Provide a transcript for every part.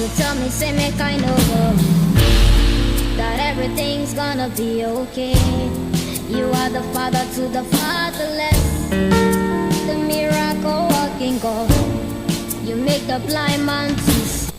You tell me, say me kind of that everything's gonna be okay. You are the father to the fatherless, the miracle working God. You make the blind man to see.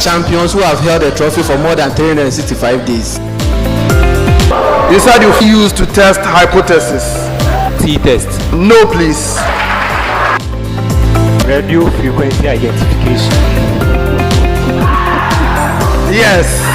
champions who have held the trophy for more than 365 days. You said you used to test hypothesis. T-test. No, please. Radio frequency identification. Yes.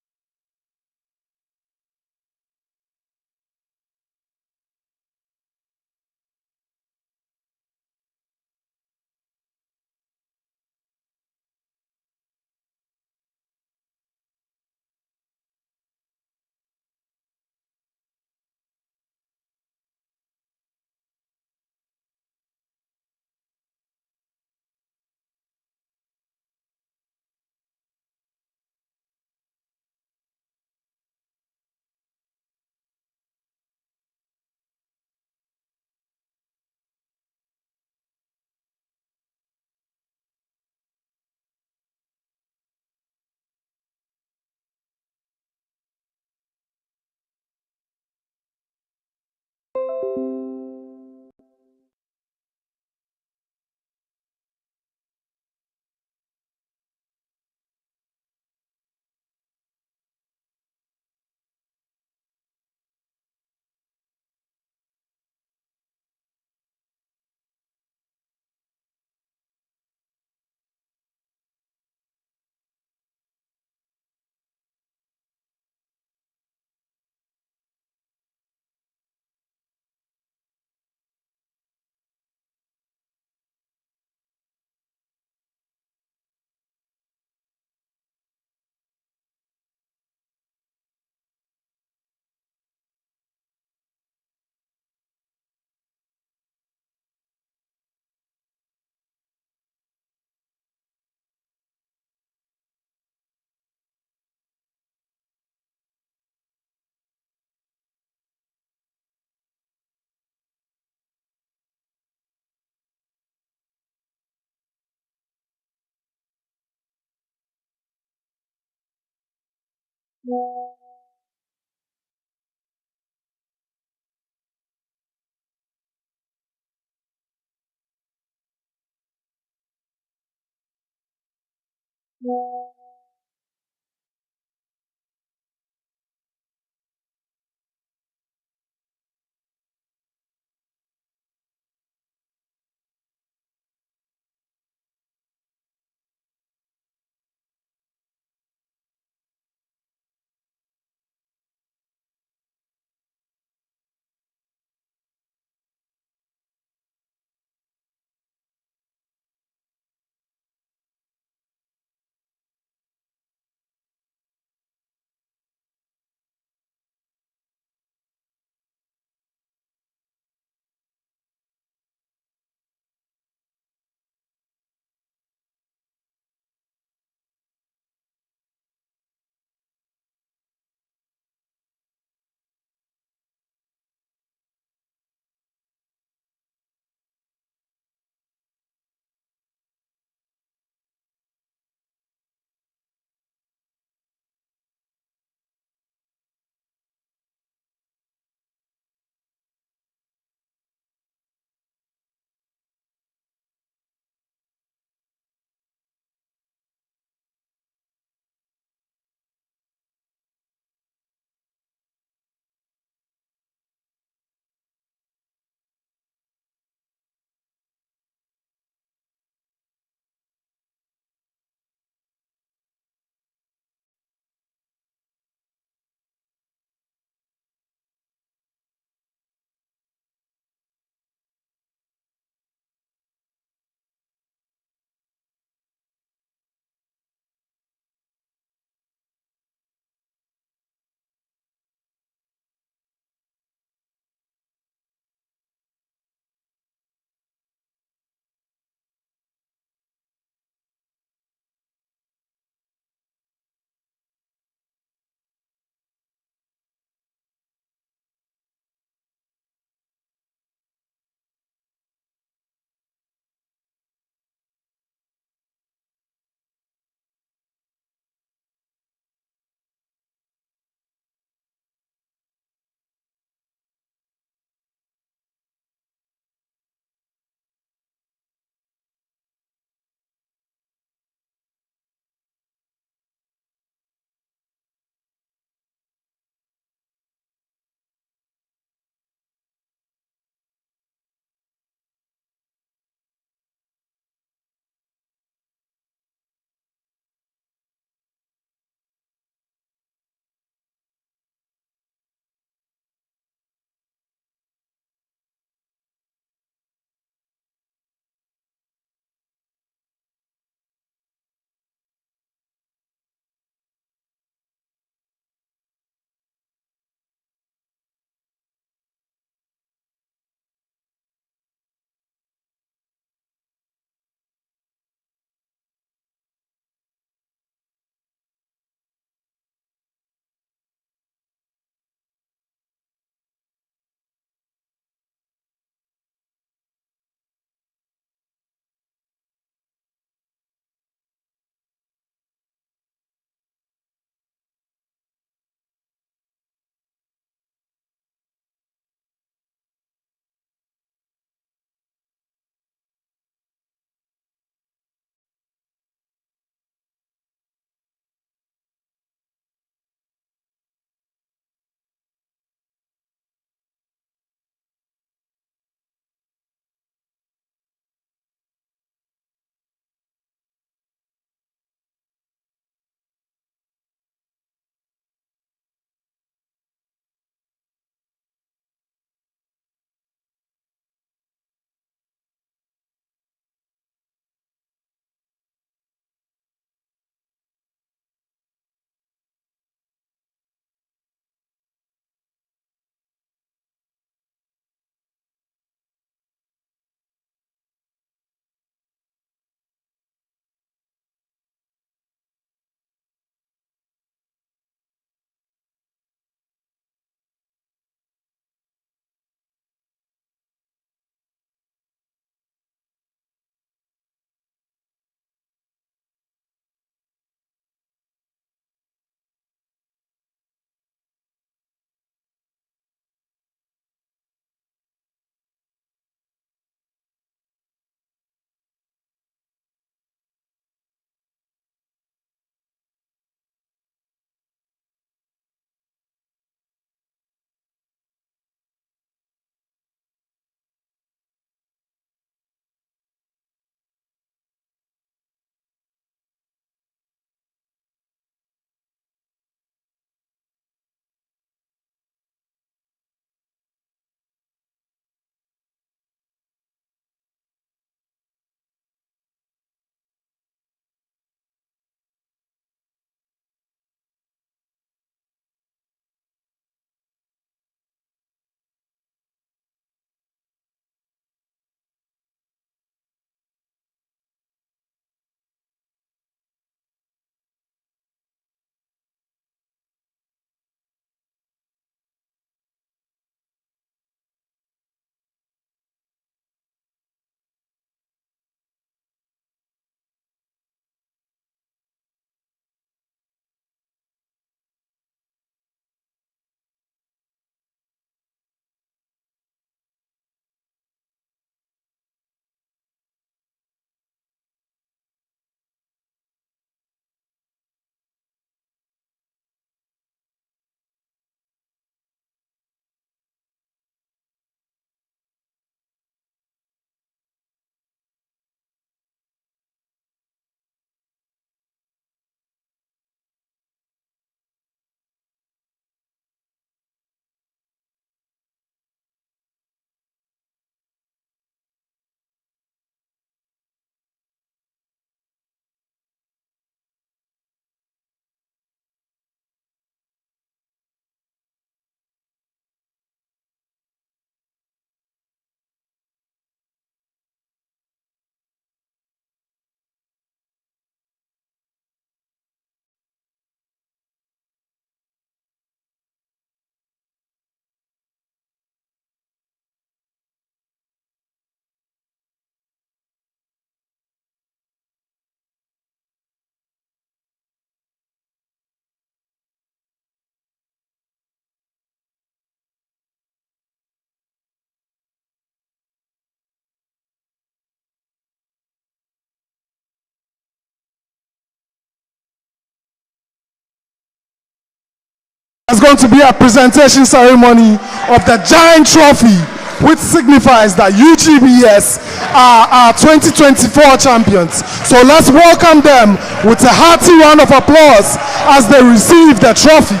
There's going to be a presentation ceremony of the giant trophy, which signifies that UGBS are 2024 champions. So let's welcome them with a hearty round of applause as they receive the trophy.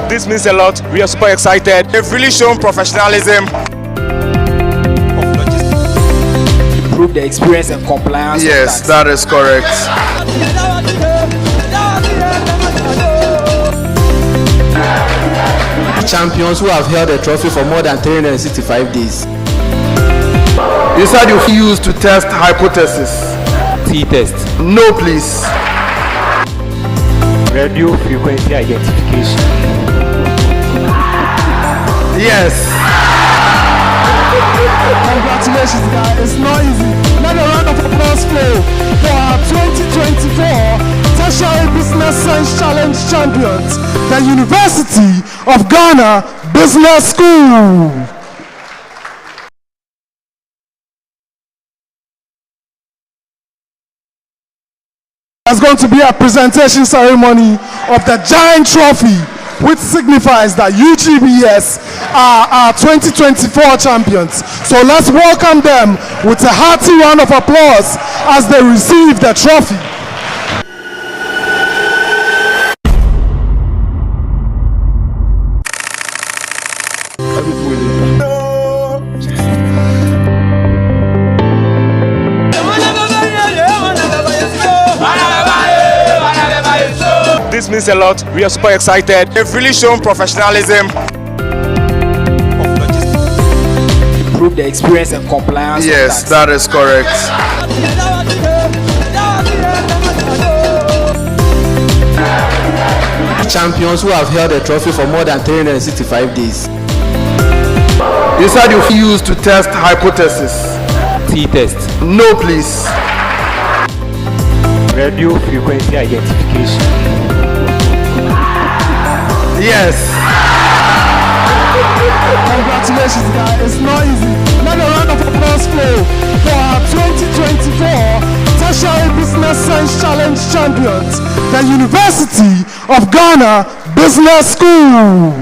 This means a lot. We are super excited. They've really shown professionalism. Improve the experience and compliance. Yes, that is correct. Champions who have held the trophy for more than 365 days. You said you used to test hypothesis. T-test. No, please. Radio frequency identification. Yes. Congratulations, guys. It's not easy. Let a round of applause flow for our 2024 Tertiary Business Science Challenge champions, the University of Ghana Business School. There's going to be a presentation ceremony of the giant trophy, which signifies that UGBS are 2024 champions. So let's welcome them with a hearty round of applause as they receive the trophy. This means a lot. We are super excited. They've really shown professionalism. Improve the experience and compliance. Yes, that is correct. Champions who have held the trophy for more than 365 days. You said you used to test hypothesis. T-test. No, please. Radio frequency identification. Yes. Congratulations, guys. It's not easy. Let a round of applause flow for our 2024 Tertiary Business Science Challenge champions, the University of Ghana Business School.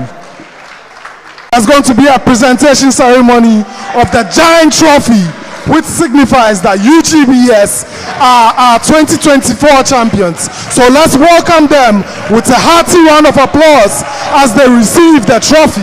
There's going to be a presentation ceremony of the giant trophy, which signifies that UGBS are 2024 champions. So let's welcome them with a hearty round of applause as they receive the trophy.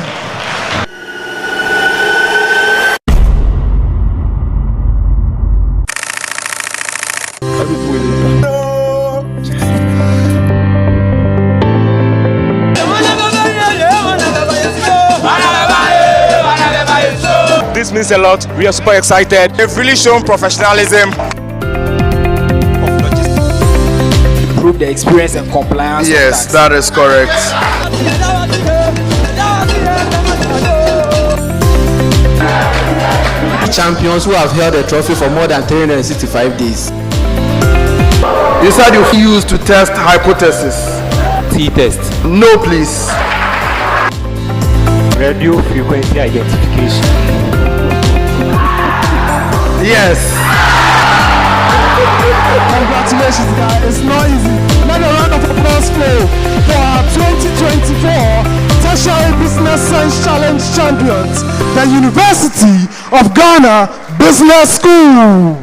This means a lot. We are super excited. They've really shown professionalism. Improve the experience and compliance. Yes, that is correct. Champions who have held the trophy for more than 365 days. You said you used to test hypothesis. T-test. No, please. Radio frequency identification. Yes. Congratulations, guys. It's not easy. Let a round of applause flow for our 2024 Tertiary Business Science Challenge champions, the University of Ghana Business School.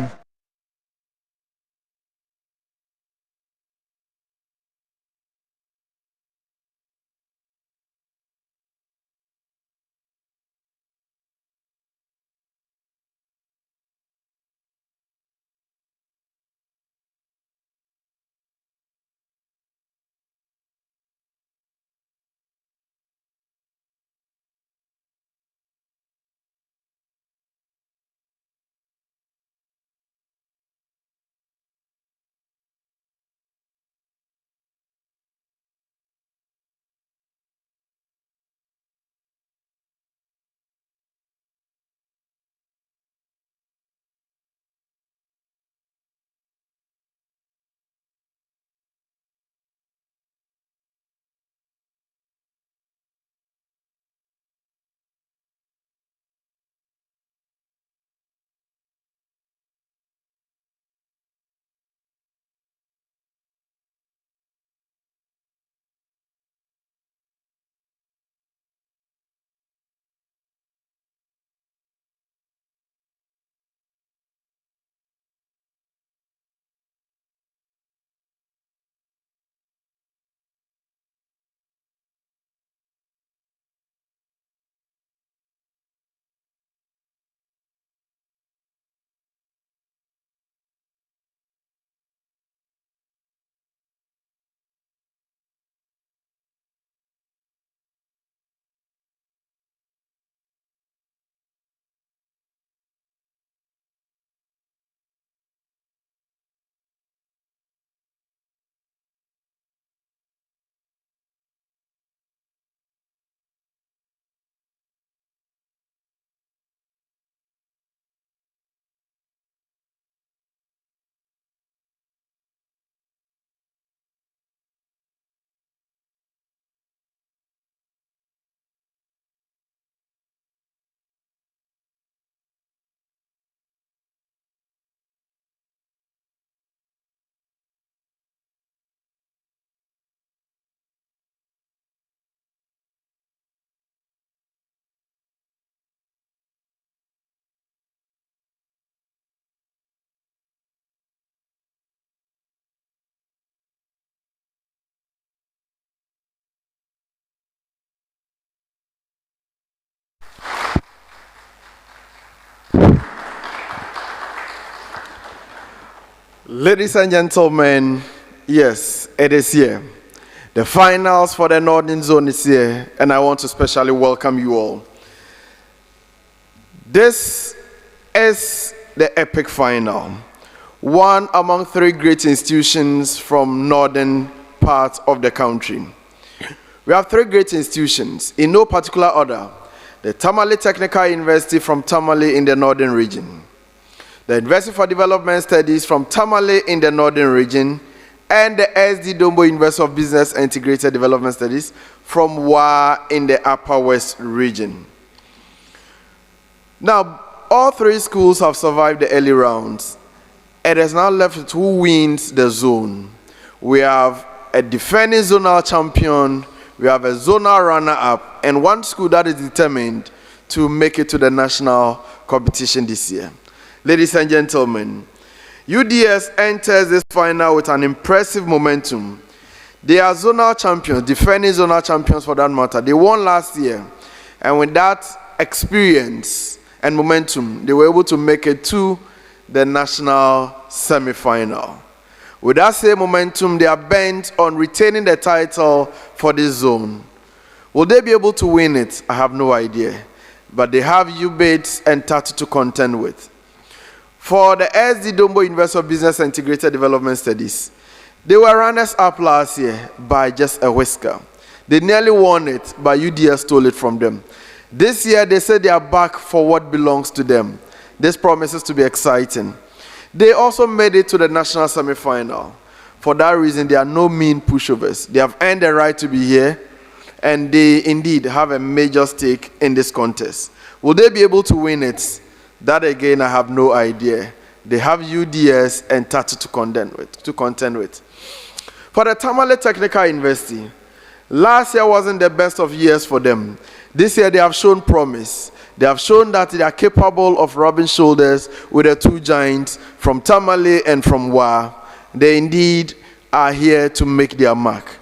Ladies and gentlemen, yes, it is here. The finals for the Northern Zone is here, and I want to specially welcome you all. This is the epic final, one among three great institutions from northern part of the country. We have three great institutions in no particular order: the Tamale Technical University from Tamale in the northern region, the University for Development Studies from Tamale in the northern region, and the Dombo University of Business and Integrated Development Studies from Wa in the Upper West region. Now, all three schools have survived the early rounds. It is now left with who wins the zone. We have a defending zonal champion, we have a zonal runner-up, and one school that is determined to make it to the national competition this year. Ladies and gentlemen, UDS enters this final with an impressive momentum. They are zonal champions, defending zonal champions for that matter. They won last year, and with that experience and momentum, they were able to make it to the national semi-final. With that same momentum, they are bent on retaining the title for this zone. Will they be able to win it? I have no idea. But they have UBIDS and Tertiary to contend with. For the SDD-UBIDS University of Business and Integrated Development Studies, they were runners-up last year by just a whisker. They nearly won it, but UDS stole it from them. This year, they said they are back for what belongs to them. This promises to be exciting. They also made it to the national semi-final. For that reason, they are no mean pushovers. They have earned the right to be here, and they indeed have a major stake in this contest. Will they be able to win it? That again, I have no idea. They have UDS and Tertiary to contend with. For the Tamale Technical University, last year wasn't the best of years for them. This year, they have shown promise. They have shown that they are capable of rubbing shoulders with the two giants from Tamale and from Wa. They indeed are here to make their mark.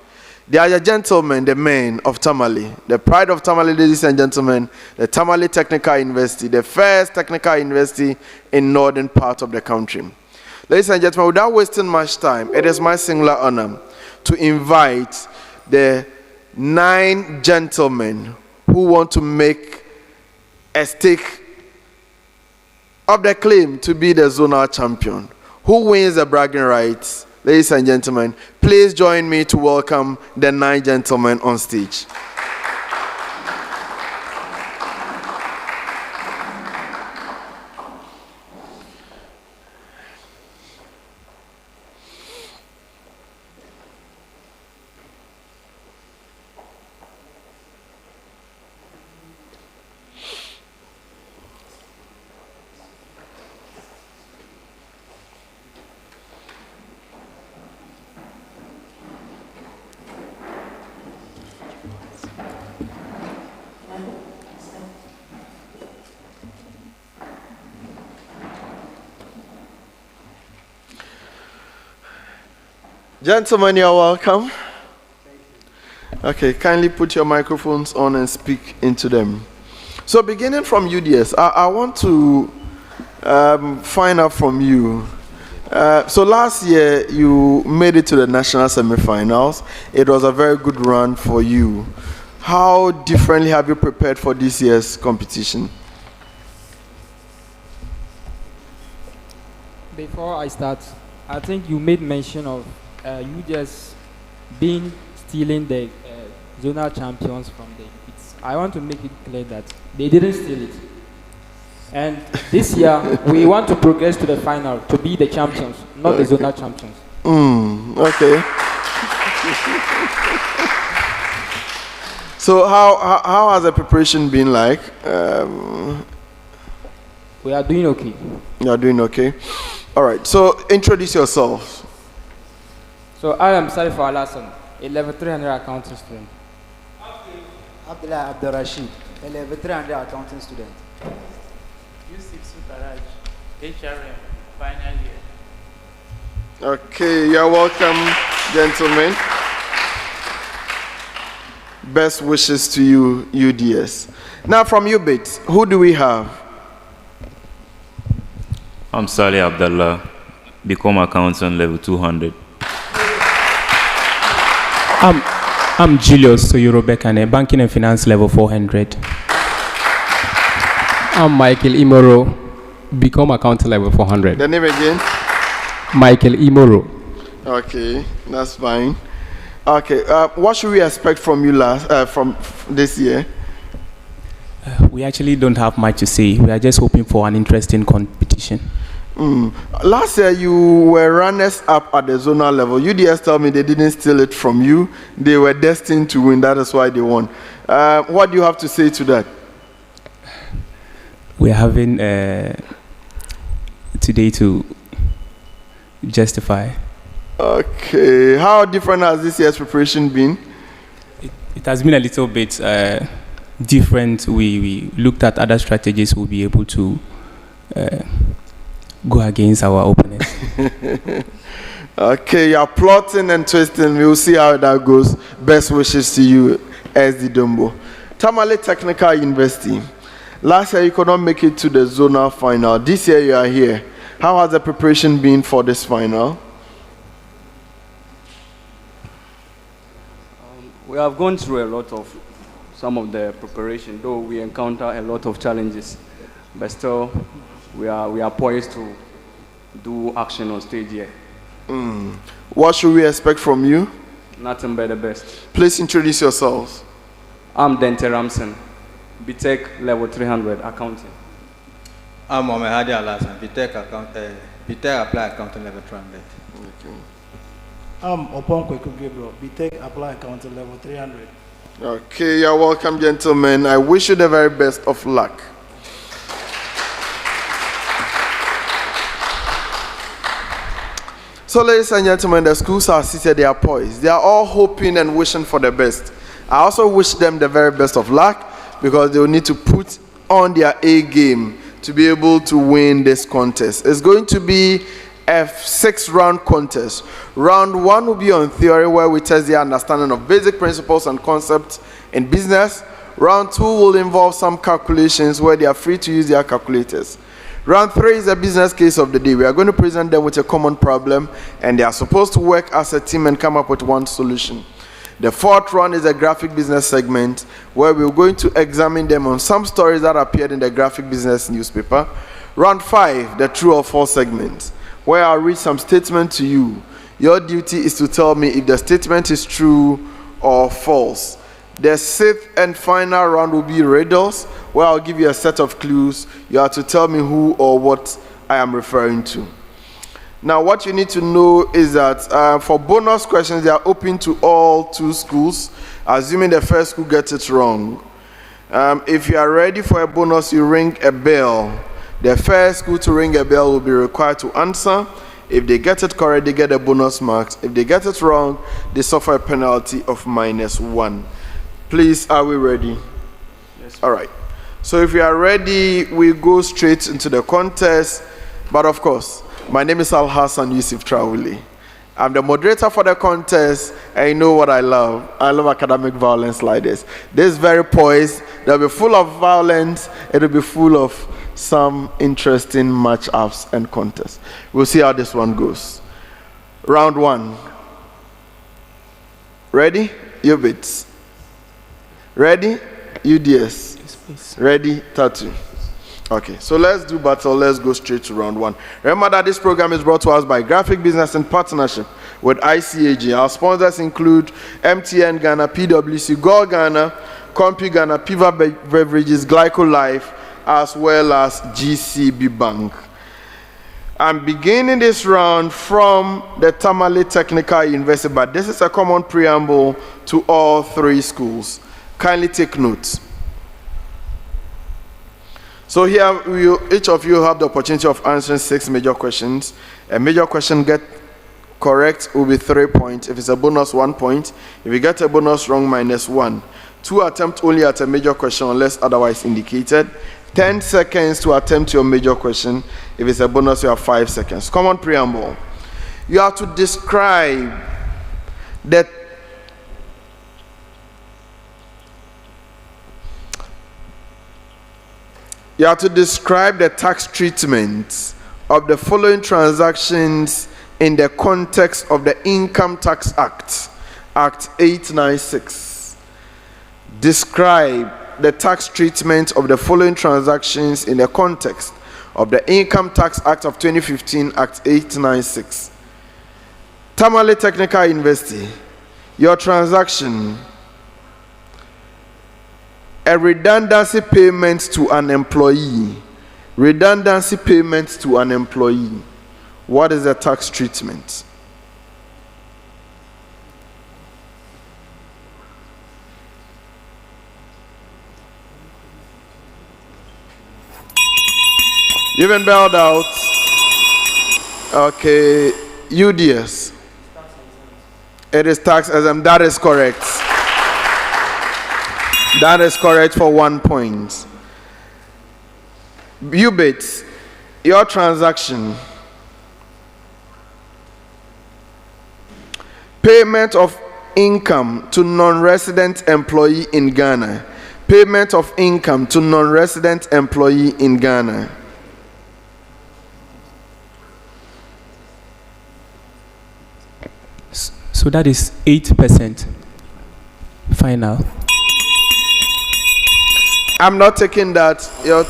They are the gentlemen, the men of Tamale, the pride of Tamale, ladies and gentlemen, the Tamale Technical University, the first technical university in northern part of the country. Ladies and gentlemen, without wasting much time, it is my singular honor to invite the 9 gentlemen who want to make a stake of the claim to be the zonal champion. Who wins the bragging rights? Ladies and gentlemen, please join me to welcome the 9 gentlemen on stage. Gentlemen, you're welcome. Okay, kindly put your microphones on and speak into them. So beginning from UDS, I want to find out from you. So last year, you made it to the national semi-finals. It was a very good run for you. How differently have you prepared for this year's competition? Before I start, I think you made mention of you just stealing the zonal champions from the UBIDS. I want to make it clear that they didn't steal it. And this year, we want to progress to the final to be the champions, not the zonal champions. Okay. So how has the preparation been like? We are doing okay. You are doing okay. All right. So introduce yourself. So I am Salif Alasan, a level 300 accounting student. Abdullah Abdul Rashid, a level 300 accounting student. Yusuf Sukaraj, HRM, final year. Okay, you're welcome, gentlemen. Best wishes to you, UDS. Now from UBIDS, who do we have? I'm Salih Abdullah, become accountant level 200? I'm Julius Soyorobekane, banking and finance level 400. I'm Michael Imoro, become accountant level 400. The name again? Michael Imoro. Okay, that's fine. Okay, what should we expect from you from this year? We actually don't have much to say. We are just hoping for an interesting competition. Last year you were runners up at the zonal level. UDS tell me they didn't steal it from you. They were destined to win. That is why they won. What do you have to say to that? We are having today to justify. Okay. How different has this year's preparation been? It has been a little bit different. We looked at other strategies we'll be able to go against our opponents. Okay, you're plotting and twisting. We'll see how that goes. Best wishes to you, SD Dombo. Tamale Technical University. Last year you could not make it to the zonal final. This year you are here. How has the preparation been for this final? We have gone through a lot of some of the preparation, though we encounter a lot of challenges, but still we are poised to do action on stage here. What should we expect from you? Nothing but the best. Please introduce yourselves. I'm Dente Ramson, BTech level 300 accounting. I'm Mohamed Hadi Alasan, BTech apply accounting level 300. Okay. I'm Oponko Gabriel, BTech apply accounting level 300. Okay, you're welcome, gentlemen. I wish you the very best of luck. So, ladies and gentlemen, the schools are seated, they are poised. They are all hoping and wishing for the best. I also wish them the very best of luck because they will need to put on their A game to be able to win this contest. It's going to be a 6-round contest. Round 1 will be on theory, where we test the understanding of basic principles and concepts in business. Round 2 will involve some calculations where they are free to use their calculators. Round 3 is a business case of the day. We are going to present them with a common problem, and they are supposed to work as a team and come up with one solution. The 4th round is a graphic business segment, where we're going to examine them on some stories that appeared in the graphic business newspaper. Round 5, the true or false segment, where I'll read some statement to you. Your duty is to tell me if the statement is true or false. The 6th and final round will be riddles, where I'll give you a set of clues. You have to tell me who or what I am referring to. Now, what you need to know is that for bonus questions, they are open to all 2 schools, assuming the first school gets it wrong. If you are ready for a bonus, you ring a bell. The first school to ring a bell will be required to answer. If they get it correct, they get a bonus marks. If they get it wrong, they suffer a penalty of -1. Please, are we ready? Yes. All right. So if you are ready, we go straight into the contest. But of course, my name is Al-Hassan Yusuf Trauli. I'm the moderator for the contest, and you know what I love. I love academic violence like this. This is very poised. They'll be full of violence. It'll be full of some interesting match-ups and contests. We'll see how this one goes. Round 1. Ready? UBIDS. Ready? UDS. Yes, please. Ready? Tattoo. Okay, so let's do battle. Let's go straight to round 1. Remember that this program is brought to us by Graphic Business in partnership with ICAG. Our sponsors include MTN Ghana, PwC, Gold Ghana, Compu Ghana, Piva Beverages, Glyco Life, as well as GCB Bank. I'm beginning this round from the Tamale Technical University, but this is a common preamble to all 3 schools. Kindly take notes. So here, each of you have the opportunity of answering 6 major questions. A major question get correct will be 3 points. If it's a bonus, 1 point. If you get a bonus wrong, -1. 2 attempts only at a major question unless otherwise indicated. 10 seconds to attempt your major question. If it's a bonus, you have 5 seconds. Common preamble. You have to describe the tax treatment of the following transactions in the context of the Income Tax Act, Act 896. Describe the tax treatment of the following transactions in the context of the Income Tax Act of 2015, Act 896. Tamale Technical University, your transaction, a redundancy payment to an employee. Redundancy payment to an employee. What is the tax treatment? You've been bailed out. Okay, UDS. It is tax exempt. That is correct. That is correct for 1 point. UBIDS, your transaction. Payment of income to non-resident employee in Ghana. Payment of income to non-resident employee in Ghana. So that is 8% final. I'm not taking that. Your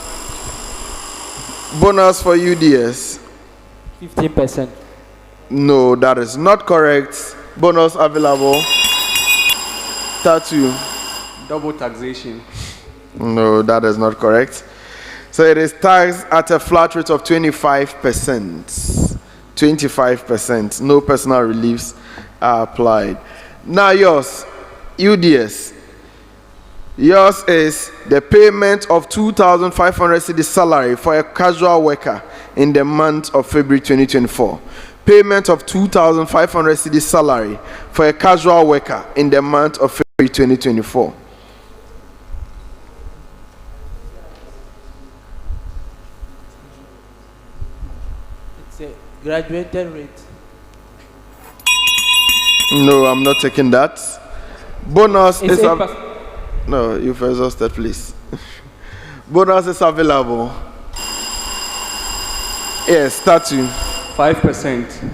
bonus for UDS. 15%. No, that is not correct. Bonus available. Tattoo. Double taxation. No, that is not correct. So it is taxed at a flat rate of 25%. 25%. No personal reliefs are applied. Now yours, UDS. Yours is the payment of 2,500 cedi salary for a casual worker in the month of February 2024. Payment of 2,500 cedi salary for a casual worker in the month of February 2024. It's a graduated rate. No, I'm not taking that. Bonus It's is 8%. no, you've exhausted, please. Bonus is available. Yes, statue. 5%.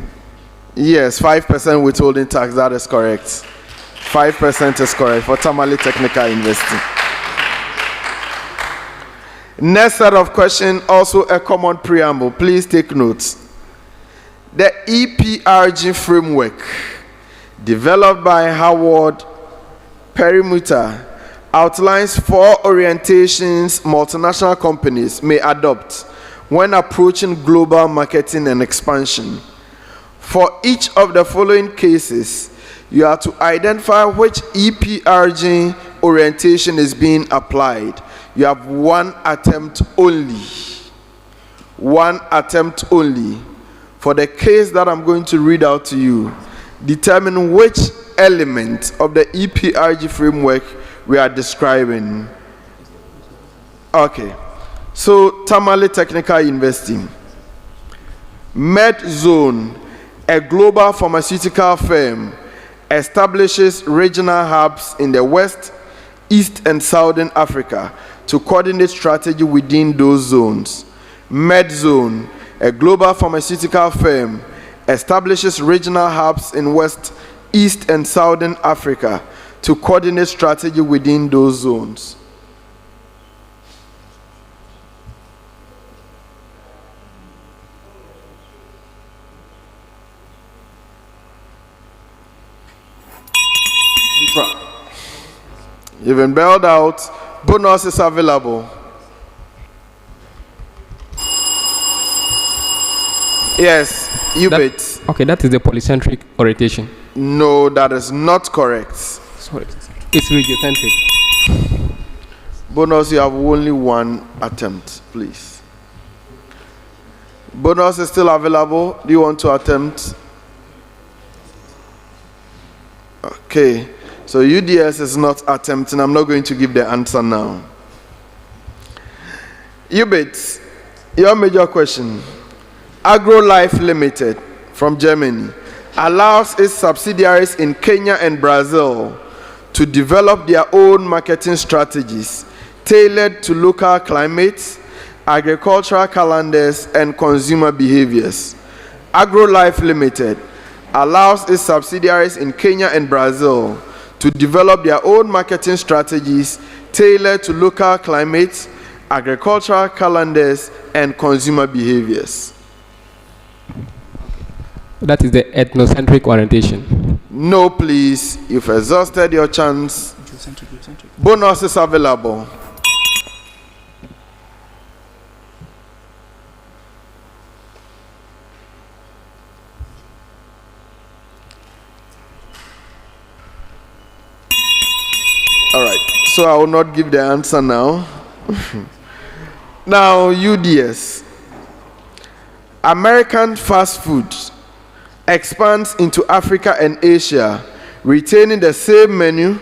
Yes, 5% withholding tax. That is correct. 5% is correct for Tamale Technical University. Next set of questions, also a common preamble. Please take notes. The EPRG framework, developed by Howard Perimeter, outlines 4 orientations multinational companies may adopt when approaching global marketing and expansion. For each of the following cases, you are to identify which EPRG orientation is being applied. You have 1 attempt only. 1 attempt only. For the case that I'm going to read out to you, determine which element of the EPRG framework we are describing. Okay. So, Tamale Technical University. MedZone, a global pharmaceutical firm, establishes regional hubs in the West, East, and Southern Africa to coordinate strategy within those zones. MedZone, a global pharmaceutical firm, establishes regional hubs in West, East, and Southern Africa to coordinate strategy within those zones. You've been bailed out. Bonus is available. Yes, UBIDS. Okay, that is the polycentric orientation. No, that is not correct. Sorry, it's regiocentric. Bonus, you have only 1 attempt, please. Bonus is still available. Do you want to attempt? Okay. So UDS is not attempting. I'm not going to give the answer now. UBIDS, your major question. AgroLife Limited from Germany allows its subsidiaries in Kenya and Brazil to develop their own marketing strategies tailored to local climates, agricultural calendars, and consumer behaviors. AgroLife Limited allows its subsidiaries in Kenya and Brazil to develop their own marketing strategies tailored to local climates, agricultural calendars, and consumer behaviors. That is the ethnocentric orientation. No, please. You've exhausted your chance. Bonus is available. All right. So I will not give the answer now. Now, UDS. American fast food expands into Africa and Asia, retaining the same menu,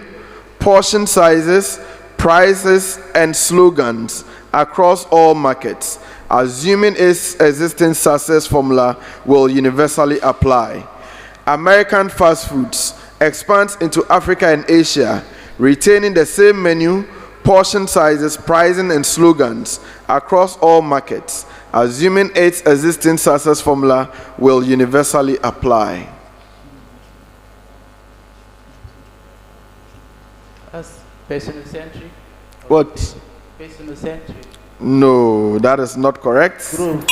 portion sizes, prices, and slogans across all markets, assuming its existing success formula will universally apply. American fast foods expands into Africa and Asia, retaining the same menu, portion sizes, pricing, and slogans across all markets, assuming its existing success formula will universally apply. That's personocentric. What? Personocentric. No, that is not correct. Group.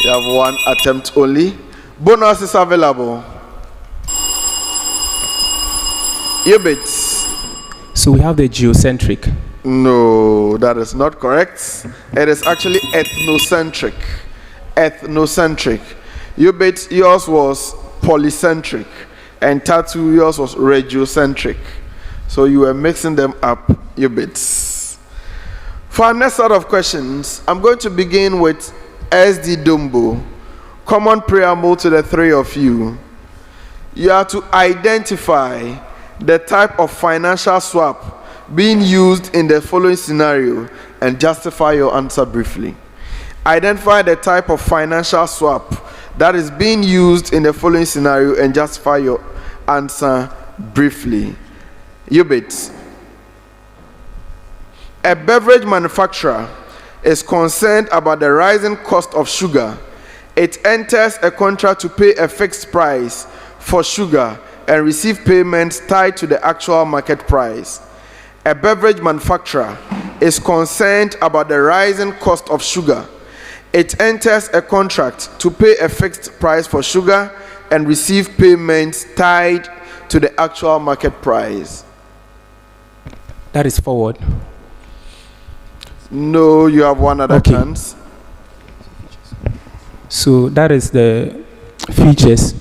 You have one attempt only. Bonus is available. UBIDS. So we have the geocentric. No, that is not correct. It is actually ethnocentric. Ethnocentric. UBIDS, yours was polycentric. And Tattoo, yours was regiocentric. So you were mixing them up, UBIDS. For our next set of questions, I'm going to begin with SD Dombo. Common preamble to the three of you. You are to identify the type of financial swap being used in the following scenario and justify your answer briefly. Identify the type of financial swap that is being used in the following scenario and justify your answer briefly. UBIDS. A beverage manufacturer is concerned about the rising cost of sugar. It enters a contract to pay a fixed price for sugar and receive payments tied to the actual market price. A beverage manufacturer is concerned about the rising cost of sugar. It enters a contract to pay a fixed price for sugar and receive payments tied to the actual market price. That is forward. No, you have one other chance. So that is the features.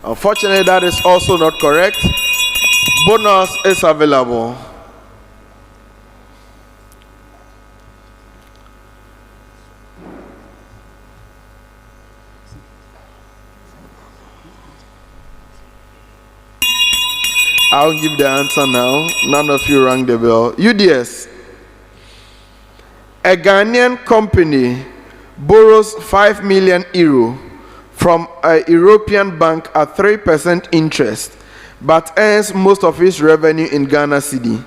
Unfortunately, that is also not correct. Bonus is available. I'll give the answer now. None of you rang the bell. UDS. A Ghanaian company borrows 5 million euro from a European bank at 3% interest, but earns most of its revenue in Ghana cedi.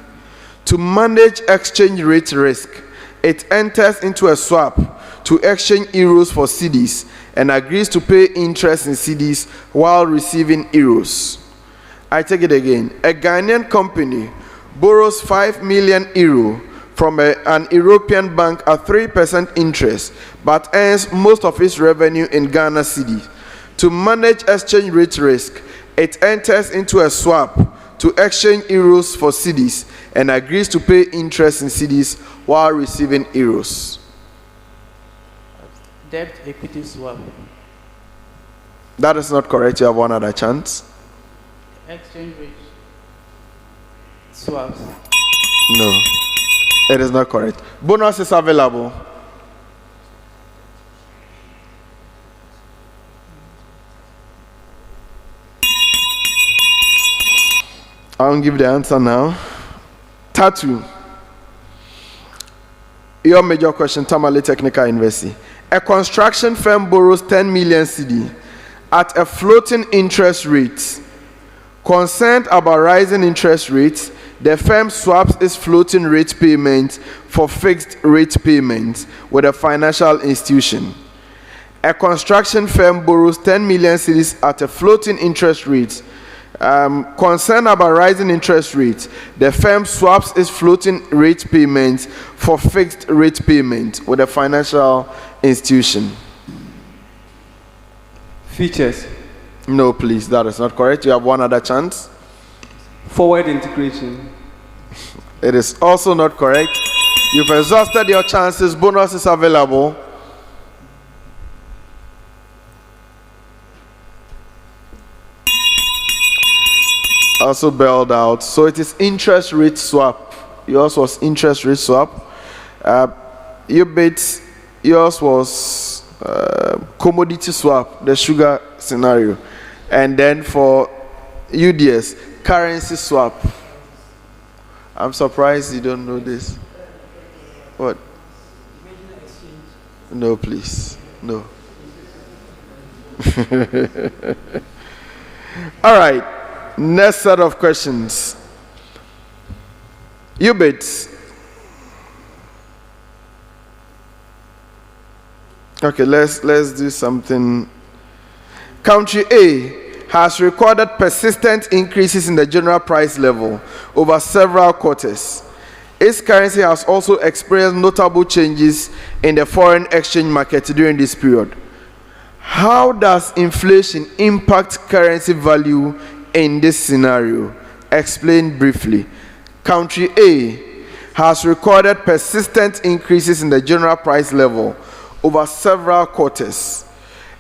To manage exchange rate risk, it enters into a swap to exchange euros for cedis and agrees to pay interest in cedis while receiving euros. I take it again. A Ghanaian company borrows 5 million euro from an European bank at 3% interest, but earns most of its revenue in Ghana cedi. To manage exchange rate risk, it enters into a swap to exchange euros for cedis and agrees to pay interest in cedis while receiving euros. Debt equity swap. That is not correct. You have one other chance. Exchange rate swaps. No, it is not correct. Bonus is available. I'll give the answer now. Tattoo. Your major question, Tamale Technical University. A construction firm borrows 10 million cedi at a floating interest rate. Concerned about rising interest rates, The firm swaps its floating rate payment for fixed rate payments with a financial institution. A construction firm borrows 10 million cedis at a floating interest rate. Concerned about rising interest rates, the firm swaps its floating rate payments for fixed rate payment with a financial institution. Features. No, please, that is not correct. You have one other chance. Forward integration. It is also not correct. You've exhausted your chances. Bonus is available. Also bailed out. So it is interest rate swap. Yours was interest rate swap. UBIDS, yours was commodity swap, the sugar scenario. And then for UDS, currency swap. I'm surprised you don't know this. What? No, please. No. All right. Next set of questions. UBIDS. Okay, let's do something. Country A has recorded persistent increases in the general price level over several quarters. Its currency has also experienced notable changes in the foreign exchange market during this period. How does inflation impact currency value in this scenario? Explain briefly. Country A has recorded persistent increases in the general price level over several quarters.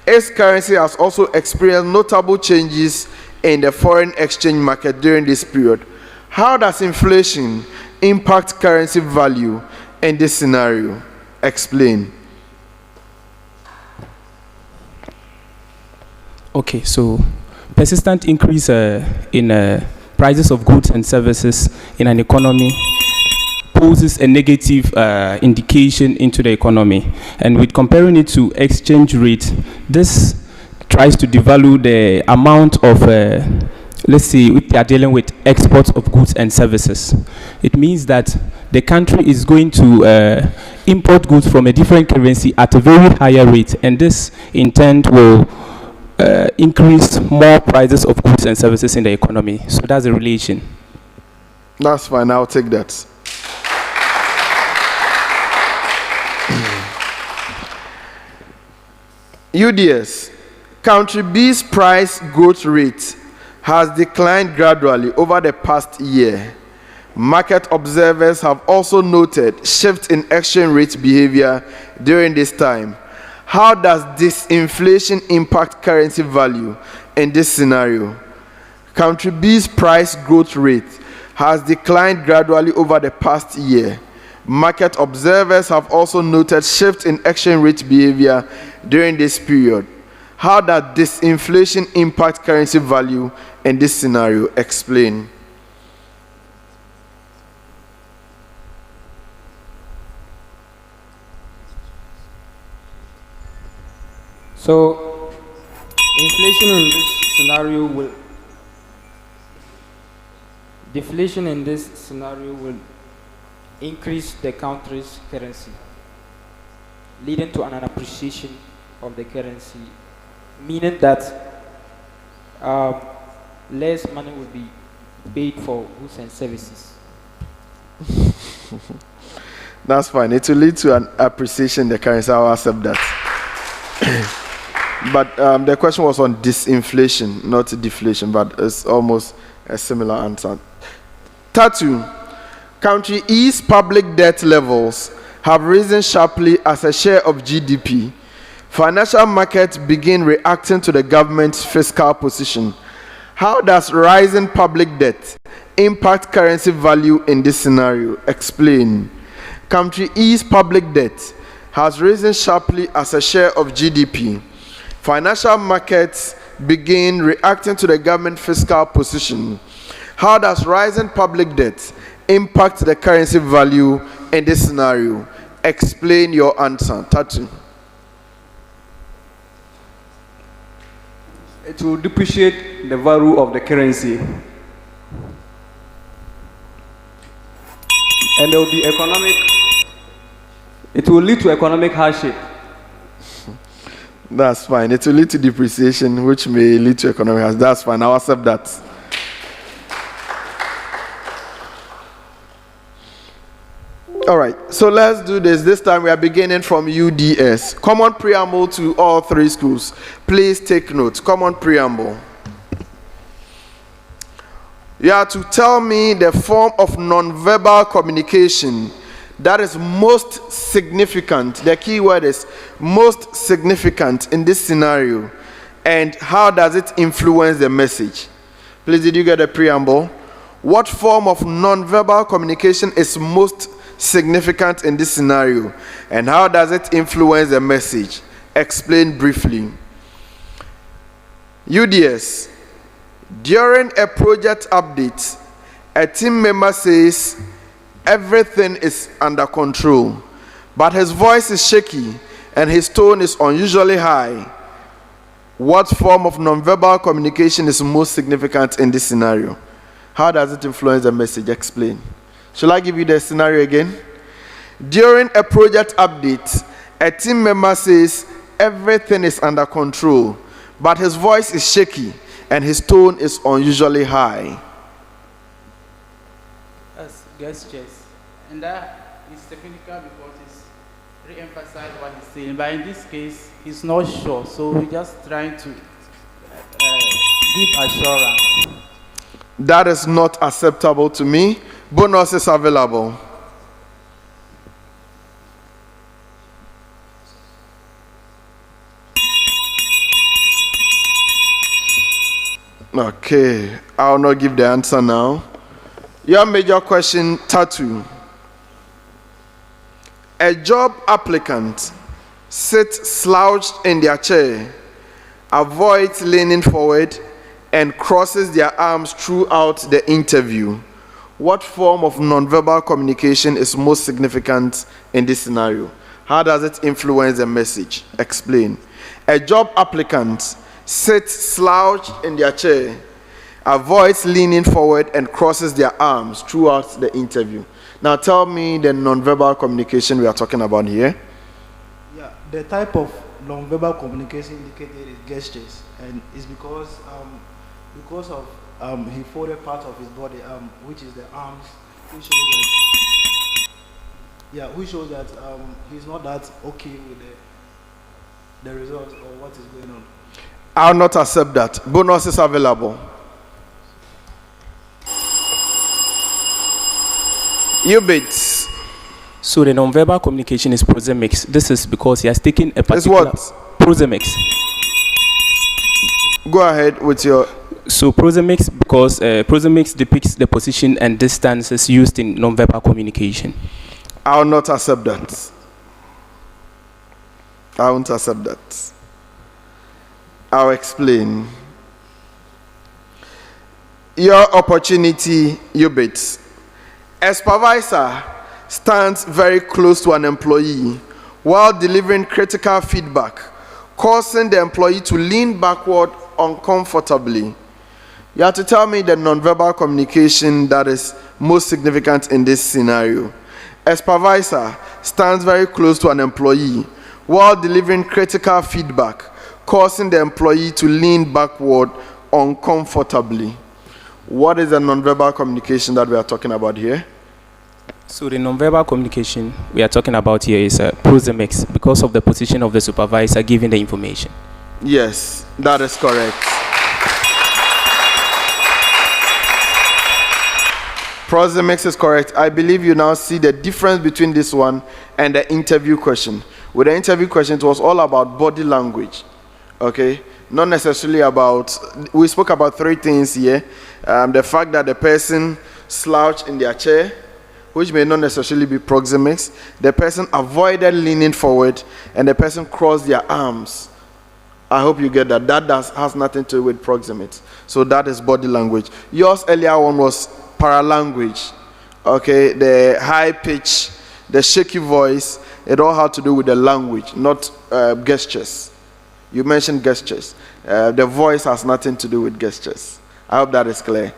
Its currency has also experienced notable changes in the foreign exchange market during this period. How does inflation impact currency value in this scenario? Explain. Okay, so persistent increase in prices of goods and services in an economy poses a negative indication into the economy. And with comparing it to exchange rate, this tries to devalue the amount of, let's say, if they are dealing with exports of goods and services. It means that the country is going to import goods from a different currency at a very higher rate, and this in turn will increase more prices of goods and services in the economy. So that's the relation. That's fine, I'll take that. UDS, country B's price growth rate has declined gradually over the past year. Market observers have also noted shift in exchange rate behavior during this time. How does disinflation impact currency value in this scenario? Country B's price growth rate has declined gradually over the past year. Market observers have also noted shift in exchange rate behavior during this period. How does disinflation impact currency value in this scenario? Explain. So, inflation in this scenario will, deflation in this scenario will increase the country's currency, leading to an appreciation of the currency, meaning that less money will be paid for goods and services. That's fine. It will lead to an appreciation in the currency. I'll accept that. But the question was on disinflation, not deflation, but it's almost a similar answer. Tattoo. Country E's public debt levels have risen sharply as a share of GDP. Financial markets begin reacting to the government's fiscal position. How does rising public debt impact currency value in this scenario? Explain. Country E's public debt has risen sharply as a share of GDP. Financial markets begin reacting to the government fiscal position. How does rising public debt impact the currency value in this scenario? Explain your answer. Tattoo. It will depreciate the value of the currency. and there will be economic. It will lead to economic hardship. That's fine. It will lead to depreciation, which may lead to economic hardship. That's fine. I'll accept that. All right. So let's do this. This time we are beginning from UDS. Common preamble to all three schools. Please take note. Common preamble. You are to tell me the form of non-verbal communication that is most significant. The key word is most significant in this scenario, and how does it influence the message? Please, did you get the preamble? What form of non-verbal communication is most significant in this scenario, and how does it influence the message? Explain briefly. UDS. During a project update, a team member says everything is under control, but his voice is shaky and his tone is unusually high. What form of nonverbal communication is most significant in this scenario? How does it influence the message? Explain. Shall I give you the scenario again? During a project update, a team member says everything is under control, but his voice is shaky and his tone is unusually high. As gestures. And that is technical because it's re-emphasized what he's saying. But in this case, he's not sure. So we're just trying to give assurance. That is not acceptable to me. Bonus is available. Okay, I'll not give the answer now. Your major question, tattoo. A job applicant sits slouched in their chair, avoids leaning forward, and crosses their arms throughout the interview. What form of nonverbal communication is most significant in this scenario? How does it influence the message? Explain. A job applicant sits slouched in their chair, avoids leaning forward, and crosses their arms throughout the interview. Now tell me the nonverbal communication we are talking about here. Yeah, the type of nonverbal communication indicated is gestures, and it's because of he folded part of his body, which is the arms, which shows that he's not that okay with the results or what is going on. I'll not accept that. Bonus is available. UBIDS. So the nonverbal communication is prosemics. This is because he has taken a particular... It's what? Prosemics. Go ahead with your... So prosemics, because prosemics depicts the position and distances used in nonverbal communication. I'll not accept that. I won't accept that. I'll explain. Your opportunity, UBIDS. A supervisor stands very close to an employee while delivering critical feedback, causing the employee to lean backward uncomfortably. You have to tell me the nonverbal communication that is most significant in this scenario. A supervisor stands very close to an employee while delivering critical feedback, causing the employee to lean backward uncomfortably. What is the nonverbal communication that we are talking about here? So the nonverbal communication we are talking about here is prosemics, because of the position of the supervisor giving the information. Yes, that is correct. Prosemics is correct. I believe you now see the difference between this one and the interview question. With the interview question, it was all about body language. Okay? Not necessarily about... We spoke about three things here. The fact that the person slouched in their chair, which may not necessarily be proxemics. The person avoided leaning forward, and the person crossed their arms. I hope you get that. That has nothing to do with proxemics. So that is body language. Yours earlier one was paralanguage. Okay, the high pitch, the shaky voice, it all had to do with the language, not gestures. You mentioned gestures. The voice has nothing to do with gestures. I hope that is clear.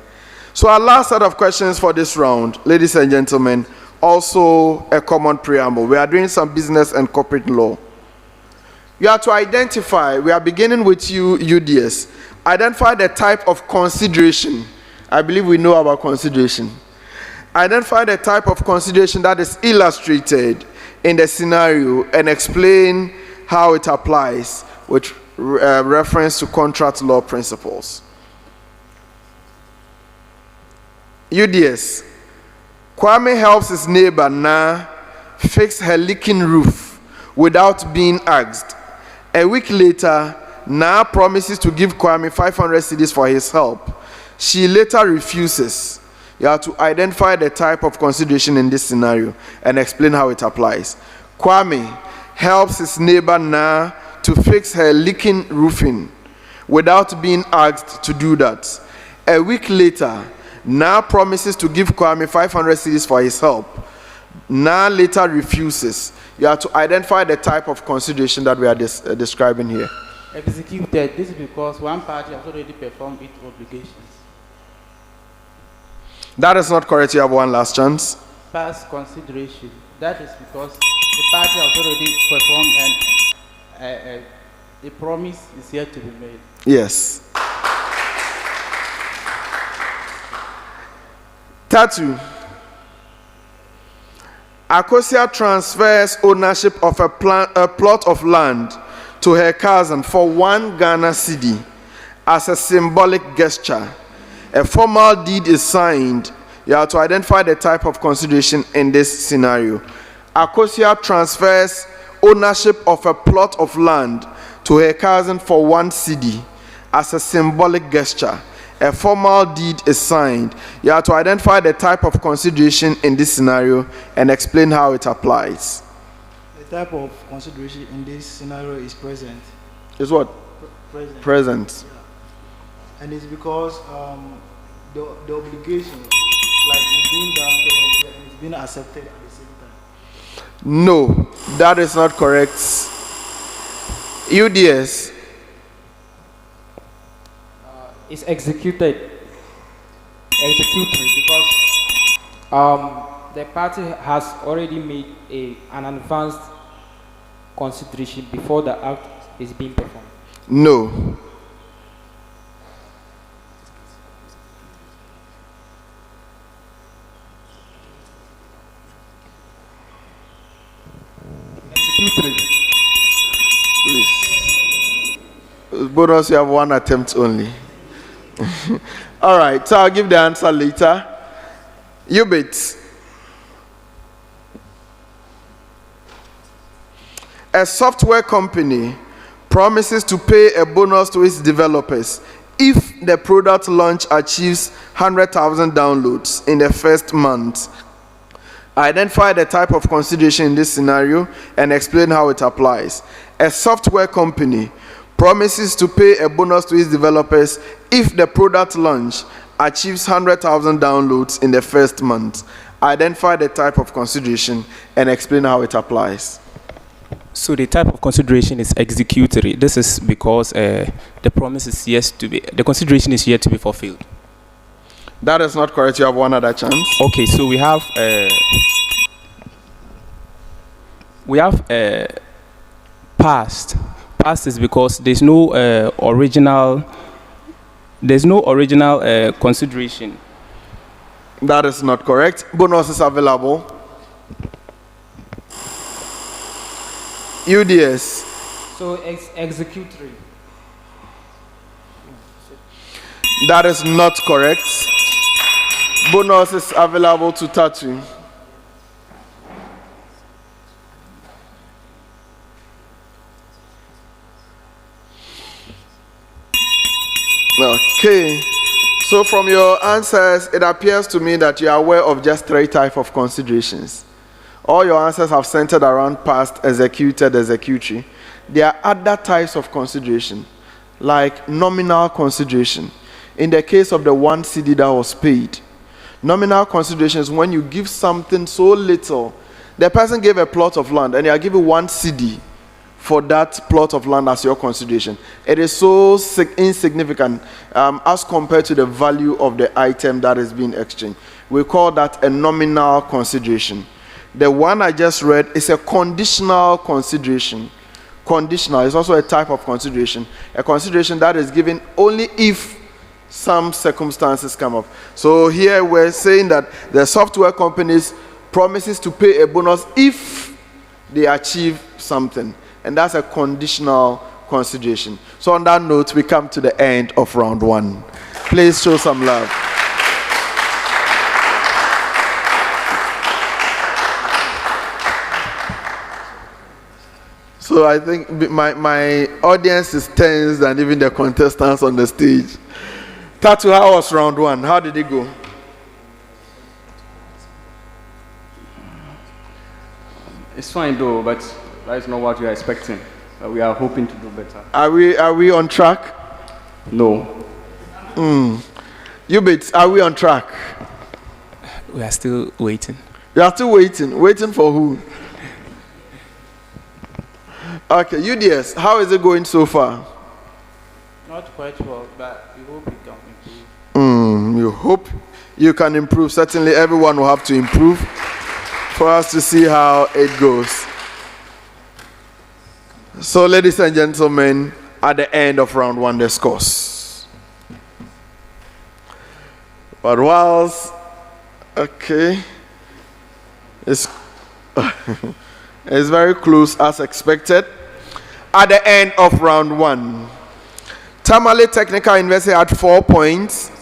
So our last set of questions for this round, ladies and gentlemen, also a common preamble. We are doing some business and corporate law. You have to identify, we are beginning with you, UDS. Identify the type of consideration. I believe we know about consideration. Identify the type of consideration that is illustrated in the scenario and explain how it applies with reference to contract law principles. UDS. Kwame helps his neighbor Na fix her leaking roof without being asked. A week later, Na promises to give Kwame 500 cedis for his help. She later refuses. You have to identify the type of consideration in this scenario and explain how it applies. Kwame helps his neighbor Na to fix her leaking roofing without being asked to do that. A week later, Na promises to give Kwame 500 cedis for his help. Na later refuses. You have to identify the type of consideration that we are describing here. Executed. This is because one party has already performed its obligations. That is not correct. You have one last chance. Past consideration. That is because the party has already performed and a promise is yet to be made. Yes. Tattoo. Akosia transfers ownership of a plot of land to her cousin for 1 Ghana cedi as a symbolic gesture. A formal deed is signed. You have to identify the type of consideration in this scenario. Akosia transfers ownership of a plot of land to her cousin for 1 cedi as a symbolic gesture. A formal deed is signed. You have to identify the type of consideration in this scenario and explain how it applies. The type of consideration in this scenario is present. Is what? Present. Present. Yeah. And it's because the obligation, like it's being done and it's being accepted at the same time. No, that is not correct. UDS. It's executed because the party has already made an advanced consideration before the act is being performed. No. Executory. Please. Bonus, you have 1 attempt only. All right, so I'll give the answer later. UBIDS. A software company promises to pay a bonus to its developers if the product launch achieves 100,000 downloads in the first month. Identify the type of consideration in this scenario and explain how it applies. A software company promises to pay a bonus to its developers if the product launch achieves 100,000 downloads in the first month. Identify the type of consideration and explain how it applies. So the type of consideration is executory. This is because the promise is the consideration is yet to be fulfilled. That is not correct. You have 1 other chance. Okay, so we have past. Past is because there's no original consideration. That is not correct. Bonus is available. UDS. So executory. That is not correct. Bonus is available to Tattoo. Okay, so from your answers, it appears to me that you are aware of just 3 types of considerations. All your answers have centered around past, executed, executory. There are other types of consideration, like nominal consideration. In the case of the 1 cedi that was paid, nominal consideration is when you give something so little. The person gave a plot of land and they are giving 1 cedi for that plot of land as your consideration. It is so insignificant as compared to the value of the item that is being exchanged. We call that a nominal consideration. The one I just read is a conditional consideration. Conditional is also a type of consideration. A consideration that is given only if some circumstances come up. So here we're saying that the software companies promises to pay a bonus if they achieve something. And that's a conditional consideration. So on that note, we come to the end of round one. Please show some love. So I think my audience is tense than even the contestants on the stage. Tatu, how was round one? How did it go? It's fine though, but that's not what we are expecting. We are hoping to do better. Are we on track? No. UBIDS, are we on track? We are still waiting. You are still waiting. Waiting for who? Okay, UDS, how is it going so far? Not quite well, but we hope we can improve. You hope you can improve. Certainly everyone will have to improve for us to see how it goes. So ladies and gentlemen, at the end of round one, the scores. But whilst, okay, it's very close as expected. At the end of round one, Tamale Technical University had 4 points.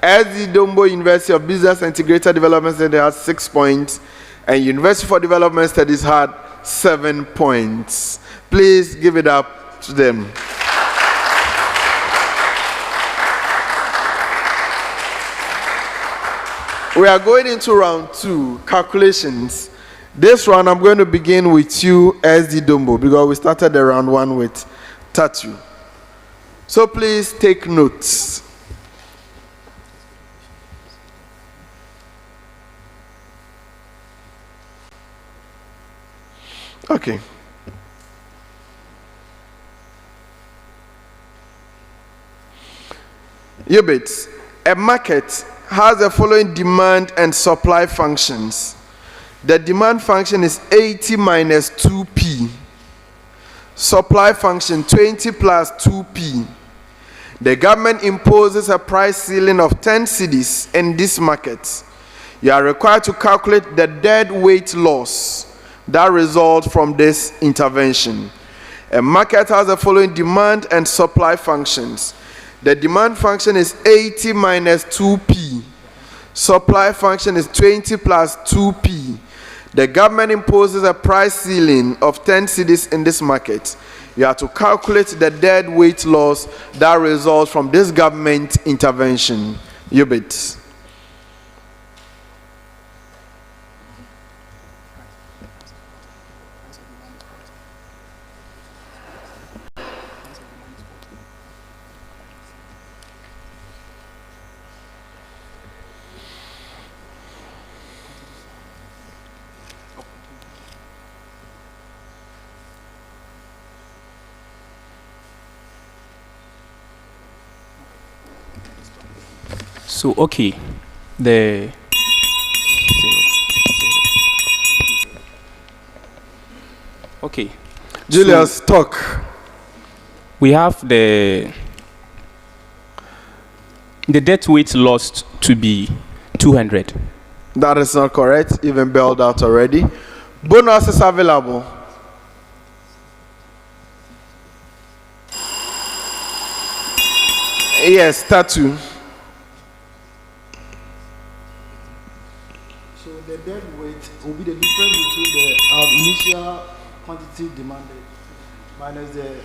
Dombo University of Business and Integrated Development Center had 6 points. And University for Development Studies had 7 points. Please give it up to them. We are going into round two, calculations. This round, I'm going to begin with you, Dombo, because we started the round one with Tatu. So please take notes. Okay. UBIDS, a market has the following demand and supply functions. The demand function is 80 minus 2p. Supply function 20 plus 2p. The government imposes a price ceiling of 10 cedis in this market. You are required to calculate the dead weight loss that results from this intervention. A market has the following demand and supply functions. The demand function is 80 minus 2p. Supply function is 20 plus 2p. The government imposes a price ceiling of 10 cedis in this market. You have to calculate the dead weight loss that results from this government intervention. UBIDS. So, okay, the okay, Julius, so talk. We have the death weight lost to be 200. That is not correct, even bailed out already. Bonus is available. Yes, Tatu. The dead weight will be the difference between the initial quantity demanded minus the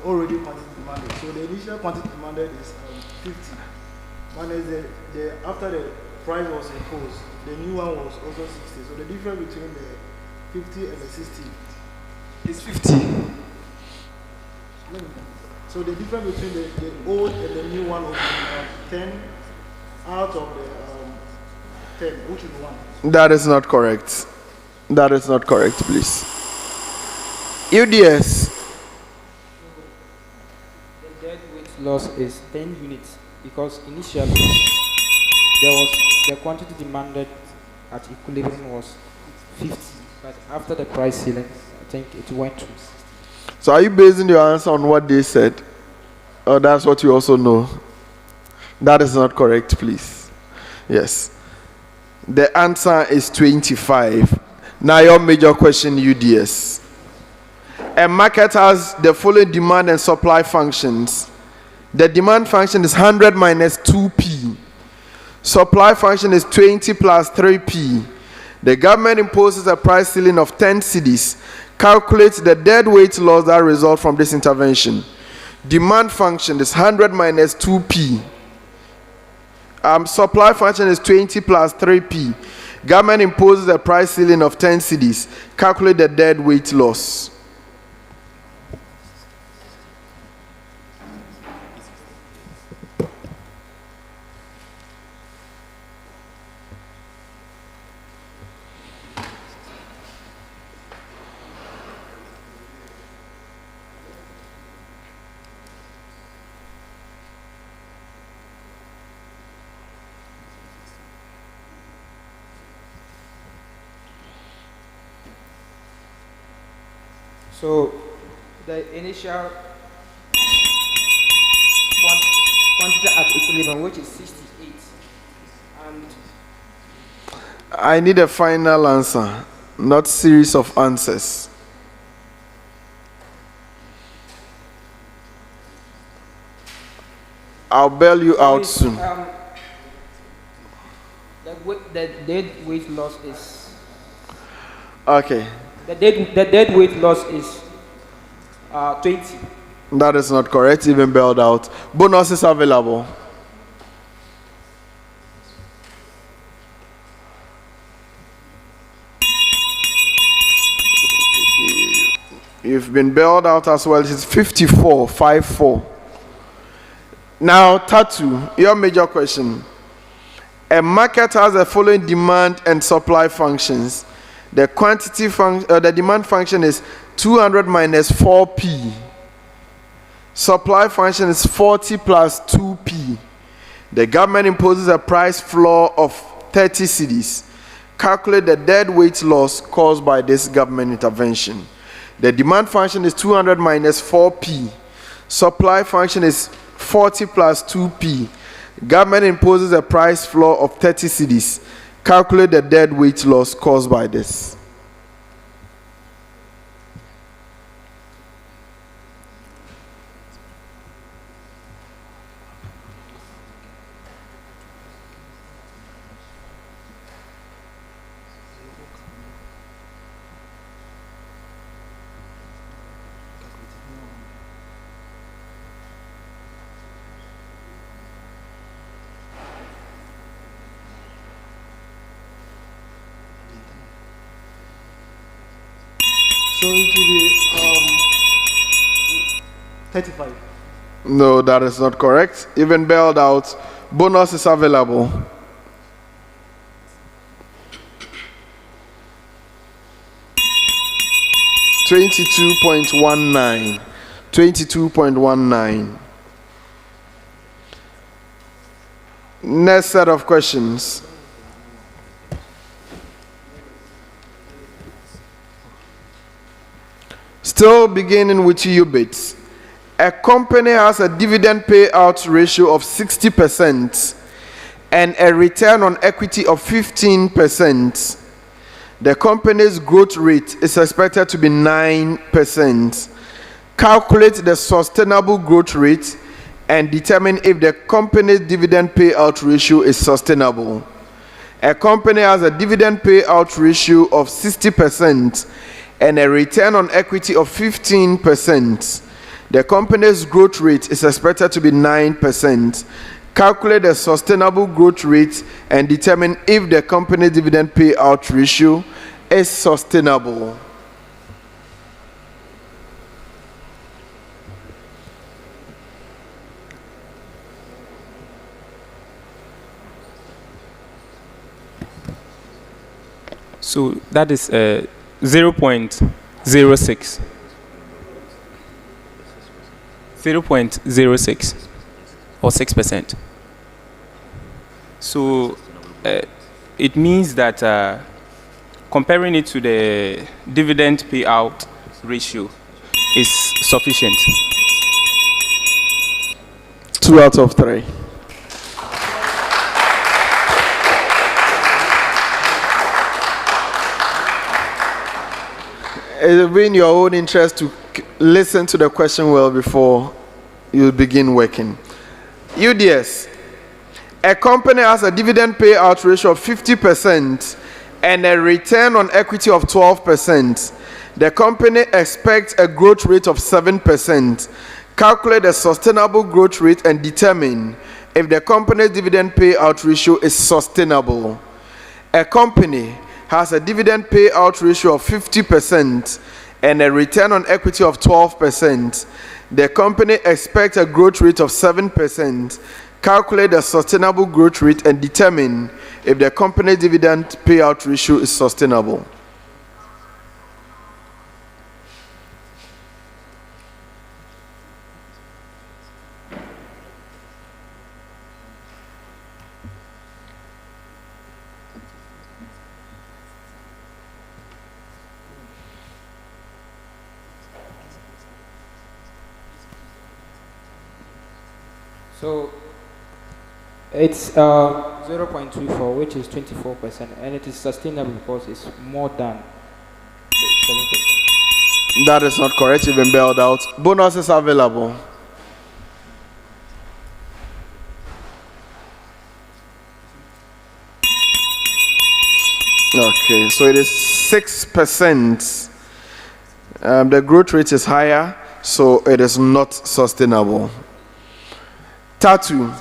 already quantity demanded. So the initial quantity demanded is 50 minus the after the price was imposed, the new one was also 60. So the difference between the 50 and the 60 is 50. So the difference between the old and the new one will be 10 out of the 10, which is 1. That is not correct. That is not correct, please. UDS. The dead weight loss is 10 units because initially the quantity demanded at equilibrium was 50, but after the price ceiling, I think it went to 60. So are you basing your answer on what they said? Or that's what you also know? That is not correct, please. Yes. The answer is 25. Now your major question, UDS. A market has the following demand and supply functions. The demand function is 100 minus 2p. Supply function is 20 plus 3p. The government imposes a price ceiling of 10 cedis. Calculate the deadweight loss that result from this intervention. Demand function is 100 minus 2p. Supply function is 20 plus 3p. Government imposes a price ceiling of 10 cedis. Calculate the deadweight loss. So the initial quantity at equilibrium, which is 68, and I need a final answer, not series of answers. I'll bail you out soon. The dead weight loss is Okay. the dead weight loss is 20. That is not correct, even bailed out. Bonus is available. You've been bailed out as well. It's 54. Now, Tattoo, your major question. A market has the following demand and supply functions. The the demand function is 200 minus 4p. Supply function is 40 plus 2p. The government imposes a price floor of 30 cedis. Calculate the dead weight loss caused by this government intervention. The demand function is 200 minus 4p. Supply function is 40 plus 2p. Government imposes a price floor of 30 cedis. Calculate the dead weight loss caused by this. So it will be 35. No, that is not correct. Even bailed out. Bonus is available. $22.19. Next set of questions. Still beginning with UBIDS. A company has a dividend payout ratio of 60% and a return on equity of 15%. The company's growth rate is expected to be 9%. Calculate the sustainable growth rate and determine if the company's dividend payout ratio is sustainable. A company has a dividend payout ratio of 60% and a return on equity of 15%. The company's growth rate is expected to be 9%. Calculate the sustainable growth rate and determine if the company's dividend payout ratio is sustainable. So that is 0.06. 0.06 or 6%. So it means that comparing it to the dividend payout ratio is sufficient. 2 out of 3. It will be in your own interest to listen to the question well before you begin working. UDS. A company has a dividend payout ratio of 50% and a return on equity of 12%. The company expects a growth rate of 7%. Calculate the sustainable growth rate and determine if the company's dividend payout ratio is sustainable. A company has a dividend payout ratio of 50% and a return on equity of 12%. The company expects a growth rate of 7%. Calculate the sustainable growth rate and determine if the company's dividend payout ratio is sustainable. So it's 0.24, which is 24%, and it is sustainable because it's more than 7%. That is not correct, you've been bailed out. Bonuses available. Okay, so it is 6%. The growth rate is higher, so it is not sustainable. Tattoo.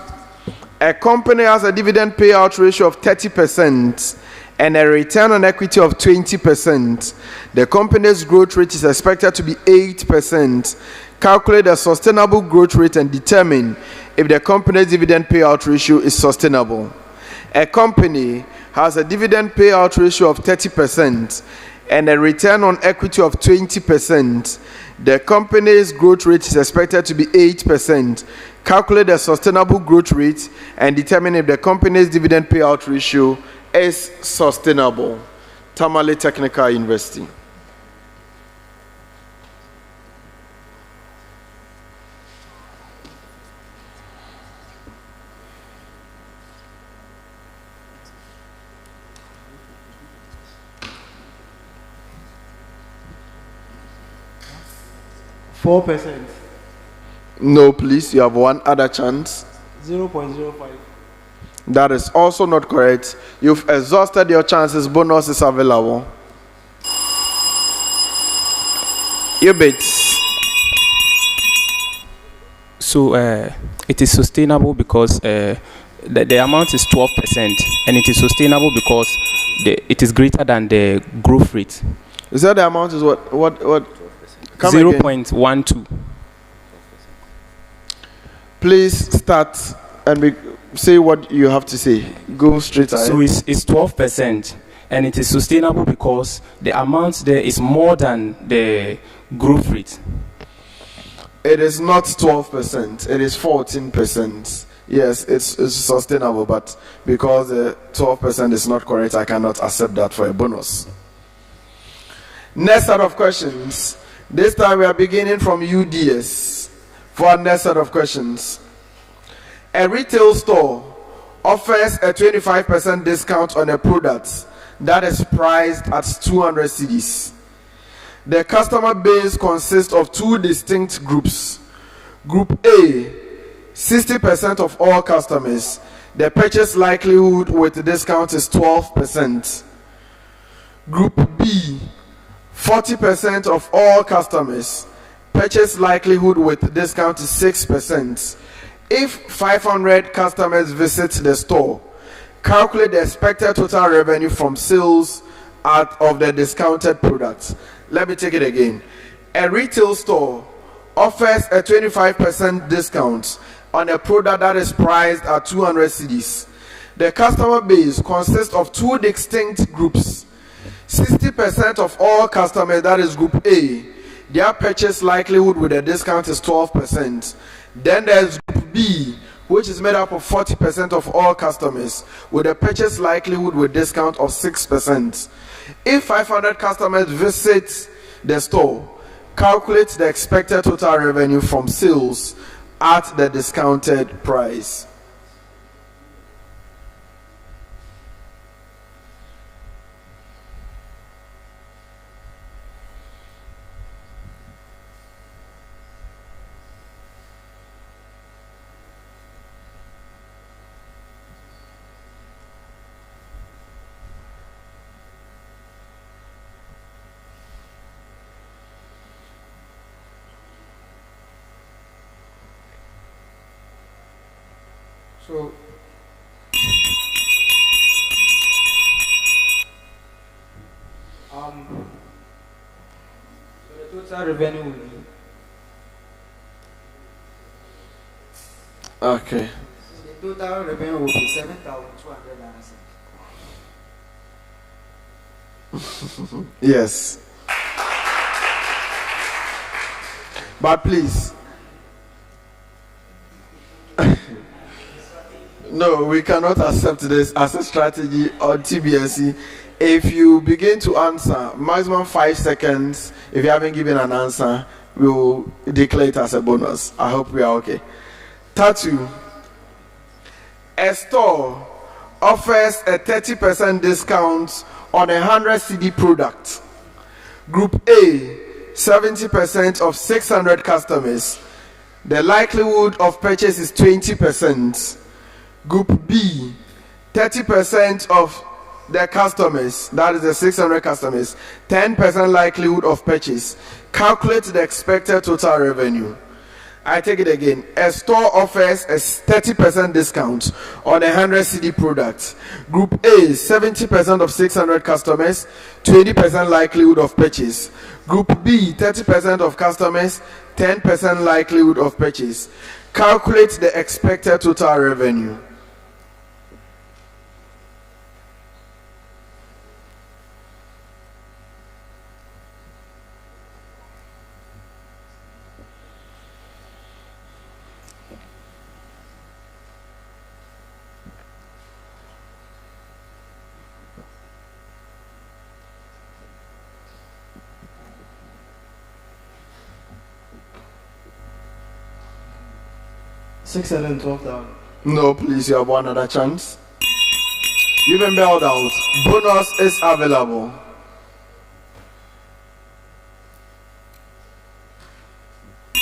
A company has a dividend payout ratio of 30% and a return on equity of 20%. The company's growth rate is expected to be 8%. Calculate a sustainable growth rate and determine if the company's dividend payout ratio is sustainable. A company has a dividend payout ratio of 30% and a return on equity of 20%. The company's growth rate is expected to be 8%. Calculate the sustainable growth rate and determine if the company's dividend payout ratio is sustainable. Tamale Technical University. %. No, please, you have one other chance. 0.05. That is also not correct. You've exhausted your chances. Bonus is available. UBIDS. So it is sustainable because the amount is 12%, and it is sustainable because it is greater than the growth rate. Is that the amount is what? 0.12. Please start and say what you have to say. Go straight ahead. So it's 12%, and it is sustainable because the amount there is more than the growth rate. It is not 12%. It is 14%. Yes, it's sustainable, but because the 12% is not correct, I cannot accept that for a bonus. Next set of questions. This time we are beginning from UDS for our next set of questions. A retail store offers a 25% discount on a product that is priced at 200 cedis. The customer base consists of two distinct groups. Group A, 60% of all customers. The purchase likelihood with the discount is 12%. Group B, 40% of all customers. Purchase likelihood with discount is 6%. If 500 customers visit the store, calculate the expected total revenue from sales of the discounted products. Let me take it again. A retail store offers a 25% discount on a product that is priced at 200 cedis. The customer base consists of two distinct groups. 60% of all customers, that is group A, their purchase likelihood with a discount is 12%. Then there's group B, which is made up of 40% of all customers with a purchase likelihood with discount of 6%. If 500 customers visit the store, calculate the expected total revenue from sales at the discounted price. So, the total revenue will be Okay. The total revenue will be 7,296. Yes. But please. No, we cannot accept this as a strategy on TBSC. If you begin to answer, maximum 5 seconds. If you haven't given an answer, we will declare it as a bonus. I hope we are okay. Tattoo. A store offers a 30% discount on 100 CD product. Group A, 70% of 600 customers. The likelihood of purchase is 20%. Group B, 30% of the customers, that is the 600 customers, 10% likelihood of purchase. Calculate the expected total revenue. I take it again. A store offers a 30% discount on 100 CD products. Group A, 70% of 600 customers, 20% likelihood of purchase. Group B, 30% of customers, 10% likelihood of purchase. Calculate the expected total revenue. $612,000. No, please, you have one other chance. You've been bailed out. Bonus is available. The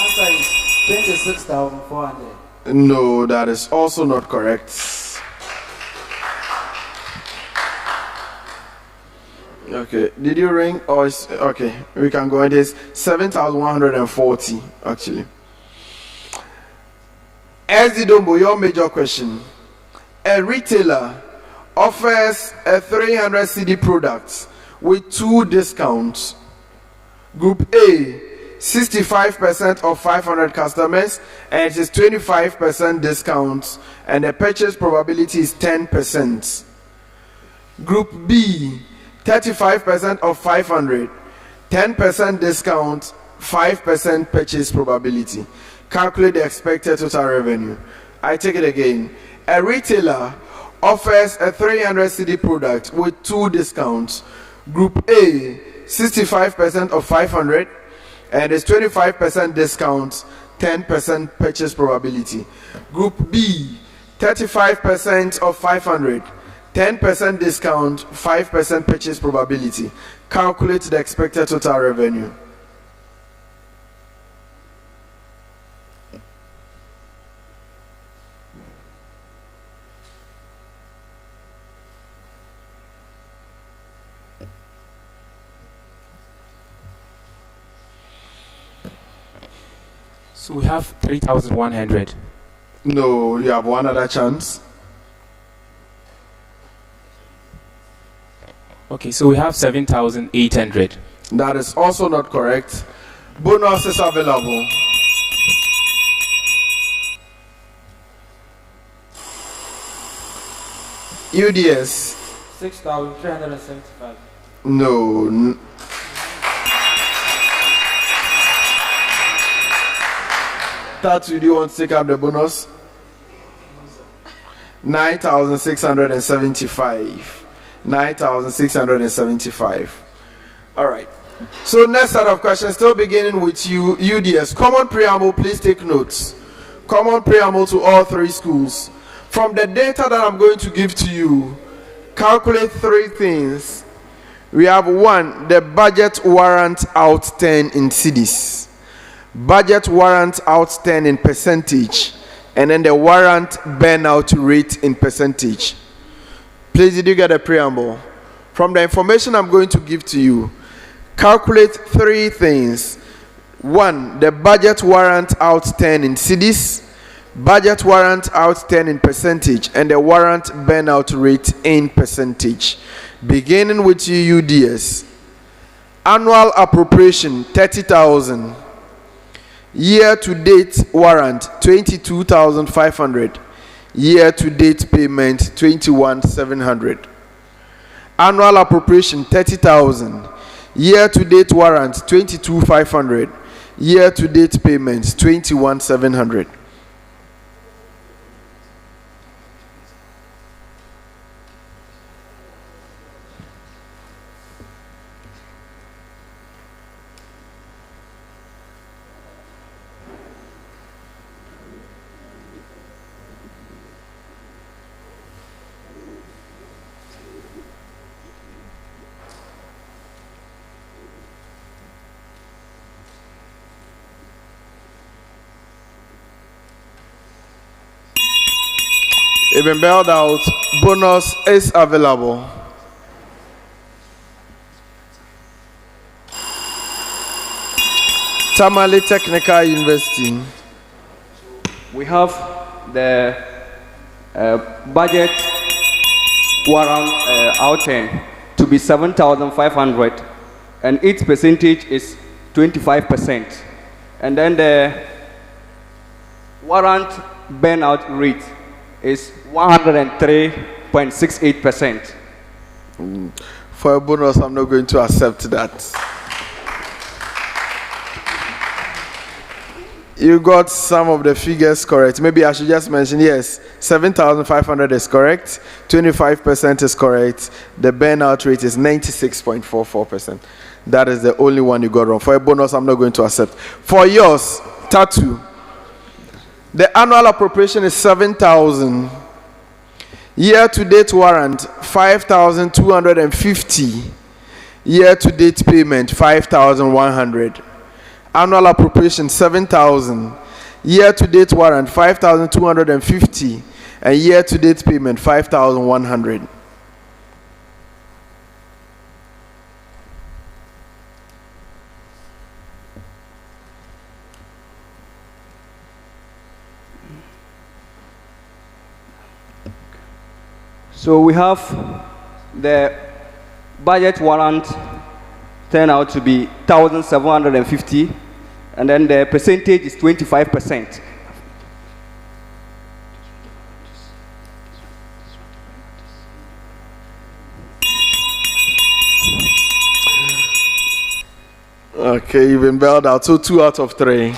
answer is 26,400. No, that is also not correct. Okay, did you ring or is okay? We can go. It is 7,140 actually. Dombo, your major question. A retailer offers a 300 CD product with 2 discounts. Group A, 65% of 500 customers, and it is 25% discount, and the purchase probability is 10%. Group B, 35% of 500, 10% discount, 5% purchase probability. Calculate the expected total revenue. I take it again. A retailer offers a 300 CD product with 2 discounts. Group A, 65% of 500, and it's 25% discount, 10% purchase probability. Group B, 35% of 500, 10% discount, 5% purchase probability. Calculate the expected total revenue. So we have 3,100. No, you have one other chance. Okay, so we have 7,800. That is also not correct. Bonus is available. UDS. 6,375. No. Tatu, do you want to take up the bonus? 9,675. 9,675. All right. So next set of questions, still beginning with you, UDS. Common preamble, please take notes. Common preamble to all three schools. From the data that I'm going to give to you, calculate three things. We have one, the budget warrant out 10 in cedis. Budget warrant out 10 in percentage. And then the warrant burnout rate in percentage. Please, did you get a preamble? From the information I'm going to give to you, calculate three things. One, the budget warrant out 10 in cedis, budget warrant out 10 in percentage, and the warrant burnout rate in percentage. Beginning with you, UDS. Annual appropriation 30,000. Year to date warrant 22,500. Year to date payment 21,700. Annual appropriation 30,000. Year to date warrant 22,500. Year to date payments 21,700. Even bailed out, bonus is available. Tamale Technical University. We have the budget warrant out 10 to be 7,500, and its percentage is 25%. And then the warrant burnout rate is 103.68%. For a bonus, I'm not going to accept that. You got some of the figures correct. Maybe I should just mention, yes, 7,500 is correct, 25% is correct, the burnout rate is 96.44%. That is the only one you got wrong. For a bonus, I'm not going to accept. For yours, tattoo, the annual appropriation is 7,000. Year-to-date warrant, 5,250. Year-to-date payment, 5,100. Annual appropriation, 7,000. Year-to-date warrant, 5,250. And year-to-date payment, 5,100. So we have the budget warrant turn out to be 1,750, and then the percentage is 25%. Okay, you've been bailed out. So 2 out of 3.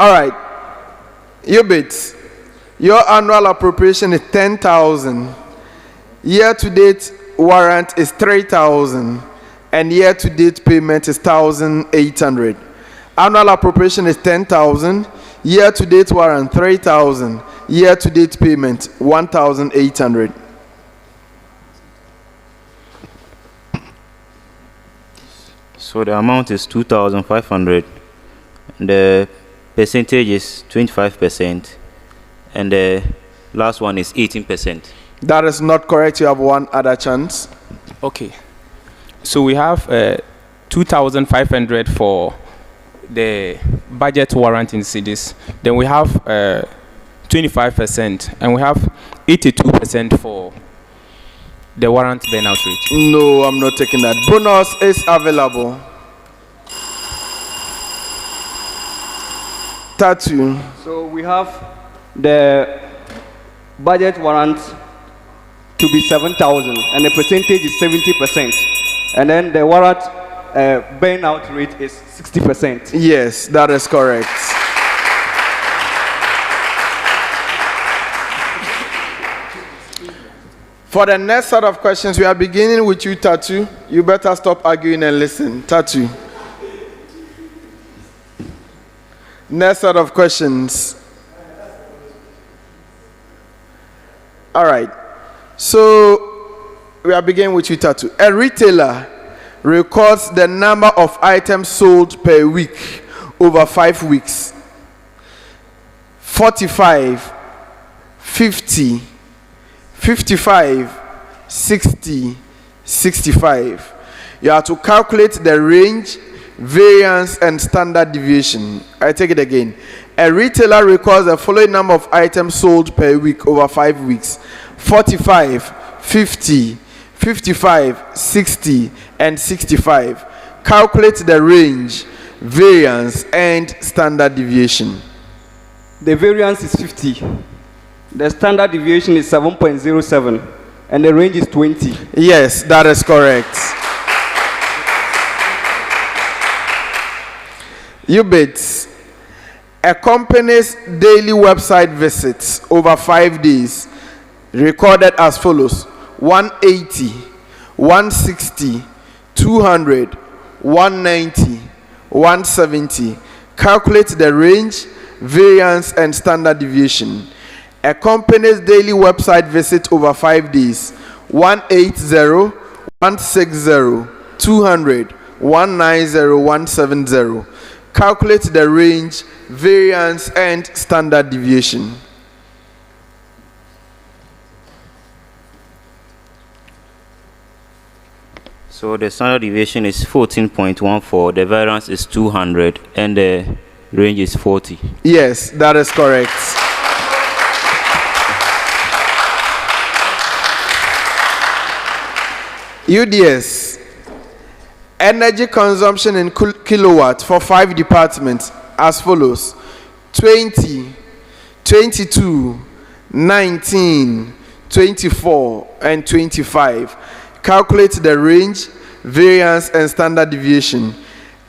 All right, UBIDS, your annual appropriation is 10,000. Year-to-date warrant is 3,000, and year-to-date payment is 1,800. Annual appropriation is 10,000. Year-to-date warrant 3,000. Year-to-date payment 1,800. So the amount is 2,500. The percentage is 25%, and the last one is 18%. That is not correct. You have one other chance. Okay. So we have 2,500 for the budget warrant in cedis. Then we have 25%, and we have 82% for the warrant burnout rate. No, I'm not taking that. Bonus is available. Tattoo. So we have the budget warrant to be 7,000, and the percentage is 70%. And then the warrant burnout rate is 60%. Yes, that is correct. For the next set of questions, we are beginning with you, Tatu. You better stop arguing and listen. Tatu. Next set of questions. All right. So we are beginning with you, Tatu. A retailer records the number of items sold per week over 5 weeks. 45, 50, 55, 60, 65. You have to calculate the range, variance, and standard deviation. I take it again. A retailer records the following number of items sold per week over 5 weeks: 45, 50, 55, 60, and 65. Calculate the range, variance, and standard deviation. The variance is 50. The standard deviation is 7.07, and the range is 20. Yes, that is correct. UBIDS. A company's daily website visits over 5 days recorded as follows: 180, 160, 200, 190, 170. Calculate the range, variance, and standard deviation. A company's daily website visit over 5 days: 180, 160, 200, 190, 170. Calculate the range, variance, and standard deviation. So the standard deviation is 14.14, the variance is 200, and the range is 40. Yes, that is correct. UDS. Energy consumption in kilowatt for 5 departments as follows: 20, 22, 19, 24, and 25. Calculate the range, variance, and standard deviation.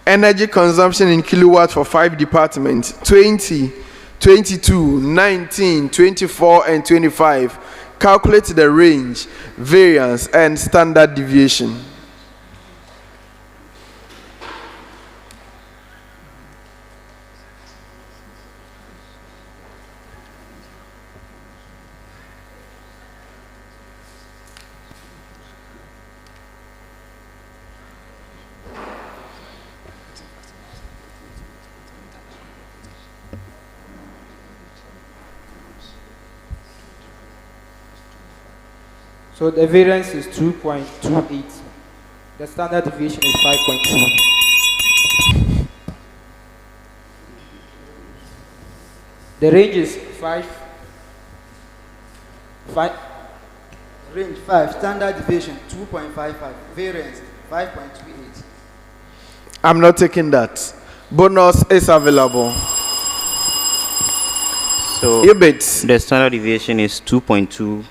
Energy consumption in kilowatt for 5 departments: 20, 22, 19, 24, and 25. Calculate the range, variance, and standard deviation. So the variance is 2.28. The standard deviation is 5.2. The range is 5. Range 5, standard deviation 2.55, variance 5.28. I'm not taking that. Bonus is available. So UBIDS. The standard deviation is 2.2,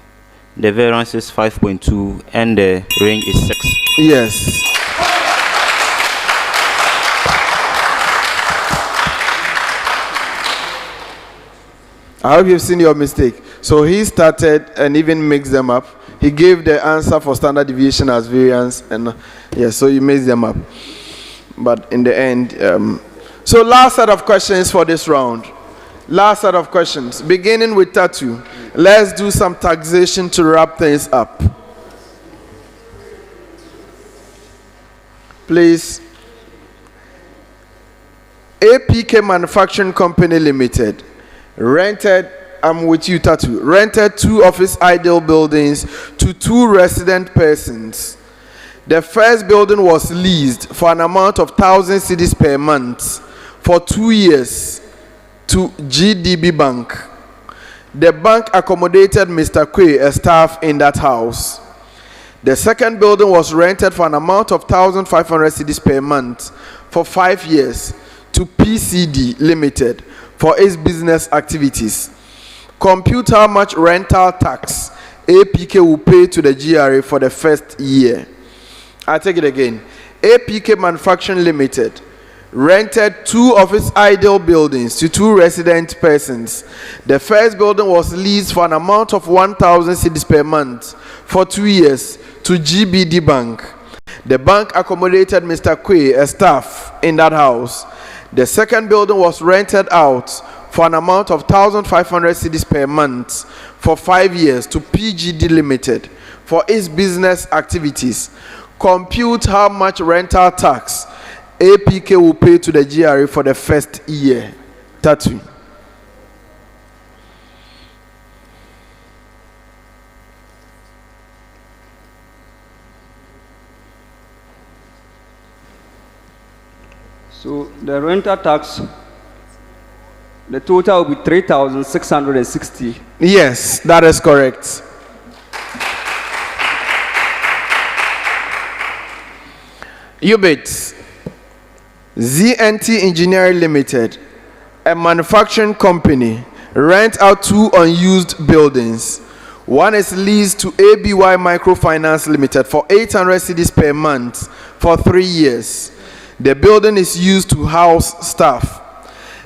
the variance is 5.2, and the range is 6. Yes. I hope you've seen your mistake. So he started and even mixed them up. He gave the answer for standard deviation as variance, and so you mixed them up. But in the end, so last set of questions for this round. Last set of questions, beginning with Tatu. Let's do some taxation to wrap things up. Please. APK Manufacturing Company Limited rented, I'm with you, Tatu, rented 2 office idle buildings to 2 resident persons. The first building was leased for an amount of 1,000 cedis per month for 2 years to GDB Bank. The bank accommodated Mr. Kwe, a staff in that house. The second building was rented for an amount of 1,500 cedis per month for 5 years to PCD Limited for its business activities. Compute how much rental tax APK will pay to the GRA for the first year. I take it again. APK Manufacturing Limited rented 2 of its idle buildings to 2 resident persons. The first building was leased for an amount of 1,000 cedis per month for 2 years to GBD Bank. The bank accommodated Mr. Kwe, a staff, in that house. The second building was rented out for an amount of 1,500 cedis per month for 5 years to PGD Limited for its business activities. Compute how much rental tax APK will pay to the GRA for the first year. Tatu. So the rental tax, the total will be 3,660. Yes, that is correct. UBIDS. ZNT Engineering Limited, a manufacturing company, rent out 2 unused buildings. One is leased to ABY Microfinance Limited for 800 cedis per month for 3 years. The building is used to house staff.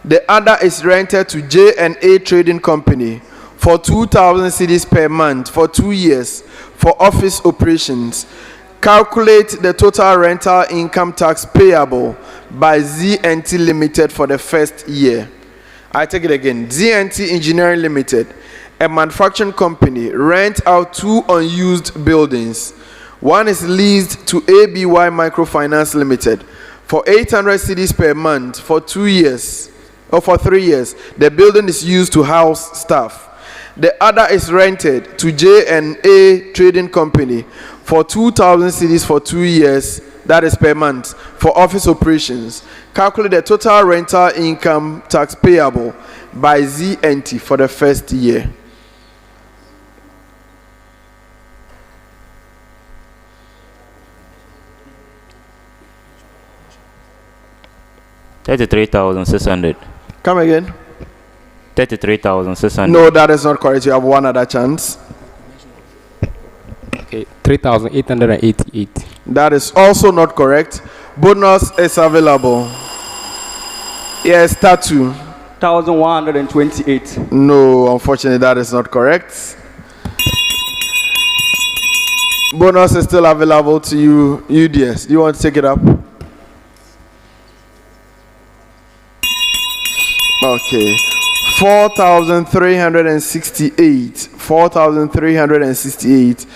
The other is rented to J&A Trading Company for 2,000 cedis per month for 2 years for office operations. Calculate the total rental income tax payable by ZNT Limited for the first year. I take it again. ZNT Engineering Limited, a manufacturing company, rent out 2 unused buildings. One is leased to ABY Microfinance Limited for 800 cedis per month for 2 years or for 3 years. The building is used to house staff. The other is rented to J&A Trading Company for 2,000 cedis for 2 years, that is per month, for office operations. Calculate the total rental income tax payable by ZNT for the first year. $33,600. Come again. 33,600. No, that is not correct. You have one other chance. Okay, 3,888. That is also not correct. Bonus is available. Yes, Tatu. 1,128. No, unfortunately, that is not correct. Bonus is still available to you, UDS. Do you want to take it up? Okay. 4,368. 4,368.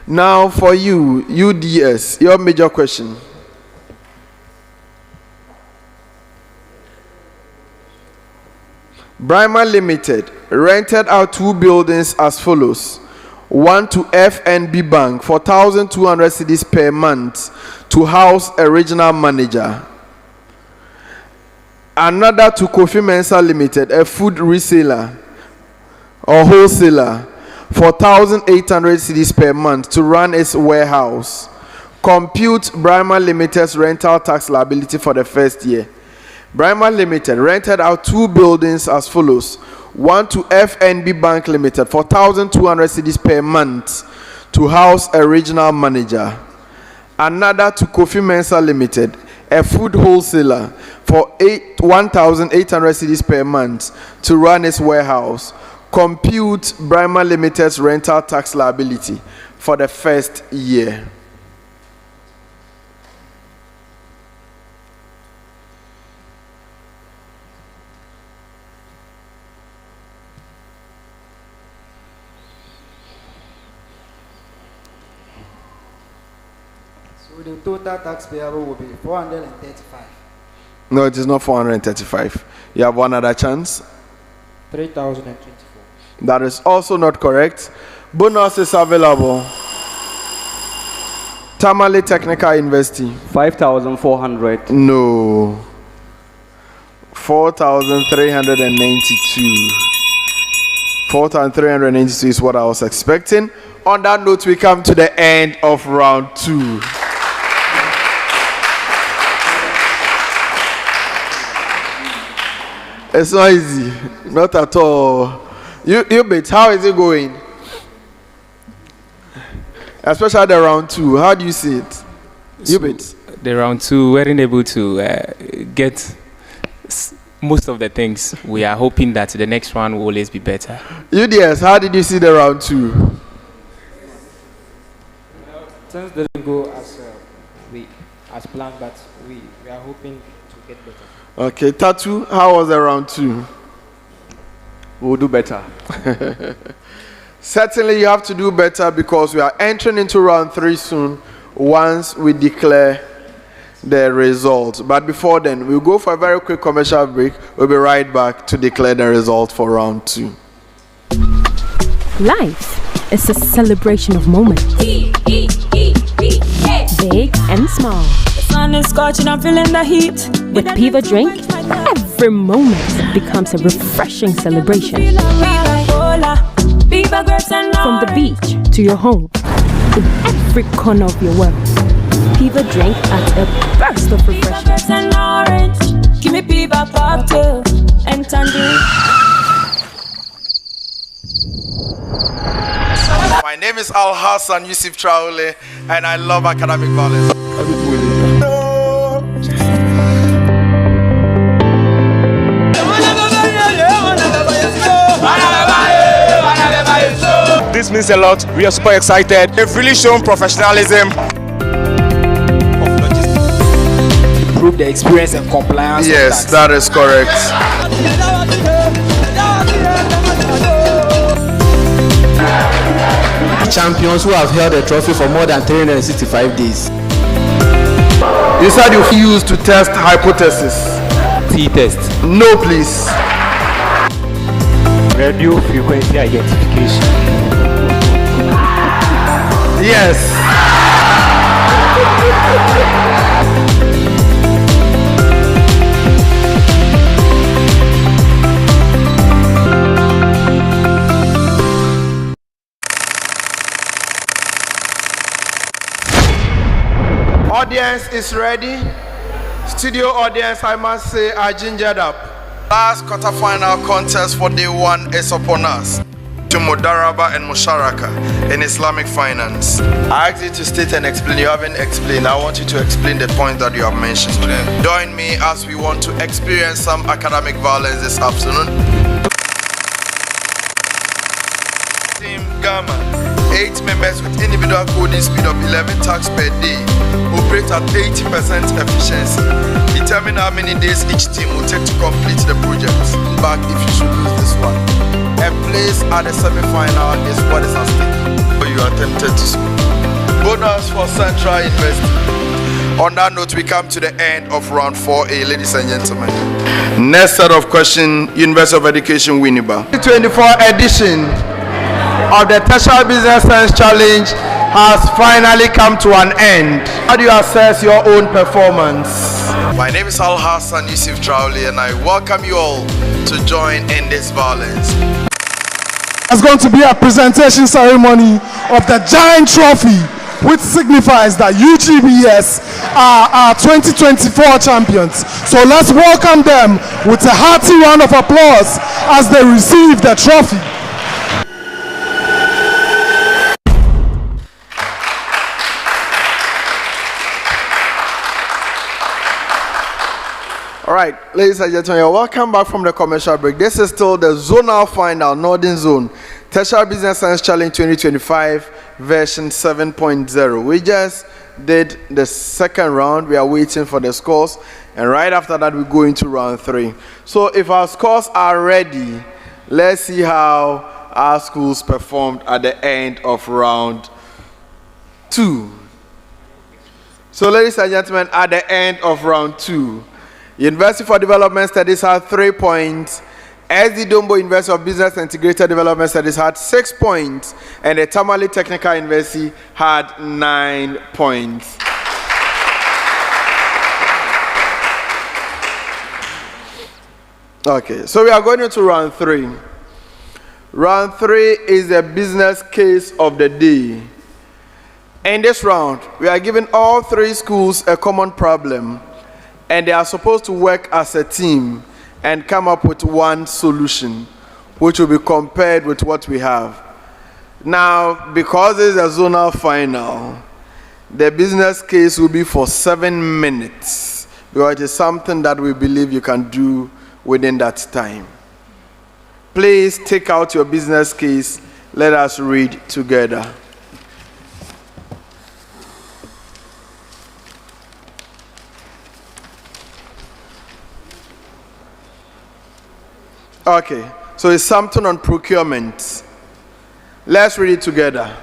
Now for you, UDS, your major question. Brahma Limited rented out 2 buildings as follows. One to FNB Bank for 1,200 cedis per month to house a regional manager. Another to Kofi Mensa Limited, a food reseller or wholesaler, for 1,800 cedis per month to run its warehouse. Compute Brahma Limited's rental tax liability for the first year. Brahma Limited rented out 2 buildings as follows. One to FNB Bank Limited for 1,200 cedis per month to house a regional manager. Another to Kofi Mensa Limited, a food wholesaler, for 1,800 cedis per month to run its warehouse. Compute Brahma Limited's rental tax liability for the first year. So the total tax payable will be 435. No, it is not 435. You have one other chance. 3,024. That is also not correct. Bonus is available. Tamale Technical University. 5,400. No. 4,392. 4,392 is what I was expecting. On that note, we come to the end of round 2. It's not easy. Not at all. UBIDS, how is it going? Especially the round 2. How do you see it? So, UBIDS. the round 2 weren't able to get most of the things. We are hoping that the next one will always be better. UDS, how did you see the round 2? Things didn't go as planned, but we are hoping to get better. Okay, Tattoo, how was the round 2? We'll do better. Certainly you have to do better because we are entering into round 3 soon once we declare the results. But before then, we'll go for a very quick commercial break. We'll be right back to declare the result for round 2. Life is a celebration of moments. Big and small. The sun is scorching, I'm feeling the heat. With Piva Drink, every moment becomes a refreshing celebration. From the beach to your home, in every corner of your world, Piva Drink adds a burst of refreshment. Give me Piva cocktail and tangerine. My name is Al Hassan Yusuf Traore, and I love academic violence. This means a lot. We are super excited. They've really shown professionalism. Improve the experience and compliance. Yes, that is correct. Champions who have held the trophy for more than 365 days. You said you used to test hypothesis. T-test. No, please. Radio frequency identification. Yes. Audience is ready. Studio audience, I must say, are gingered up. Last quarterfinal contest for day 1 is upon us. To Mudaraba and Musharaka in Islamic finance. I asked you to state and explain. You haven't explained. I want you to explain the point that you have mentioned today. Join me as we want to experience some academic violence this afternoon. Team Gamma, 8 members with individual coding speed of 11 tasks per day, operate at 80% efficiency. Determine how many days each team will take to complete the project. Back if you should lose this one. A place at the semi-final is what is at stake. You are tempted to school. Bonus for Central University. On that note, we come to the end of round 4A, ladies and gentlemen. Next set of questions, University of Education, Winneba. The 2024 edition of the Tertiary Business Science Challenge has finally come to an end. How do you assess your own performance? My name is Al Hassan Yusuf Traore, and I welcome you all to join in this violence. There's going to be a presentation ceremony of the giant trophy, which signifies that UGBS are our 2024 champions. So let's welcome them with a hearty round of applause as they receive the trophy. All right, ladies and gentlemen, you're welcome back from the commercial break. This is still the zonal final, Northern Zone, Tertiary Business Science Challenge 2025, version 7.0. We just did the second round. We are waiting for the scores. And right after that, we go into round 3. So if our scores are ready, let's see how our schools performed at the end of round 2. So ladies and gentlemen, at the end of round 2, University for Development Studies had 3 points. Dombo University of Business and Integrated Development Studies had 6 points. And the Tamale Technical University had 9 points. Okay, so we are going into round 3. Round 3 is the business case of the day. In this round, we are giving all 3 schools a common problem, and they are supposed to work as a team and come up with one solution, which will be compared with what we have. Now, because it's a zonal final, The business case will be for 7 minutes because it is something that we believe you can do within that time. Please take out your business case. Let us read together. Okay, so it's something on procurement. Let's read it together.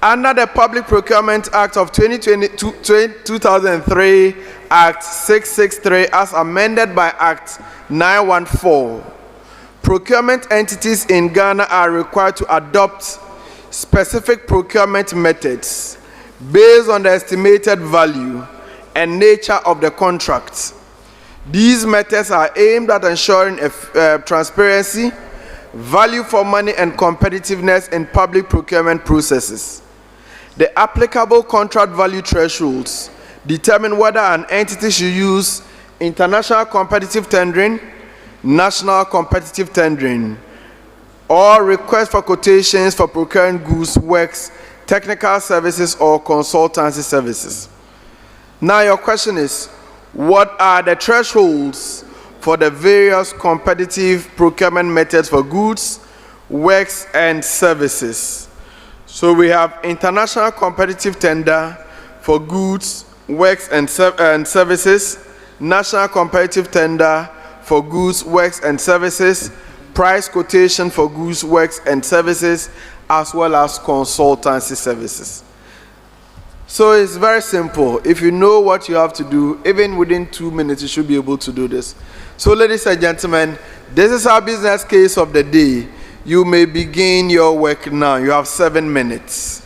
Under the Public Procurement Act of 2003, Act 663, as amended by Act 914, procurement entities in Ghana are required to adopt specific procurement methods based on the estimated value and nature of the contract. These methods are aimed at ensuring transparency, value for money, and competitiveness in public procurement processes. The applicable contract value thresholds determine whether an entity should use international competitive tendering, national competitive tendering, or request for quotations for procuring goods, works, technical services, or consultancy services. Now your question is, what are the thresholds for the various competitive procurement methods for goods, works, and services? So we have international competitive tender for goods, works, and services, national competitive tender for goods, works, and services, price quotation for goods, works, and services, as well as consultancy services. So it's very simple. If you know what you have to do, even within 2 minutes, you should be able to do this. So ladies and gentlemen, this is our business case of the day. You may begin your work now. You have 7 minutes.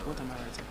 What am I writing?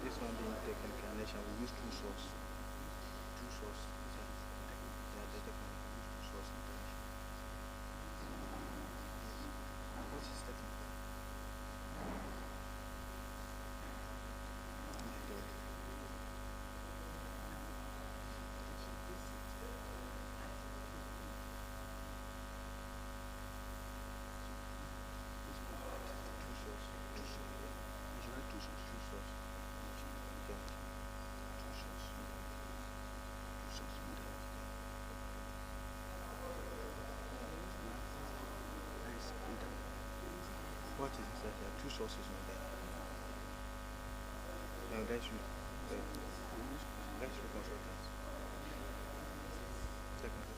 This one being taken care of. international, we use two source. Two source. Yeah, the technical, we use two source international. What is technical? What is inside there? Two sources on there. Now let's read consultants. Technical.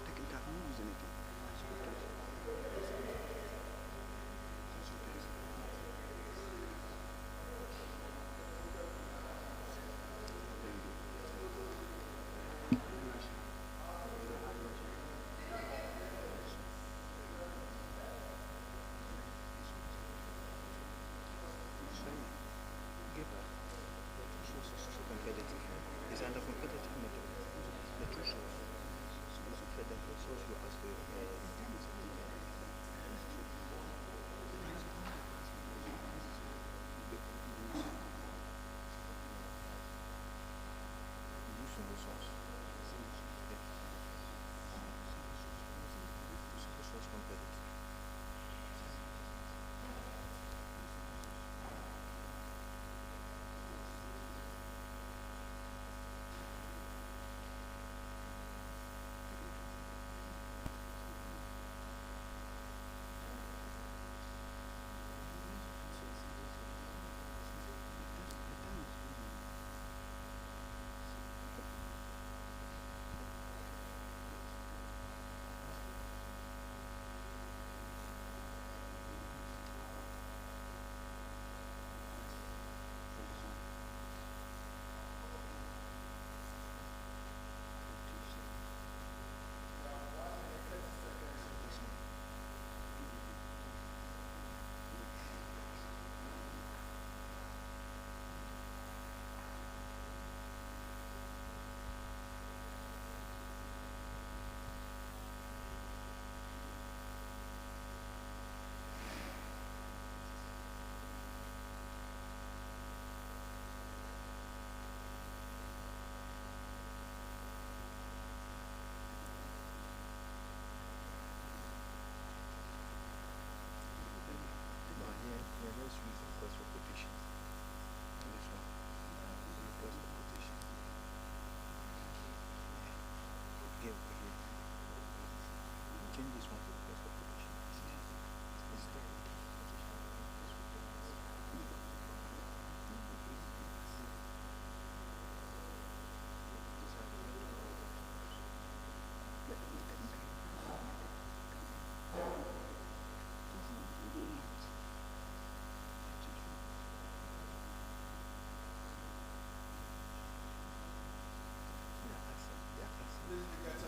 Technical, I'm not using anything. It's under competitive method. The two source. So for the first source, you ask the single source. Single source competitive. Let's use request for quotation. This one. Request for quotation. Give. Change this one to request for quotation. This is This is the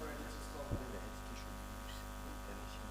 ready to stop. The institution use international.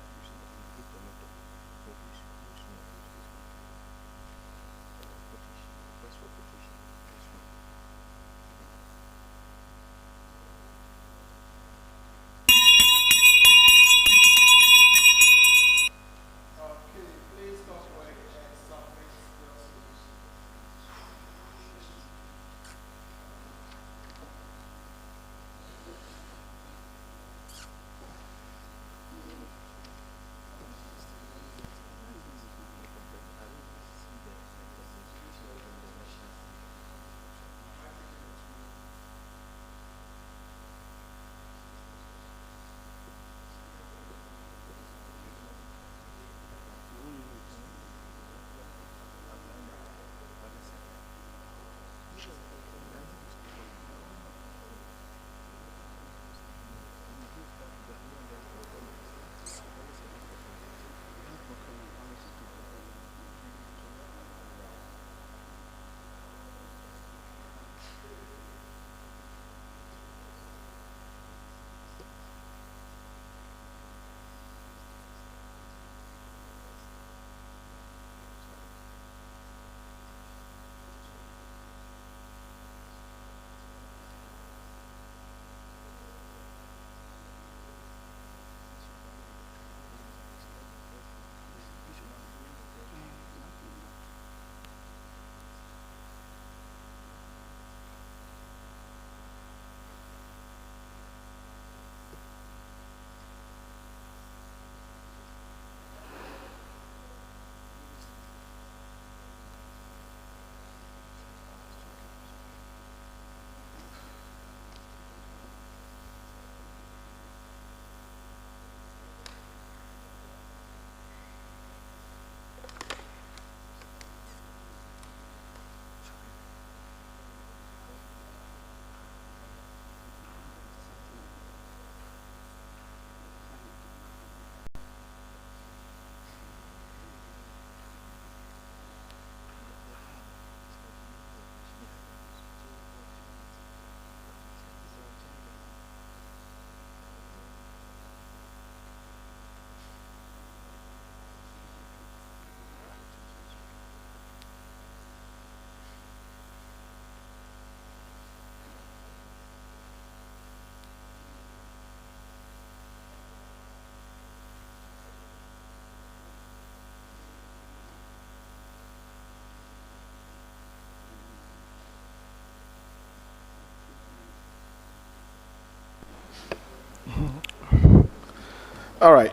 All right.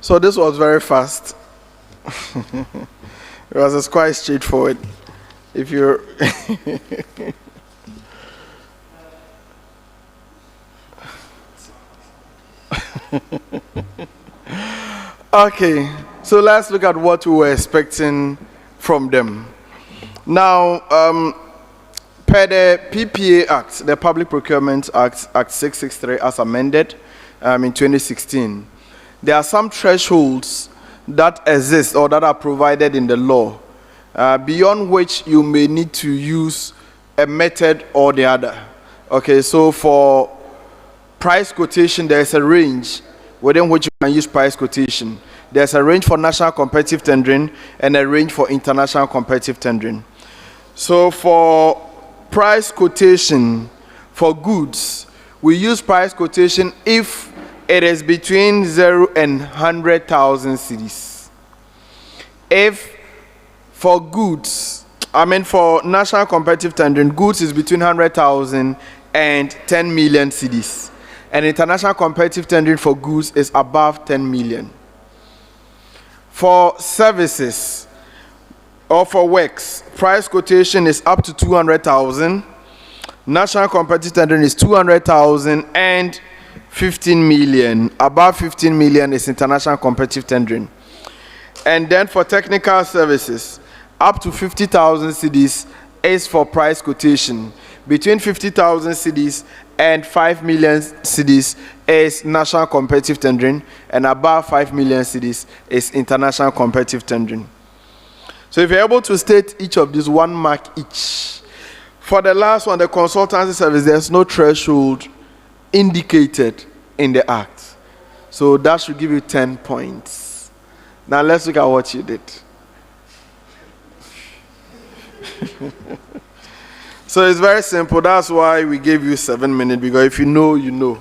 So this was very fast. It was quite straightforward. If you're okay, so let's look at what we were expecting from them. Now, per the PPA Act, the Public Procurement Act, Act 663, as amended in 2016, there are some thresholds that exist or that are provided in the law, beyond which you may need to use a method or the other. Okay, so for price quotation, there is a range within which you can use price quotation. There's a range for national competitive tendering and a range for international competitive tendering. So for price quotation for goods, we use price quotation if it is between 0 and 100,000 cedis. If for goods, for national competitive tendering, goods is between 100,000 and 10 million cedis. And international competitive tendering for goods is above 10 million. For services or for works, price quotation is up to 200,000. National competitive tendering is 200,000 and 15 million. Above 15 million is international competitive tendering. And then for technical services, up to 50,000 cedis is for price quotation. Between 50,000 cedis and 5 million cedis is national competitive tendering, and above 5 million cedis is international competitive tendering. So if you're able to state each of these, 1 mark each. For the last one, the consultancy service, there's no threshold indicated in the act. So that should give you 10 points. Now let's look at what you did. So it's very simple. That's why we gave you 7 minutes, because if you know, you know.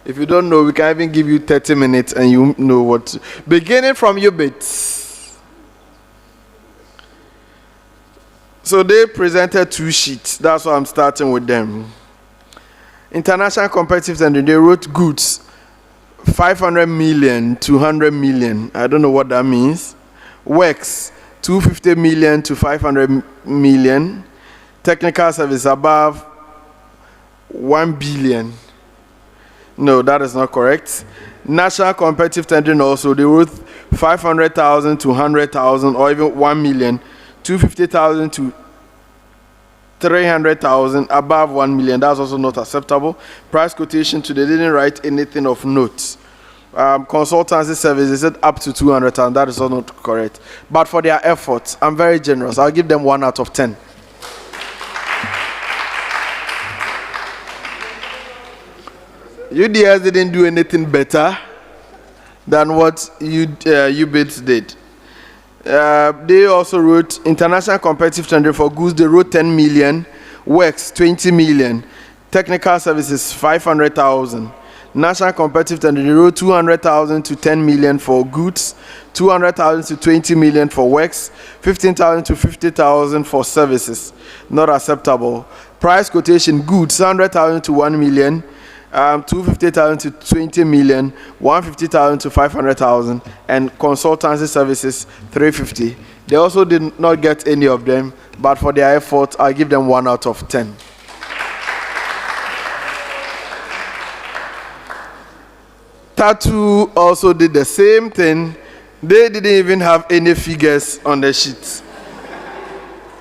If you don't know, we can even give you 30 minutes and you know what. Beginning from UBIDS. So they presented 2 sheets. That's why I'm starting with them. International competitive tendering, they wrote goods 500 million to 100 million. I don't know what that means. Works 250 million to 500 million. Technical service above 1 billion. No, that is not correct. National competitive tendering also, they wrote 500,000 to 100,000 or even 1 million. 250,000 to 300,000 above 1 million. That's also not acceptable. Price quotation today, they didn't write anything of note. Consultancy services said up to 200,000. That is also not correct. But for their efforts, I'm very generous. I'll give them 1 out of 10. UDS didn't do anything better than what UBIDS did. They also wrote international competitive tendering for goods. They wrote 10 million, works 20 million, technical services 500,000. National competitive tendering, they wrote 200,000 to 10 million for goods, 200,000 to 20 million for works, 15,000 to 50,000 for services. Not acceptable. Price quotation, goods 100,000 to 1 million. 250,000 to 20 million, 150,000 to 500,000, and consultancy services 350. They also did not get any of them, but for their effort, I give them 1 out of 10. Tattoo also did the same thing. They didn't even have any figures on the sheet.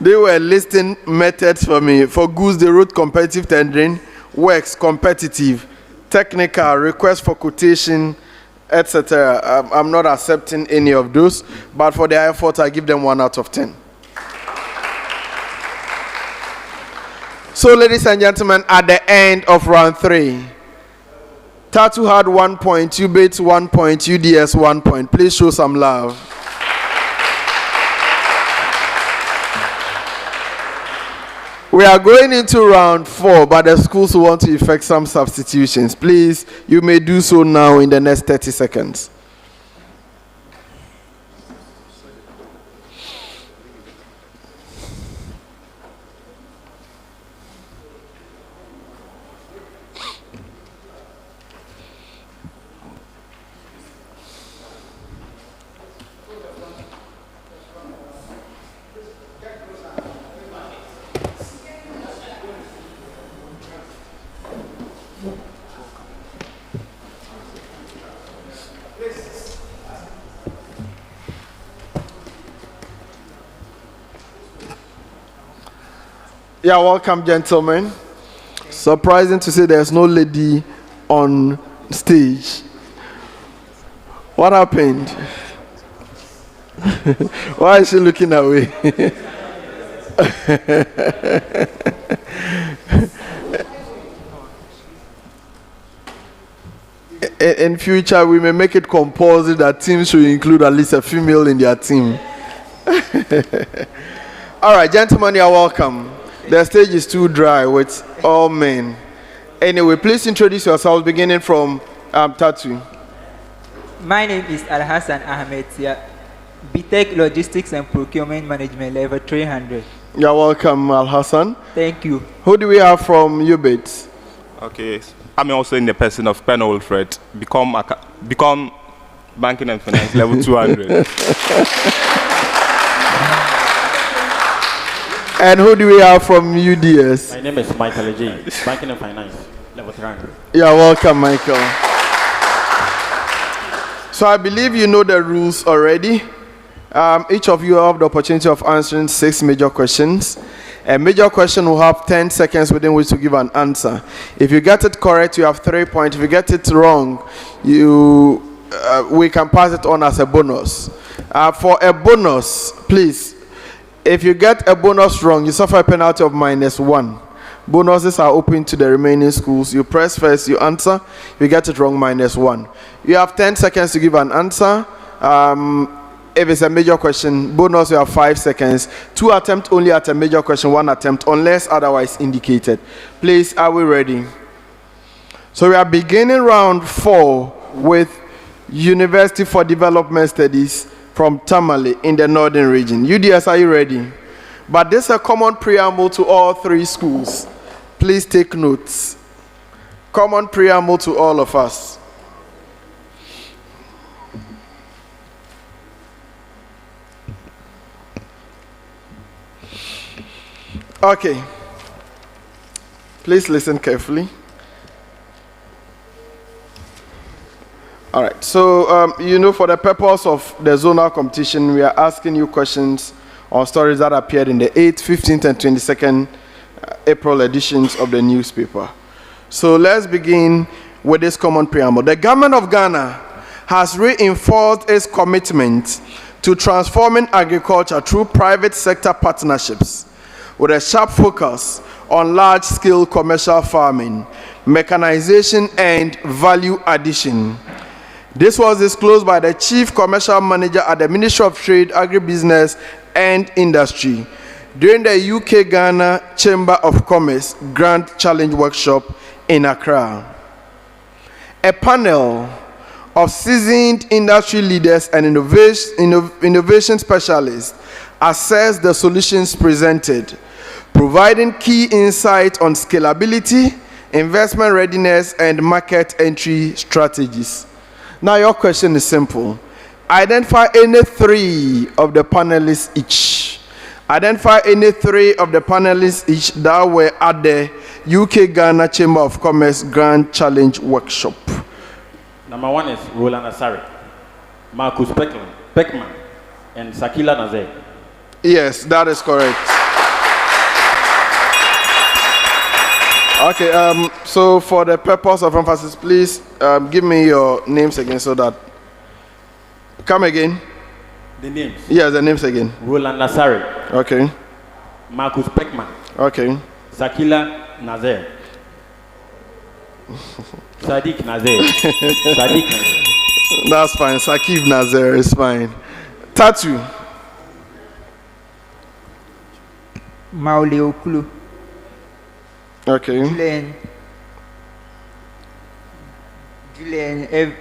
They were listing methods for me. For goods, they wrote competitive tendering, works competitive, technical, request for quotation, etc. I'm not accepting any of those, but for their effort, I give them 1 out of 10. So, ladies and gentlemen, at the end of round 3, Tattoo had 1 point, UBIDS 1 point, UDS 1 point. Please show some love. We are going into round 4, but the schools want to effect some substitutions. Please, you may do so now in the next 30 seconds. Yeah, welcome, gentlemen. Surprising to say there's no lady on stage. What happened? Why is she looking away? In future, we may make it compulsory that teams should include at least a female in their team. All right, gentlemen, you're welcome. The stage is too dry with all men. Anyway, please introduce yourselves, beginning from Tatu. My name is Al-Hassan Ahmed, BTech Logistics and Procurement Management, level 300. You're welcome, Al-Hassan. Thank you. Who do we have from UBIDS? Okay, I'm also in the person of Pen Wilfred, become banking and finance level 200. And who do we have from UDS? My name is Michael J. Banking and Finance, level 300. You're welcome, Michael. So I believe you know the rules already. Each of you have the opportunity of answering 6 major questions. A major question will have 10 seconds within which to give an answer. If you get it correct, you have 3 points. If you get it wrong, we can pass it on as a bonus. For a bonus, please, if you get a bonus wrong, you suffer a penalty of -1. Bonuses are open to the remaining schools. You press first, you answer. If you get it wrong, -1. You have 10 seconds to give an answer. If it's a major question, bonus, you have 5 seconds. 2 attempts only at a major question, 1 attempt, unless otherwise indicated. Please, are we ready? So we are beginning round 4 with University for Development Studies from Tamale in the northern region. UDS, are you ready? But this is a common preamble to all 3 schools. Please take notes. Common preamble to all of us. Okay. Please listen carefully. All right. So, for the purpose of the zonal competition, we are asking you questions on stories that appeared in the 8th, 15th, and 22nd April editions of the newspaper. So let's begin with this common preamble. The government of Ghana has reinforced its commitment to transforming agriculture through private sector partnerships with a sharp focus on large-scale commercial farming, mechanization, and value addition. This was disclosed by the Chief Commercial Manager at the Ministry of Trade, Agribusiness and Industry during the UK-Ghana Chamber of Commerce Grand Challenge Workshop in Accra. A panel of seasoned industry leaders and innovation specialists assessed the solutions presented, providing key insight on scalability, investment readiness, and market entry strategies. Now your question is simple. Identify any 3 of the panelists each. Identify any 3 of the panelists each that were at the UK-Ghana Chamber of Commerce Grand Challenge Workshop. Number 1 is Roland Asari, Marcus Beckman, and Sakila Naze. Yes, that is correct. Okay, so for the purpose of emphasis, please give me your names again so that... Come again. The names? Yes, the names again. Roland Asari. Okay. Marcus Beckman. Okay. Sakila Naze. Sadiq Naze. Sadiq Naze. That's fine. Sakib Nazer is fine. Tatu. Maule Okulu. Okay. Julian Evelyn.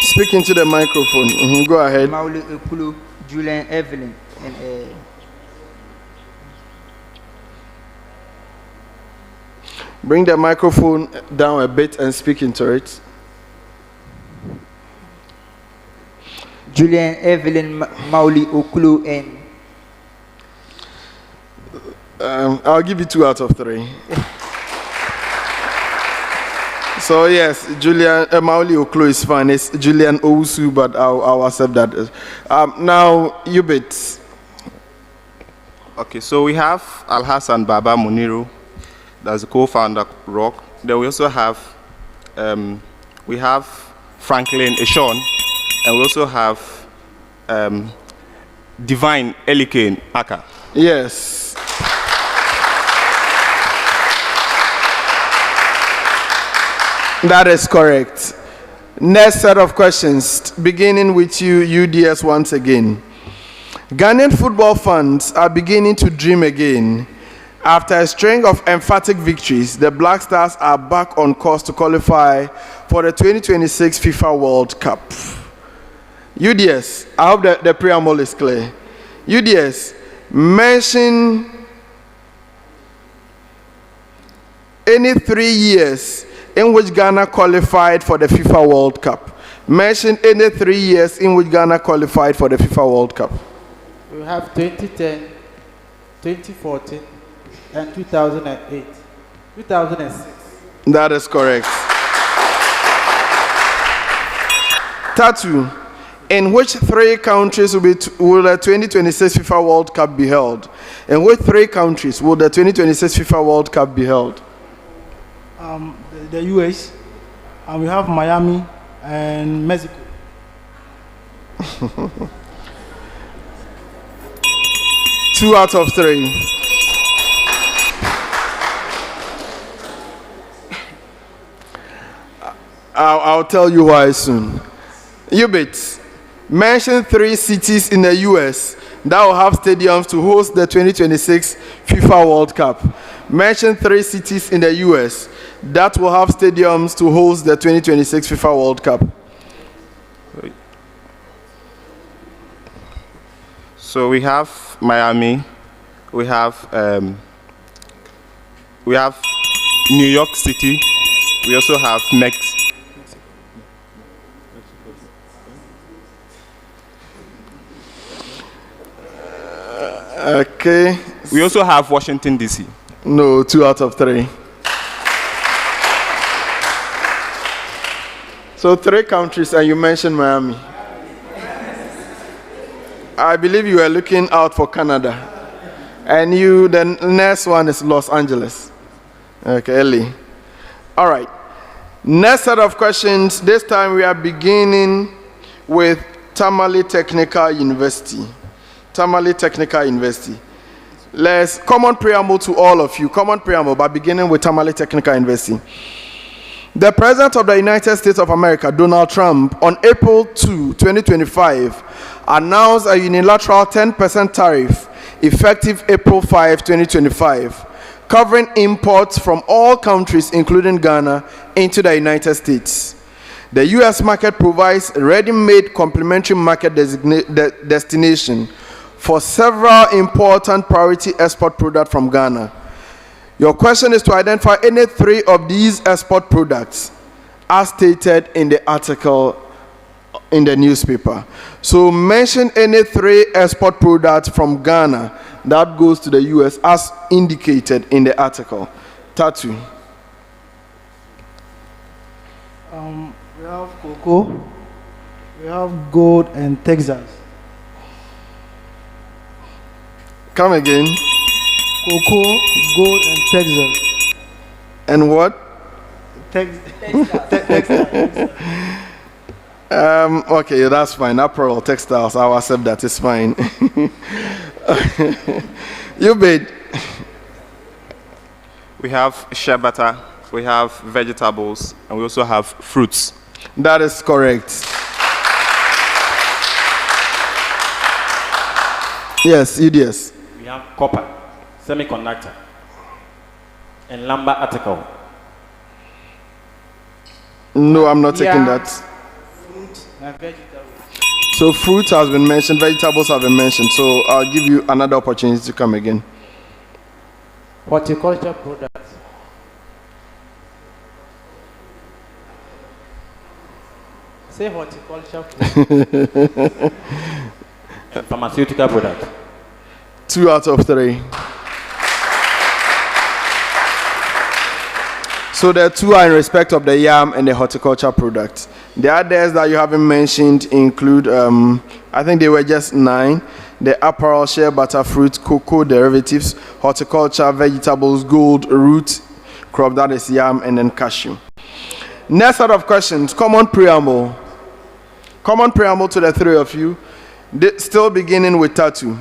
Speak into the microphone. Go ahead. Maule Okulu, Julian Evelyn, and bring the microphone down a bit and speak into it. Julian Evelyn Mauli Okulu and I'll give you 2 out of 3. So yes, Julian Mauli Okulu is fine. It's Julian Owusu, but I'll accept that. Now UBIDS, Okay, so we have Alhassan Baba Muniru, that's the co-founder of Rock. Then we also have Franklin Eshon, and we also have Divine Elikane Aka. Yes. That is correct. Next set of questions, beginning with you, UDS, once again. Ghanaian football fans are beginning to dream again. After a string of emphatic victories, the Black Stars are back on course to qualify for the 2026 FIFA World Cup. UDS, I hope the preamble is clear. UDS, mention any 3 years in which Ghana qualified for the FIFA World Cup. Mention any 3 years in which Ghana qualified for the FIFA World Cup. We have 2010, 2014, and 2008. 2006. That is correct. Tattoo. In which 3 countries will the 2026 FIFA World Cup be held? In which 3 countries will the 2026 FIFA World Cup be held? The US, and we have Miami and Mexico. 2 out of 3. I'll tell you why soon. UBIDS, mention 3 cities in the US that will have stadiums to host the 2026 FIFA World Cup. Mention 3 cities in the US that will have stadiums to host the 2026 FIFA World Cup. So we have Miami, we have New York City, we also have Mexico. Okay. We also have Washington, D.C. No, 2 out of 3. So 3 countries, and you mentioned Miami. I believe you are looking out for Canada. And the next one is Los Angeles. Okay, Ellie. All right. Next set of questions. This time we are beginning with Tamale Technical University. Tamale Technical University. Common preamble to all of you. Common preamble, but beginning with Tamale Technical University. The President of the United States of America, Donald Trump, on April 2, 2025, announced a unilateral 10% tariff effective April 5, 2025, covering imports from all countries, including Ghana, into the United States. The U.S. market provides a ready-made complementary market destination for several important priority export products from Ghana. Your question is to identify any 3 of these export products as stated in the article in the newspaper. So mention any 3 export products from Ghana that goes to the US as indicated in the article. Tattoo. We have cocoa, we have gold and Texas. Come again. Cocoa, gold, and Texas. And what? Textile. Okay, that's fine. Apparel, textiles, I'll accept that. It's fine. You bid. We have shea butter, we have vegetables, and we also have fruits. That is correct. Yes, UDS. We have copper, semiconductor, and lumber article. No, I'm not taking that. Fruit and vegetables. So fruit has been mentioned, vegetables have been mentioned. So I'll give you another opportunity to come again. Horticulture products. Say horticulture products. And pharmaceutical product. 2 out of 3. So the 2 are in respect of the yam and the horticulture products. The others that you haven't mentioned include, I think they were just 9. the apparel, shea butter, fruit, cocoa derivatives, horticulture, vegetables, gold, root crop, that is yam, and then cashew. Next set of questions, common preamble. Common preamble to the three of you, still beginning with Tatu.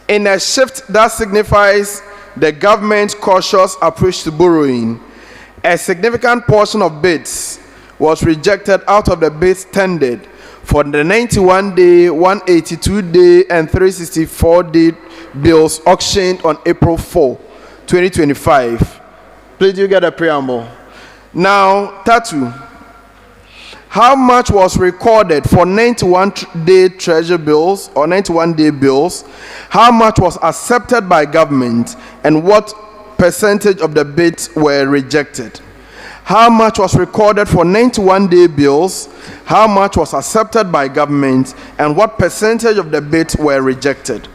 In a shift that signifies the government's cautious approach to borrowing, a significant portion of bids was rejected out of the bids tendered for the 91-day, 182-day, and 364-day bills auctioned on April 4, 2025. Please, you get a preamble. Now, Tatu, how much was recorded for 91-day treasury bills or 91-day bills? How much was accepted by government, and what percentage of the bids were rejected? How much was recorded for 91-day bills? How much was accepted by government, and what percentage of the bids were rejected?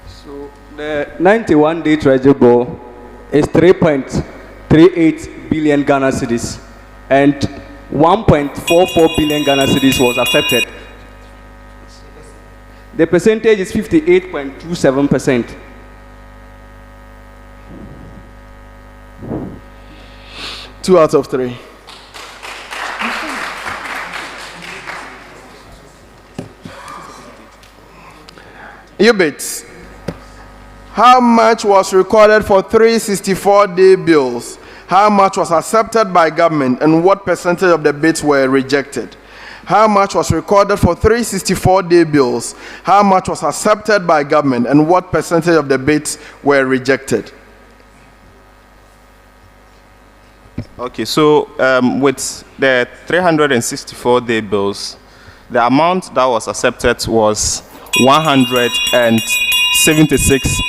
So the 91-day treasury bill is 3.38 billion Ghana cedis, and 1.44 billion Ghana cedis was accepted. The percentage is 58.27%. Two out of three. UBIDS. How much was recorded for 364-day bills? How much was accepted by government, and what percentage of the bids were rejected? How much was recorded for 364-day bills? How much was accepted by government, and what percentage of the bids were rejected? Okay, so with the 364-day bills, the amount that was accepted was 176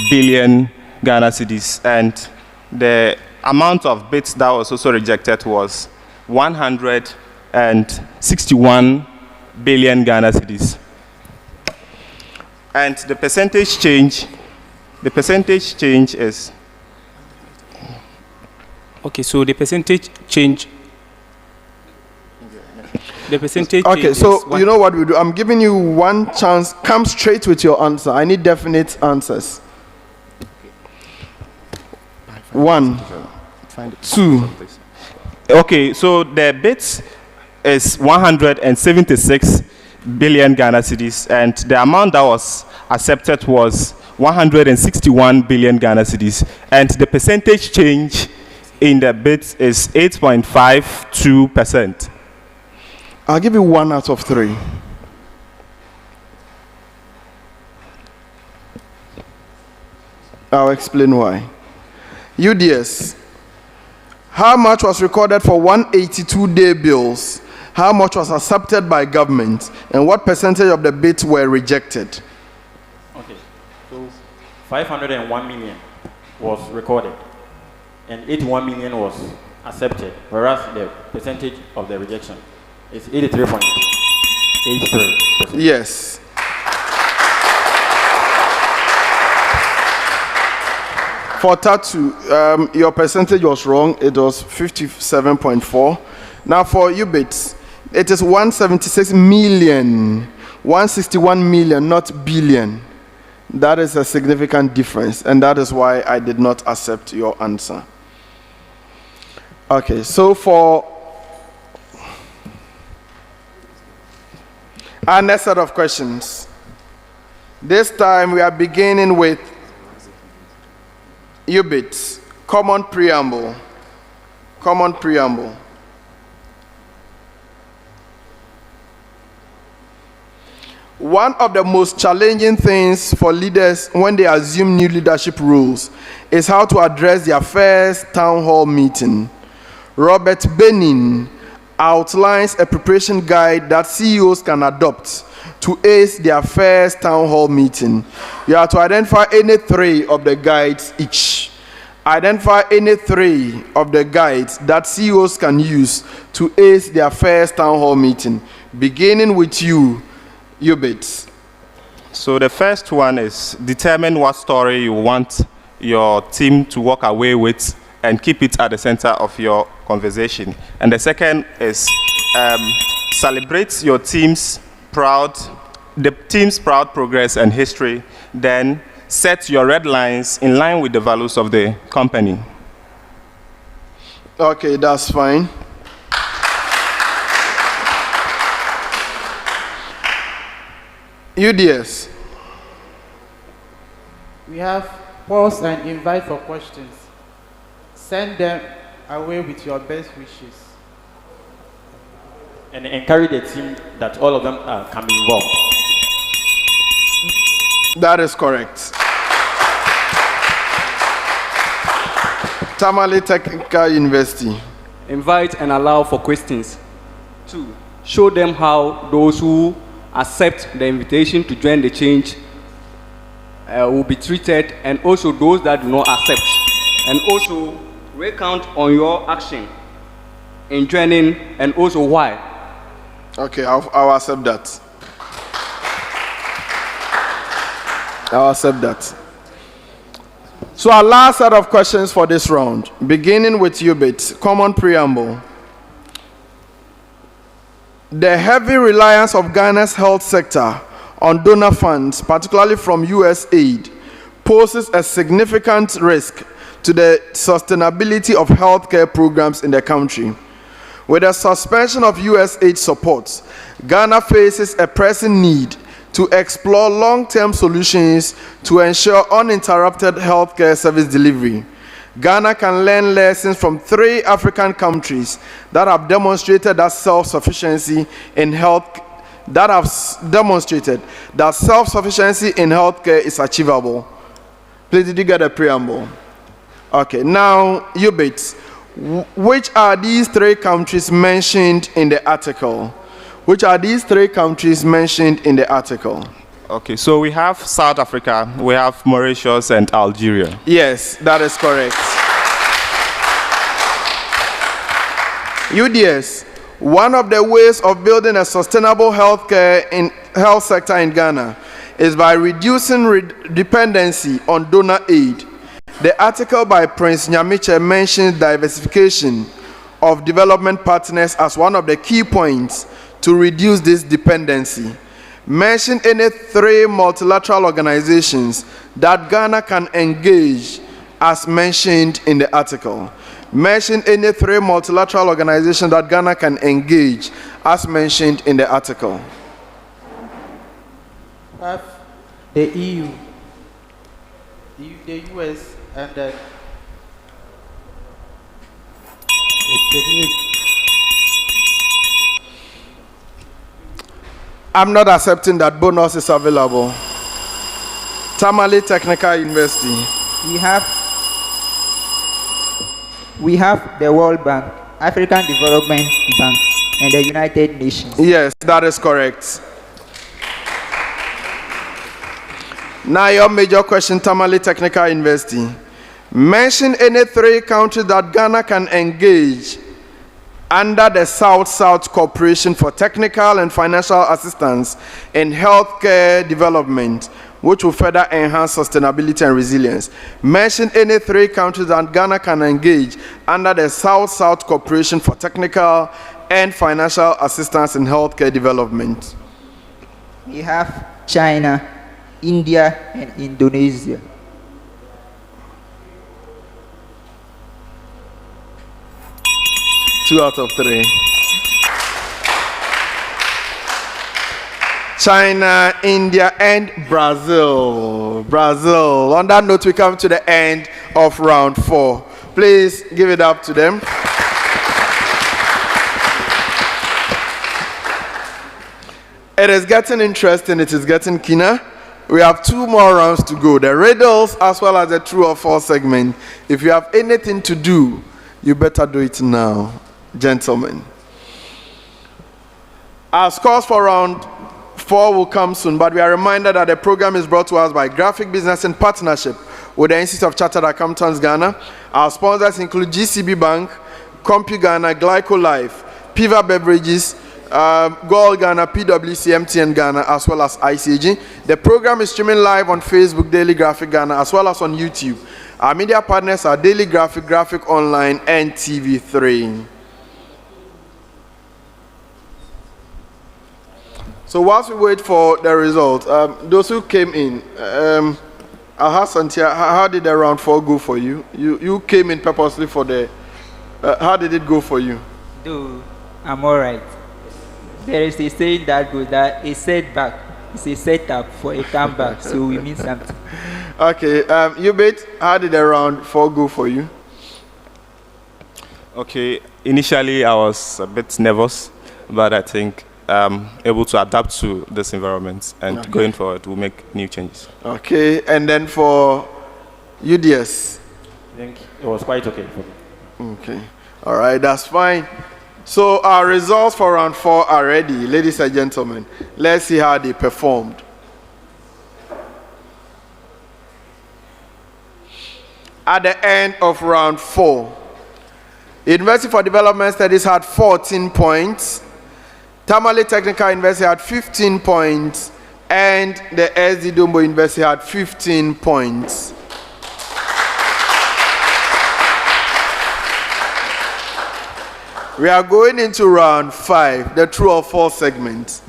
billion Ghana cedis, and the amount of bids that was also rejected was 161 billion Ghana cedis. And the percentage change is. Okay, so the percentage change. The percentage. Okay, so you know what we do? I'm giving you one chance. Come straight with your answer. I need definite answers. 1, 2. Okay, so the bids is 176 billion Ghana cedis, and the amount that was accepted was 161 billion Ghana cedis, and the percentage change in the bids is 8.52%. I'll give you 1 out of 3. I'll explain why. UDS. How much was recorded for 182-day bills? How much was accepted by government? And what percentage of the bids were rejected? Okay, so 501 million was recorded, and 81 million was accepted, whereas the percentage of the rejection is 83.83%. Yes. For Tatu, your percentage was wrong. It was 57.4. Now for UBIDS, it is 176 million, 161 million, not billion. That is a significant difference, and that is why I did not accept your answer. Okay, so for our next set of questions, this time we are beginning with UBIDS, common preamble. Common preamble. One of the most challenging things for leaders when they assume new leadership roles is how to address their first town hall meeting. Robert Benin outlines a preparation guide that CEOs can adopt to ace their first town hall meeting. You have to identify any 3 of the guides each. Identify any 3 of the guides that CEOs can use to ace their first town hall meeting. Beginning with you, UBIDS. So the first one is determine what story you want your team to walk away with and keep it at the center of your conversation. And the second is celebrate your team's proud the team's proud progress and history, then set your red lines in line with the values of the company. Okay, that's fine. UDS. We have pause and invite for questions. Send them away with your best wishes. And encourage the team that all of them can be involved. That is correct. Tamale Technical University. Invite and allow for questions. 2. Show them how those who accept the invitation to join the change will be treated, and also those that do not accept. And also recount on your action in joining and also why. Okay, I'll accept that. I'll accept that. So our last set of questions for this round, beginning with UBIDS, common preamble. The heavy reliance of Ghana's health sector on donor funds, particularly from US aid, poses a significant risk to the sustainability of healthcare programs in the country. With the suspension of US aid support, Ghana faces a pressing need to explore long-term solutions to ensure uninterrupted healthcare service delivery. Ghana can learn lessons from 3 African countries that have demonstrated that self-sufficiency in healthcare is achievable. Please, did you get a preamble? Okay, now, UBIDS, which are these 3 countries mentioned in the article? Which are these 3 countries mentioned in the article? Okay, so we have South Africa, we have Mauritius, and Algeria. Yes, that is correct. UDS, one of the ways of building a sustainable health sector in Ghana is by reducing dependency on donor aid. The article by Prince Nyamiche mentions diversification of development partners as one of the key points to reduce this dependency. Mention any 3 multilateral organizations that Ghana can engage as mentioned in the article. Mention any 3 multilateral organizations that Ghana can engage as mentioned in the article. Have the EU, the US, and the I'm not accepting that bonus is available. Tamale Technical University. We have the World Bank, African Development Bank, and the United Nations. Yes, that is correct. Now your major question, Tamale Technical University. Mention any 3 countries that Ghana can engage under the South-South Cooperation for Technical and Financial Assistance in Healthcare Development, which will further enhance sustainability and resilience. Mention any 3 countries that Ghana can engage under the South-South Cooperation for Technical and Financial Assistance in Healthcare Development. We have China, India, and Indonesia. Two out of 3. China, India, and Brazil. Brazil. On that note, we come to the end of round 4. Please give it up to them. It is getting interesting. It is getting keener. We have 2 more rounds to go. The riddles as well as the true or false segment. If you have anything to do, you better do it now, gentlemen. Our scores for round 4 will come soon, but we are reminded that the program is brought to us by Graphic Business in partnership with the Institute of Chartered Accountants Ghana. Our sponsors include GCB Bank, Compu Ghana, Glyco Life, Piva Beverages, Gold Ghana, PwC, MTN Ghana, as well as ICG. The program is streaming live on Facebook, Daily Graphic Ghana, as well as on YouTube. Our media partners are Daily Graphic, Graphic Online, and TV3. So whilst we wait for the result, those who came in, Santia, how did the round 4 go for you? You came in purposely for the. How did it go for you? Though I'm all right. There is a saying that goes that a setback is a setup for a comeback, so we mean something. Okay, UBIDS, how did the round 4 go for you? Okay, initially I was a bit nervous, but I think I'm able to adapt to this environment, and Okay. going forward we'll make new changes. Okay, and then for UDS? I think it was quite okay for me. Okay, all right, that's fine. So our results for round 4 are ready, ladies and gentlemen. Let's see how they performed. At the end of round 4, University for Development Studies had 14 points, Tamale Technical University had 15 points, and the Dombo University had 15 points. We are going into round 5, the true or false segment.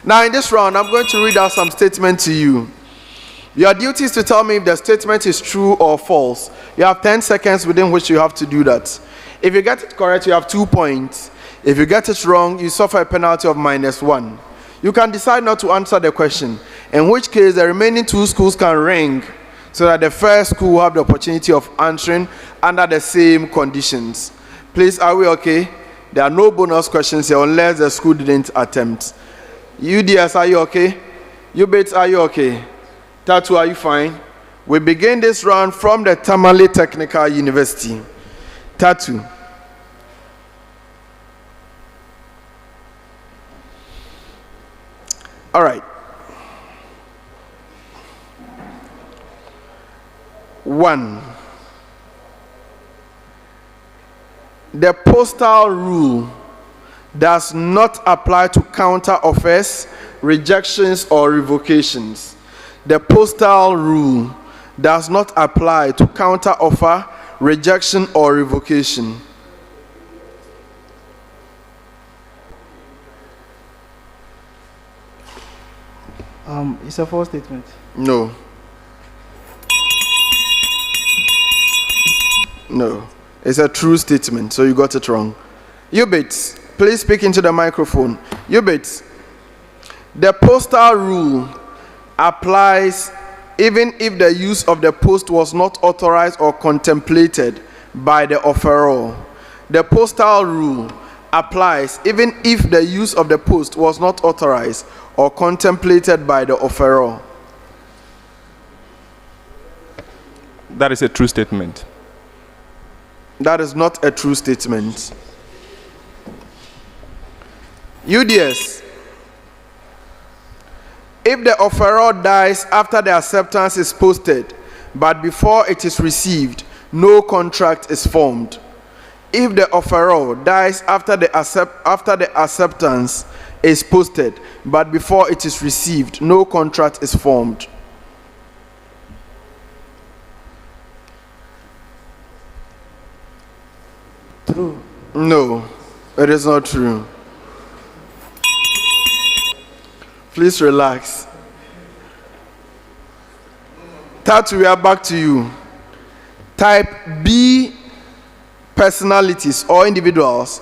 Now in this round, I'm going to read out some statements to you. Your duty is to tell me if the statement is true or false. You have 10 seconds within which you have to do that. If you get it correct, you have 2 points. If you get it wrong, you suffer a penalty of -1. You can decide not to answer the question, in which case the remaining 2 schools can ring so that the first school will have the opportunity of answering under the same conditions. Please, are we okay? There are no bonus questions here unless the school didn't attempt. UDS, are you okay? UBIDS, are you okay? Tatu, are you fine? We begin this round from the Tamale Technical University. Tatu. All right. 1. The postal rule does not apply to counter offers, rejections, or revocations. The postal rule does not apply to counter offer, rejection, or revocation. It's a false statement. No. No. It's a true statement, so you got it wrong. UBIDS, please speak into the microphone. UBIDS, the postal rule applies even if the use of the post was not authorized or contemplated by the offeror. The postal rule applies even if the use of the post was not authorized or contemplated by the offeror. That is a true statement. That is not a true statement. UDS, if the offeror dies after the acceptance is posted, but before it is received, no contract is formed. If the offeror dies after the acceptance is posted, but before it is received, no contract is formed. True. No, it is not true. Please relax. Tatu, we are back to you. Type B personalities or individuals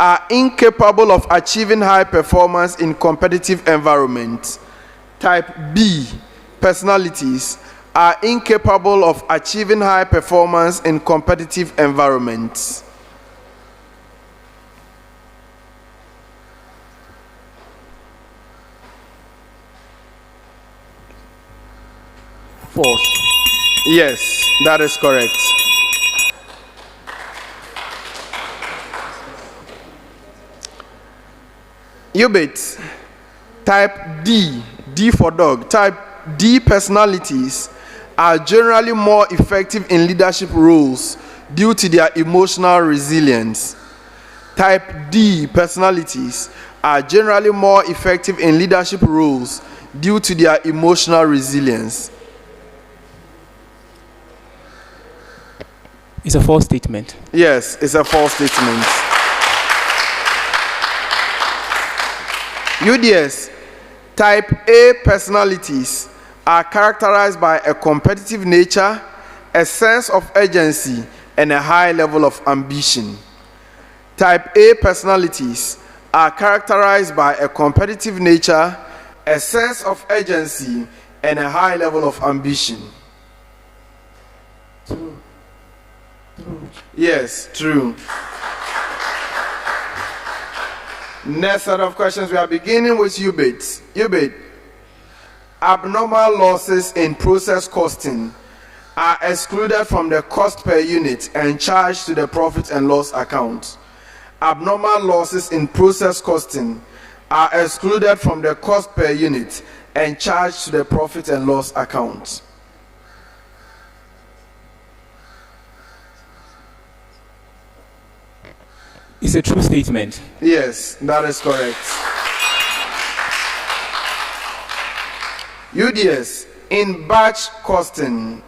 are incapable of achieving high performance in competitive environments. Type B personalities are incapable of achieving high performance in competitive environments. False. Yes, that is correct. UBIDS, type D, D for dog, type D personalities are generally more effective in leadership roles due to their emotional resilience. Type D personalities are generally more effective in leadership roles due to their emotional resilience. It's a false statement. Yes, it's a false statement. UDS, Type A personalities are characterized by a competitive nature, a sense of urgency, and a high level of ambition. Type A personalities are characterized by a competitive nature, a sense of urgency, and a high level of ambition. True. Yes, true. Next set of questions, we are beginning with UBIDS. UBID, abnormal losses in process costing are excluded from the cost per unit and charged to the profit and loss account. Abnormal losses in process costing are excluded from the cost per unit and charged to the profit and loss account. It's a true statement. Yes, that is correct. UDS, in batch costing,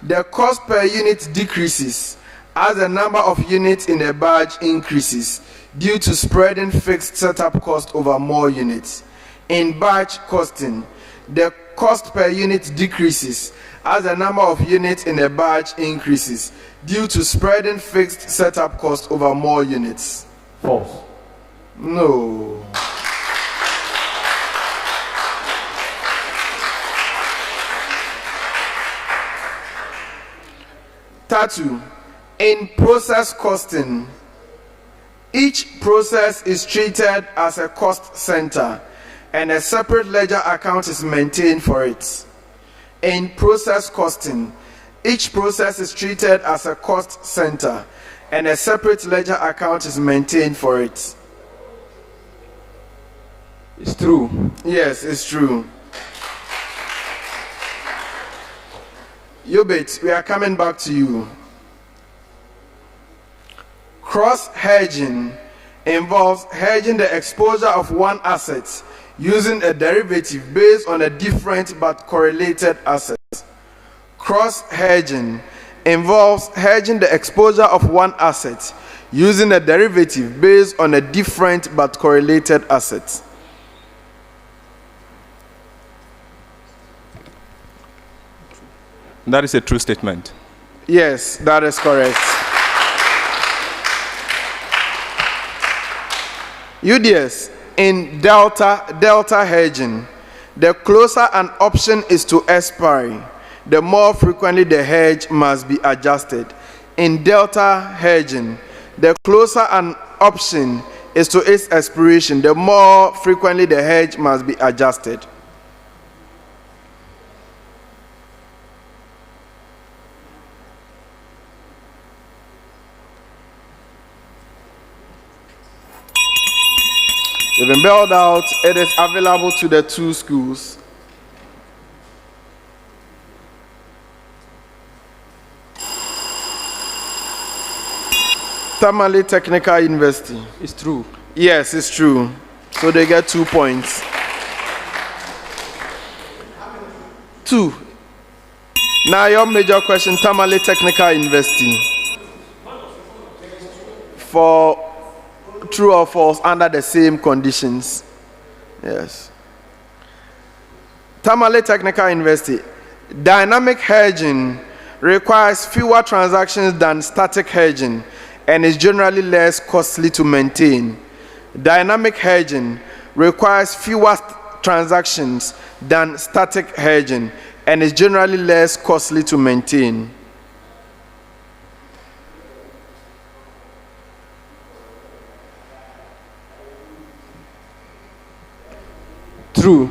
the cost per unit decreases as the number of units in a batch increases due to spreading fixed setup cost over more units. In batch costing, the cost per unit decreases as the number of units in a batch increases due to spreading fixed setup cost over more units. False. No. Tattoo. In process costing, each process is treated as a cost center and a separate ledger account is maintained for it. In process costing, each process is treated as a cost center and a separate ledger account is maintained for it. It's true. Yes, it's true. Yobit, we are coming back to you. Cross-hedging involves hedging the exposure of one asset using a derivative based on a different but correlated asset. Cross-hedging involves hedging the exposure of one asset using a derivative based on a different but correlated asset. That is a true statement. Yes, that is correct. UDS, in delta hedging, the closer an option is to expiry, the more frequently the hedge must be adjusted. In delta hedging, the closer an option is to its expiration, the more frequently the hedge must be adjusted. You've been bailed out. It is available to the two schools. Tamale Technical University. It's true. Yes, it's true. So they get 2 points. 2. Now your major question, Tamale Technical University. For true or false under the same conditions. Yes. Tamale Technical University. Dynamic hedging requires fewer transactions than static hedging and is generally less costly to maintain. Dynamic hedging requires fewer transactions than static hedging and is generally less costly to maintain. True.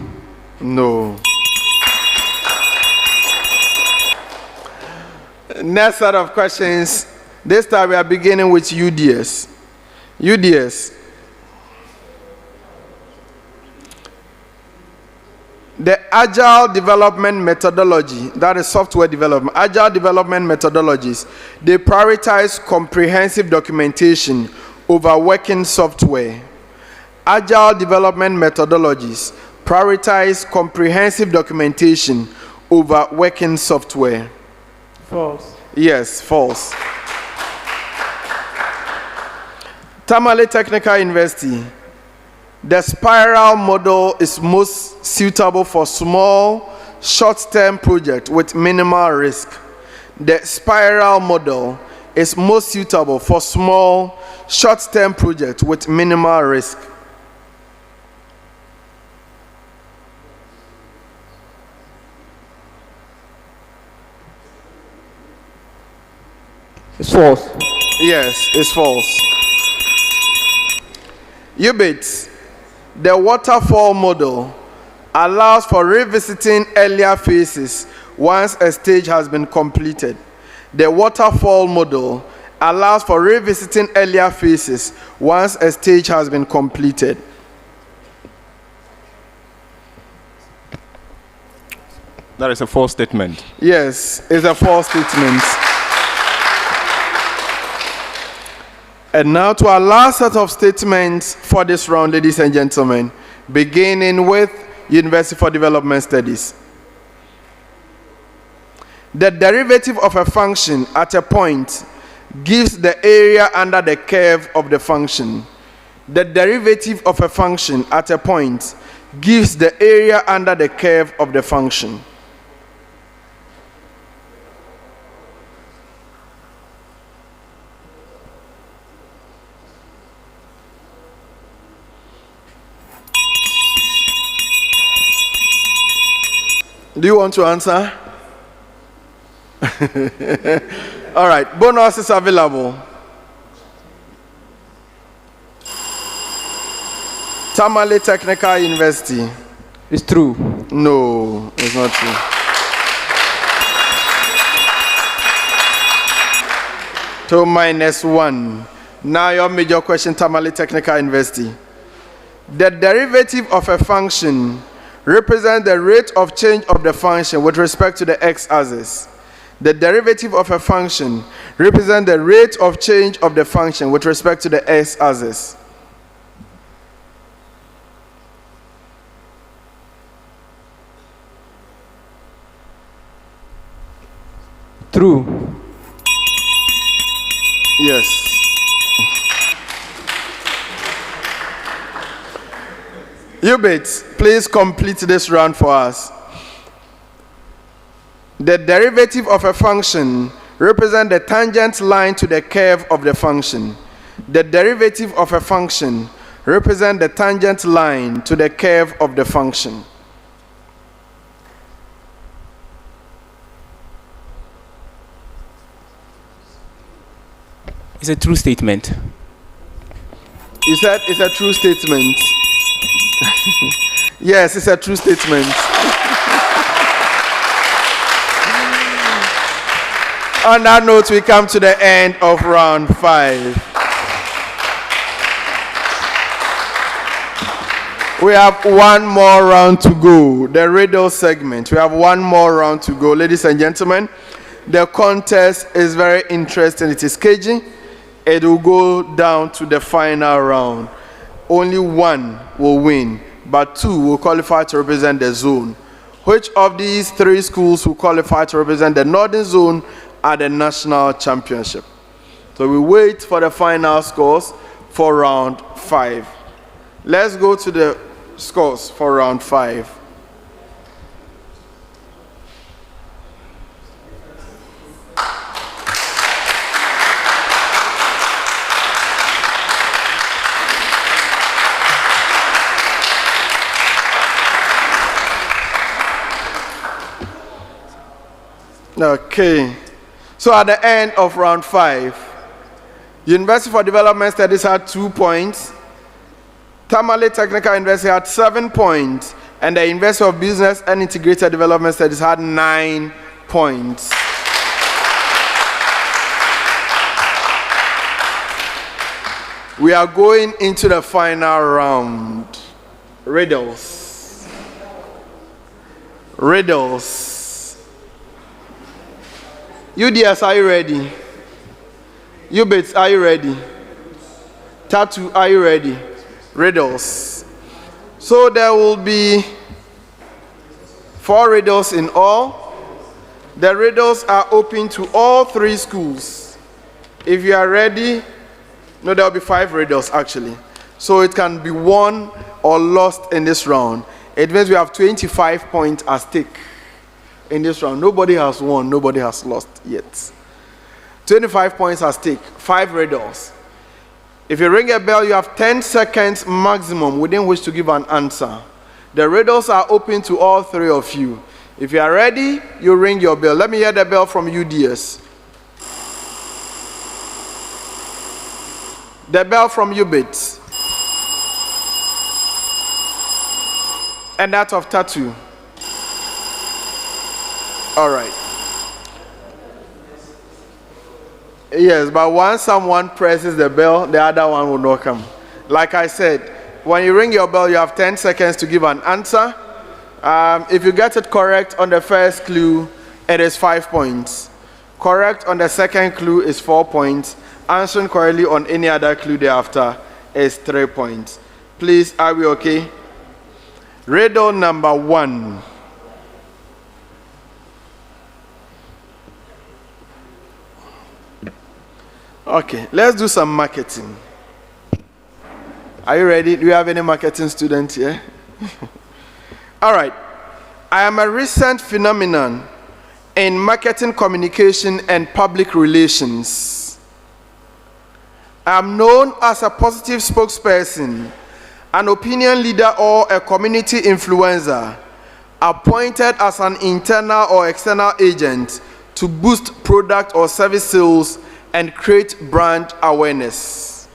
No. Next set of questions. This time we are beginning with UDS. UDS. The agile development methodology, that is software development, agile development methodologies, they prioritize comprehensive documentation over working software. Agile development methodologies prioritize comprehensive documentation over working software. False. Yes, false. Tamale Technical University. The spiral model is most suitable for small, short-term projects with minimal risk. The spiral model is most suitable for small, short-term projects with minimal risk. It's false. Yes, it's false. UBIDS, the waterfall model, allows for revisiting earlier phases once a stage has been completed. The waterfall model allows for revisiting earlier phases once a stage has been completed. That is a false statement. Yes, it's a false statement. And now to our last set of statements for this round, ladies and gentlemen, beginning with University for Development Studies. The derivative of a function at a point gives the area under the curve of the function. The derivative of a function at a point gives the area under the curve of the function. Do you want to answer? All right, bonus is available. Tamale Technical University. It's true. No, it's not true. So -1. Now your major question, Tamale Technical University. The derivative of a function represents the rate of change of the function with respect to the x-axis. The derivative of a function represents the rate of change of the function with respect to the x-axis. True. Yes. UBIDS, please complete this round for us. The derivative of a function represents the tangent line to the curve of the function. The derivative of a function represents the tangent line to the curve of the function. It's a true statement. You said it's a true statement. Yes, it's a true statement. On that note, we come to the end of round 5. We have one more round to go, the riddle segment. We have one more round to go. Ladies and gentlemen, the contest is very interesting. It is cagey. It will go down to the final round. Only one will win, but 2 will qualify to represent the zone. Which of these 3 schools will qualify to represent the Northern Zone at the National Championship? So we wait for the final scores for round 5. Let's go to the scores for round 5. Okay, so at the end of round 5, University for Development Studies had 2 points, Tamale Technical University had 7 points, and the University of Business and Integrated Development Studies had 9 points. We are going into the final round. Riddles. Riddles. UDS, are you ready? UBIDS, are you ready? Tattoo, are you ready? Riddles. So there will be 4 riddles in all. The riddles are open to all 3 schools. If you are ready, no, there will be 5 riddles actually. So it can be 1 or lost in this round. It means we have 25 points at stake in this round. Nobody has won, nobody has lost yet. 25 points at stake, 5 riddles. If you ring a bell, you have 10 seconds maximum within which to give an answer. The riddles are open to all 3 of you. If you are ready, you ring your bell. Let me hear the bell from UDS. The bell from UBIDS. And that of Tattoo. All right. Yes, but once someone presses the bell, the other one will not come. Like I said, when you ring your bell, you have 10 seconds to give an answer. If you get it correct on the first clue, it is 5 points. Correct on the second clue is 4 points. Answering correctly on any other clue thereafter is 3 points. Please, are we okay? Riddle number 1. Okay, let's do some marketing. Are you ready? Do you have any marketing students here? All right. I am a recent phenomenon in marketing communication and public relations. I am known as a positive spokesperson, an opinion leader, or a community influencer, appointed as an internal or external agent to boost product or service sales and create brand awareness.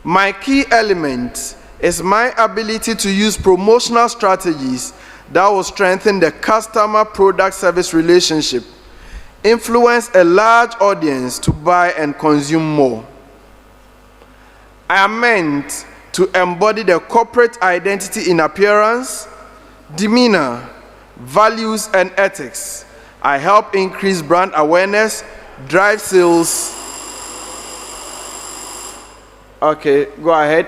My key element is my ability to use promotional strategies that will strengthen the customer-product-service relationship, influence a large audience to buy and consume more. I am meant to embody the corporate identity in appearance, demeanor, values, and ethics. I help increase brand awareness, drive sales. Okay, go ahead.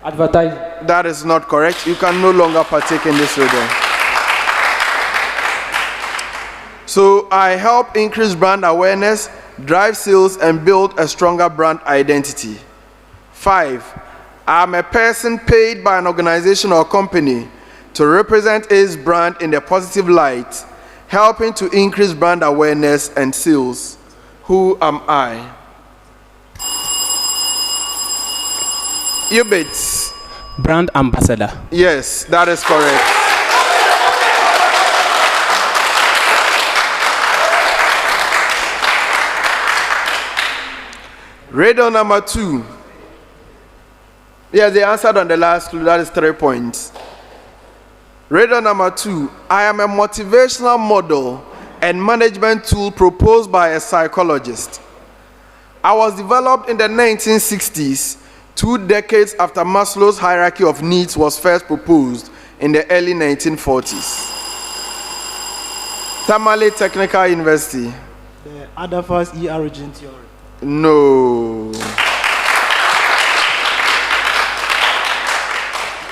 Advertise. That is not correct. You can no longer partake in this riddle. So I help increase brand awareness, drive sales, and build a stronger brand identity. 5. I'm a person paid by an organization or company to represent its brand in a positive light, helping to increase brand awareness and sales. Who am I? UBIDS. Brand ambassador. Yes, that is correct. Riddle number 2. Yes, they answered on the last clue. That is 3 points. Riddle number 2. I am a motivational model and management tool proposed by a psychologist. I was developed in the 1960s, 2 decades after Maslow's hierarchy of needs was first proposed in the early 1940s. Tamale Technical University. The Adolphus E. origin theory. No.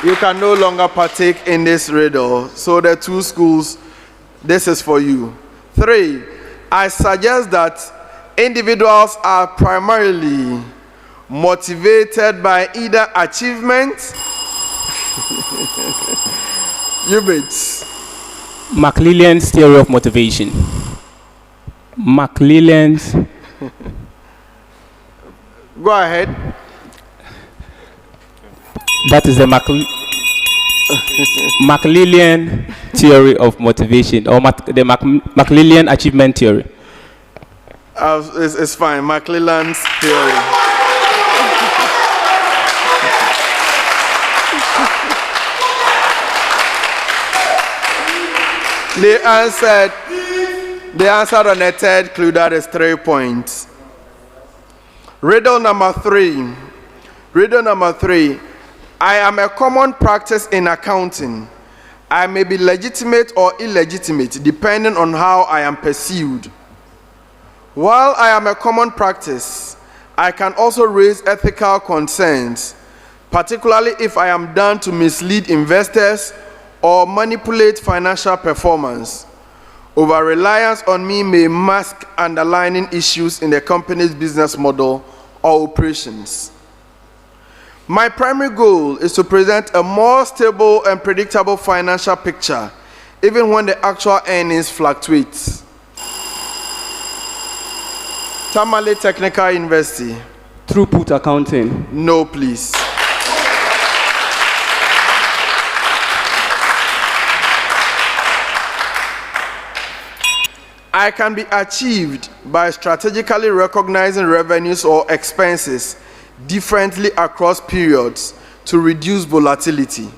You can no longer partake in this riddle. So the 2 schools, this is for you. 3. I suggest that individuals are primarily motivated by either achievement, UBIDS. McClelland's theory of motivation. McClelland's. Go ahead. That is the McClelland theory of motivation, or the McClelland achievement theory. It's fine. McClelland's theory. They answered on the 3rd clue. That is 3 points. Riddle number 3. Riddle number 3. I am a common practice in accounting. I may be legitimate or illegitimate depending on how I am perceived. While I am a common practice, I can also raise ethical concerns, particularly if I am done to mislead investors or manipulate financial performance. Over-reliance on me may mask underlying issues in the company's business model or operations. My primary goal is to present a more stable and predictable financial picture, even when the actual earnings fluctuate. Tamale Technical University. Throughput accounting. No, please. I can be achieved by strategically recognizing revenues or expenses differently across periods to reduce volatility.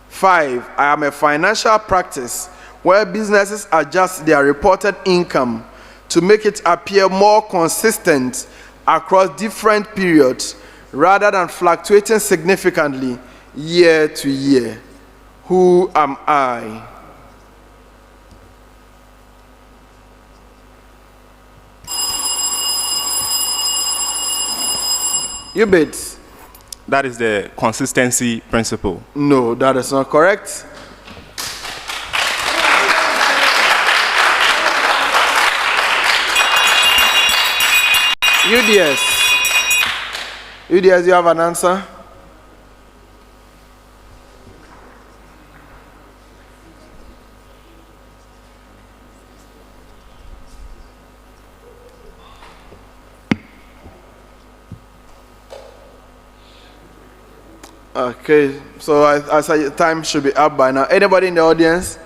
5, I am a financial practice where businesses adjust their reported income to make it appear more consistent across different periods rather than fluctuating significantly year to year. Who am I? UBIDS. That is the consistency principle. No, that is not correct. UDS. UDS, you have an answer? Okay, so I say time should be up by now. Anybody in the audience?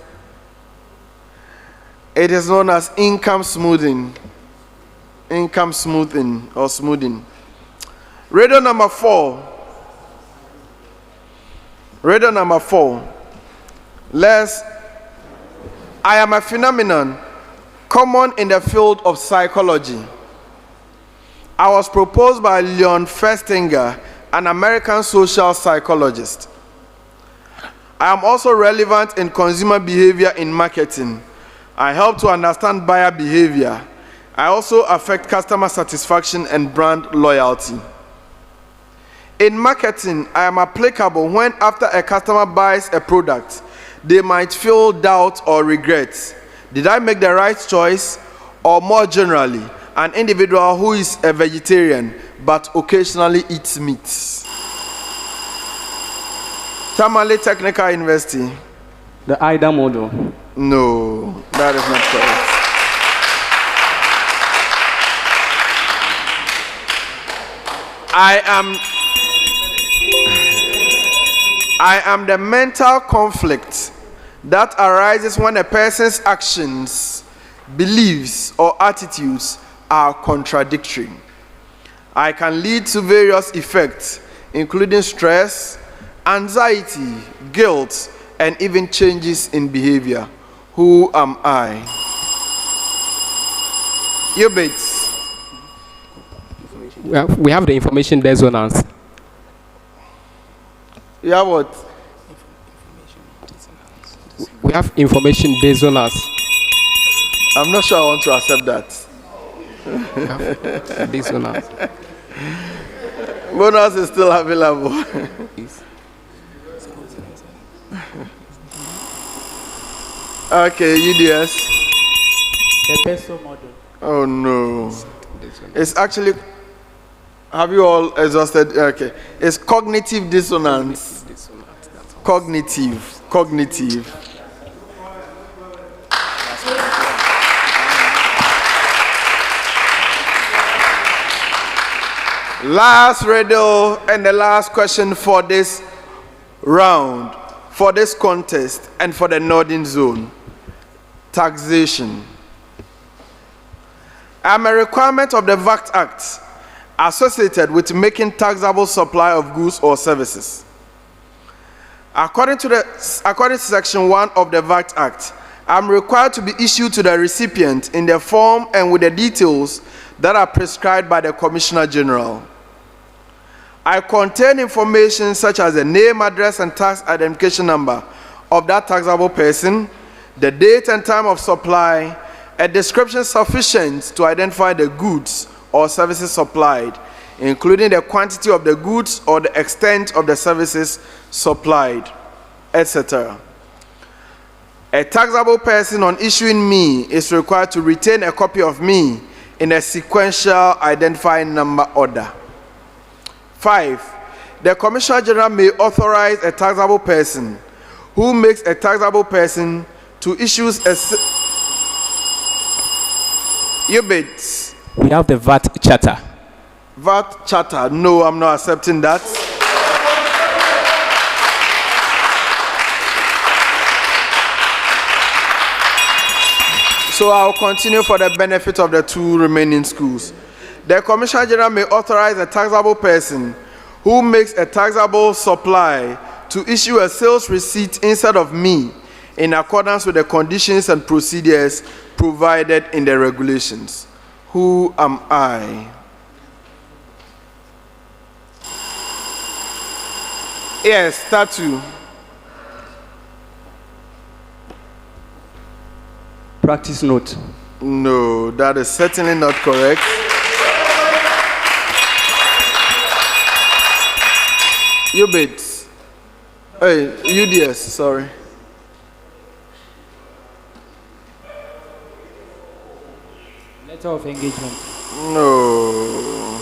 It is known as income smoothing. Income smoothing or smoothing. Radio number 4. Radio number 4. I am a phenomenon common in the field of psychology. I was proposed by Leon Festinger, an American social psychologist. I am also relevant in consumer behavior in marketing. I help to understand buyer behavior. I also affect customer satisfaction and brand loyalty. In marketing, I am applicable when after a customer buys a product, they might feel doubt or regret. Did I make the right choice? Or more generally, an individual who is a vegetarian but occasionally eats meat. Tamale Technical University. The IDA model. No, that is not correct. I am the mental conflict that arises when a person's actions, beliefs, or attitudes are contradictory. I can lead to various effects, including stress, anxiety, guilt, and even changes in behavior. Who am I? UBIDS. We have the information dissonance. You have what? We have information dissonance. I'm not sure I want to accept that. Dissonance. Bonus is still available. Okay, UDS. The peso model. Oh no. It's actually, have you all exhausted? Okay. It's cognitive dissonance. Cognitive. Last riddle and the last question for this round, for this contest, and for the Northern Zone. Taxation. I'm a requirement of the VAT Act associated with making taxable supply of goods or services. According to Section 1 of the VAT Act, I'm required to be issued to the recipient in the form and with the details that are prescribed by the Commissioner General. I contain information such as the name, address, and tax identification number of that taxable person, the date and time of supply, a description sufficient to identify the goods or services supplied, including the quantity of the goods or the extent of the services supplied, etc. A taxable person on issuing me is required to retain a copy of me in a sequential identifying number order. 5. The Commissioner General may authorize a taxable person who makes a taxable person to issue a UBIDS. We have the VAT charter. VAT charter. No, I'm not accepting that. So I'll continue for the benefit of the 2 remaining schools. The Commissioner General may authorize a taxable person who makes a taxable supply to issue a sales receipt instead of me in accordance with the conditions and procedures provided in the regulations. Who am I? Yes, statue. Practice note. No, that is certainly not correct. UBIDS. Hey, UDS, sorry. Letter of engagement. No.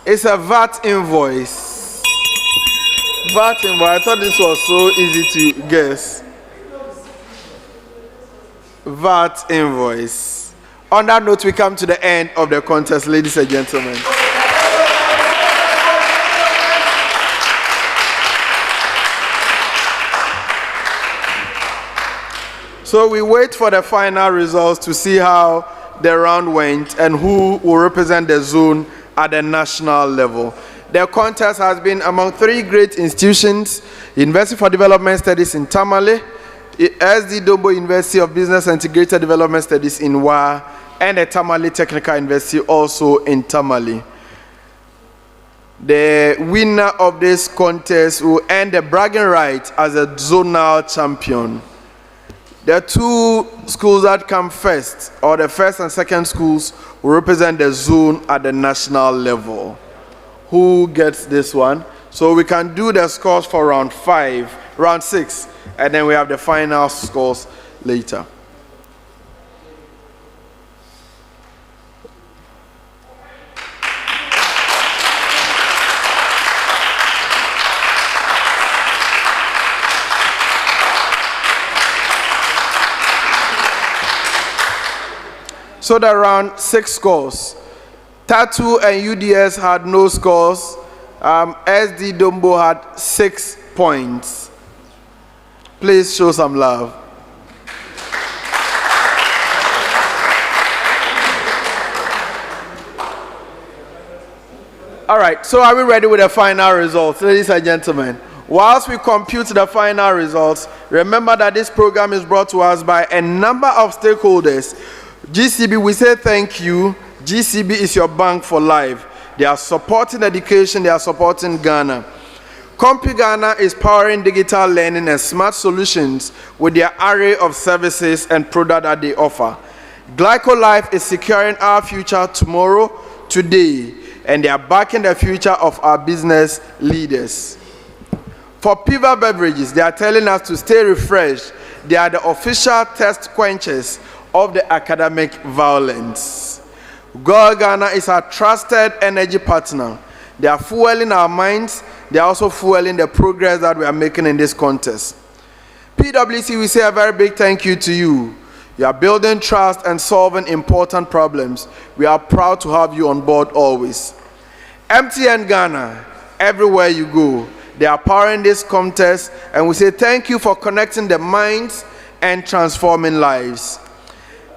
It's a VAT invoice. VAT invoice. I thought this was so easy to guess. VAT invoice. On that note, we come to the end of the contest, ladies and gentlemen. So we wait for the final results to see how the round went and who will represent the zone at the national level. The contest has been among 3 great institutions: University for Development Studies in Tamale, Dombo University of Business and Integrated Development Studies in Wa, and the Tamale Technical University also in Tamale. The winner of this contest will earn the bragging right as a zonal champion. The 2 schools that come first, or the first and second schools, will represent the zone at the national level. Who gets this one? So we can do the scores for round 6, and then we have the final scores later. So the round 6 scores. Tattoo and UDS had no scores. SD Dombo had 6 points. Please show some love. All right, so are we ready with the final results, ladies and gentlemen? Whilst we compute the final results, remember that this program is brought to us by a number of stakeholders. GCB, we say thank you. GCB is your bank for life. They are supporting education, they are supporting Ghana. CompuGhana is powering digital learning and smart solutions with their array of services and products that they offer. GlycoLife is securing our future tomorrow, today, and they are backing the future of our business leaders. For Piva Beverages, they are telling us to stay refreshed. They are the official test quenchers of the academic violence. Girl Ghana is our trusted energy partner. They are fueling our minds. They are also fueling the progress that we are making in this contest. PwC, we say a very big thank you to you. You are building trust and solving important problems. We are proud to have you on board always. MTN Ghana, everywhere you go, they are powering this contest, and we say thank you for connecting the minds and transforming lives.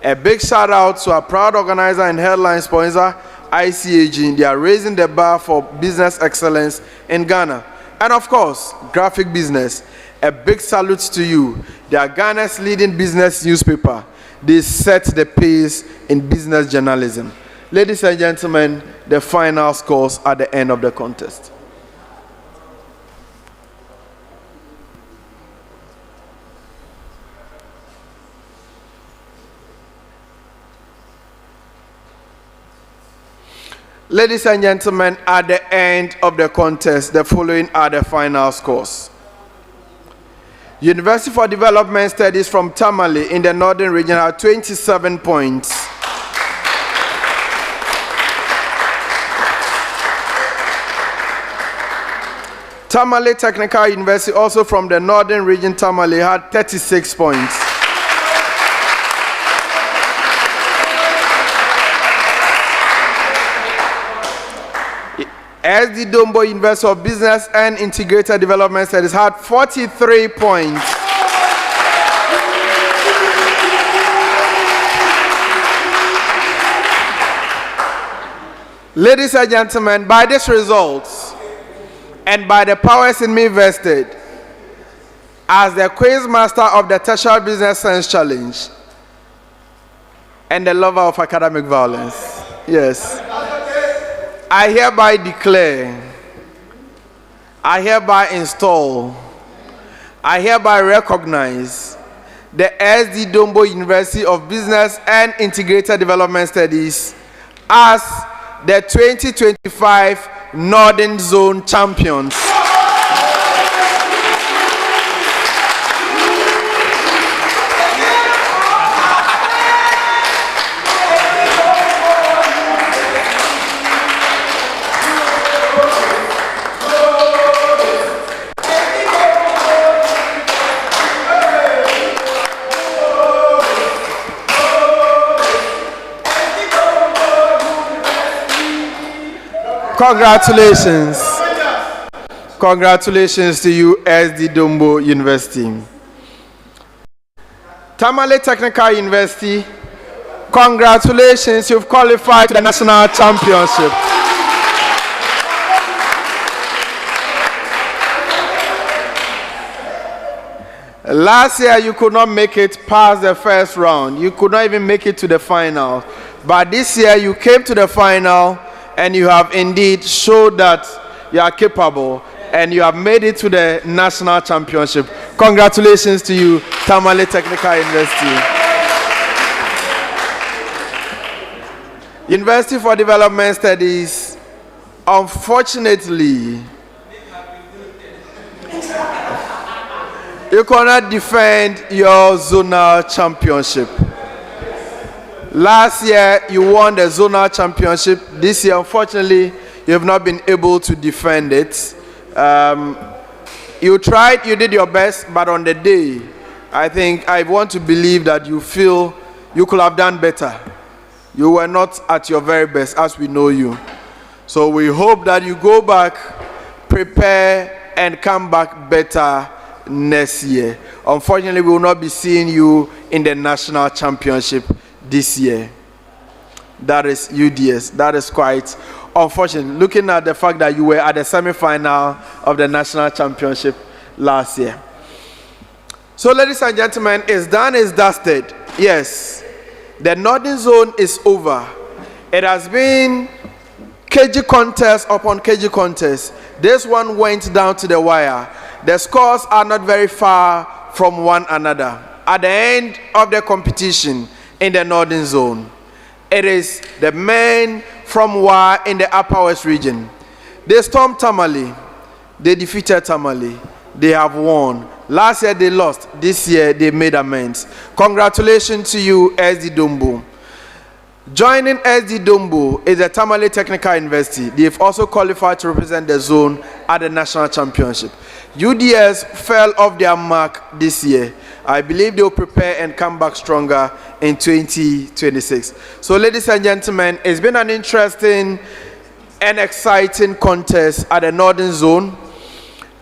A big shout out to our proud organizer and headline sponsor, ICAG. They are raising the bar for business excellence in Ghana. And of course, Graphic Business. A big salute to you. They are Ghana's leading business newspaper. They set the pace in business journalism. Ladies and gentlemen, the final scores at the end of the contest. Ladies and gentlemen, at the end of the contest, the following are the final scores. University for Development Studies from Tamale in the Northern Region had 27 points. Tamale Technical University, also from the northern region, Tamale, had 36 points. SD Dombo University of Business and Integrated Development Studies had 43 points. Ladies and gentlemen, by these results and by the powers in me vested as the quiz master of the Tertiary Business Science Challenge and the lover of academic violence, yes, I hereby declare, I hereby install, I hereby recognize the SD Dombo University of Business and Integrated Development Studies as the 2025 Northern Zone champions. Congratulations. Congratulations to you, SD Dombo University. Tamale Technical University, congratulations, you've qualified to the National Championship. Last year, you could not make it past the first round. You could not even make it to the final. But this year, you came to the final, and you have indeed showed that you are capable, and you have made it to the National Championship. Congratulations to you, Tamale Technical University. University for Development Studies, unfortunately, you cannot defend your zonal championship. Last year, you won the zonal championship. This year, unfortunately, you have not been able to defend it. You tried, you did your best, but on the day, I think I want to believe that you feel you could have done better. You were not at your very best, as we know you. So we hope that you go back, prepare, and come back better next year. Unfortunately, we will not be seeing you in the National Championship this year. That is UDS. That is quite unfortunate, looking at the fact that you were at the semi-final of the National Championship last year. So, ladies and gentlemen, it's done, it's dusted. Yes, the Northern Zone is over. It has been KG contest upon KG contest. This one went down to the wire. The scores are not very far from one another. At the end of the competition, in the Northern Zone, it is the men from Wa in the Upper West region. They stormed Tamale. They defeated Tamale. They have won. Last year they lost. This year they made amends. Congratulations to you, SD Dombo. Joining SD Dombo is the Tamale Technical University. They've also qualified to represent the zone at the National Championship. UDS fell off their mark this year. I believe they will prepare and come back stronger in 2026. So, ladies and gentlemen, it's been an interesting and exciting contest at the Northern Zone.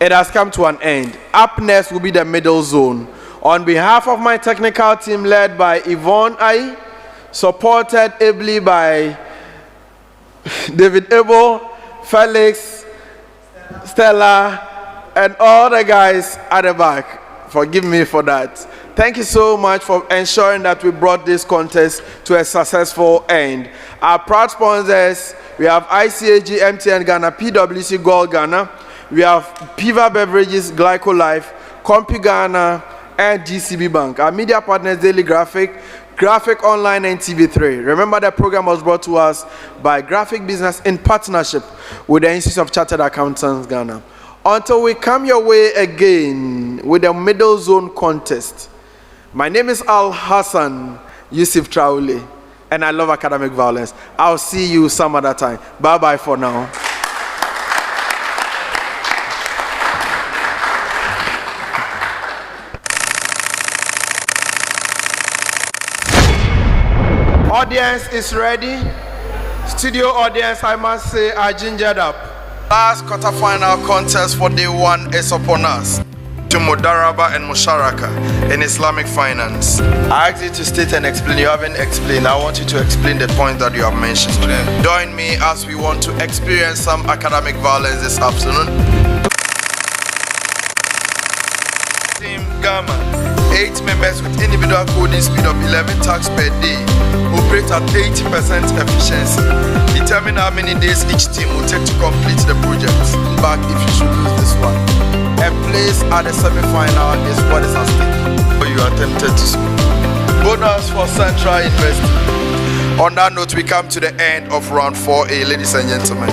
It has come to an end. Up next will be the Middle Zone. On behalf of my technical team led by Yvonne Ai, supported ably by David Abel, Felix, Stella, and all the guys at the back. Forgive me for that. Thank you so much for ensuring that we brought this contest to a successful end. Our proud sponsors, we have ICAG, MTN Ghana, PwC Gold Ghana, we have Piva Beverages, Glyco Life, Compi Ghana, and GCB Bank. Our media partners, Daily Graphic, Graphic Online, and TV3. Remember, the program was brought to us by Graphic Business in partnership with the Institute of Chartered Accountants Ghana. Until we come your way again with the Middle Zone contest, my name is Al Hassan Yusuf Traule, and I love academic violence. I'll see you some other time. Bye-bye for now. Audience is ready. Studio audience, I must say, are gingered up. Last quarterfinal contest for day 1 is upon us. To Mudaraba and Musharaka in Islamic finance. I asked you to state and explain. You haven't explained. I want you to explain the points that you have mentioned. Join me as we want to experience some academic violence this afternoon. Team Gamma, 8 members with individual coding speed of 11 tasks per day, operate at 80% efficiency. Determine how many days each team will take to complete the project. Back if you should lose this one. A place at the semi-final is what is at stake. So you are tempted to speak. Bonus for Central University. On that note, we come to the end of round 4A, ladies and gentlemen.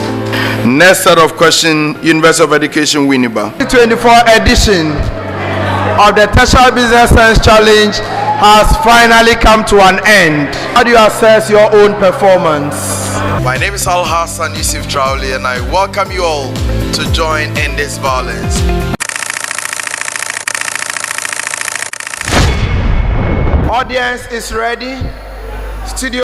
Next set of questions, University of Education, Winneba. The 2024 edition of the Tertiary Business Science Challenge has finally come to an end. How do you assess your own performance? My name is Al Hassan Yusuf Trauli, and I welcome you all to join in this violence. Audience is ready. Studio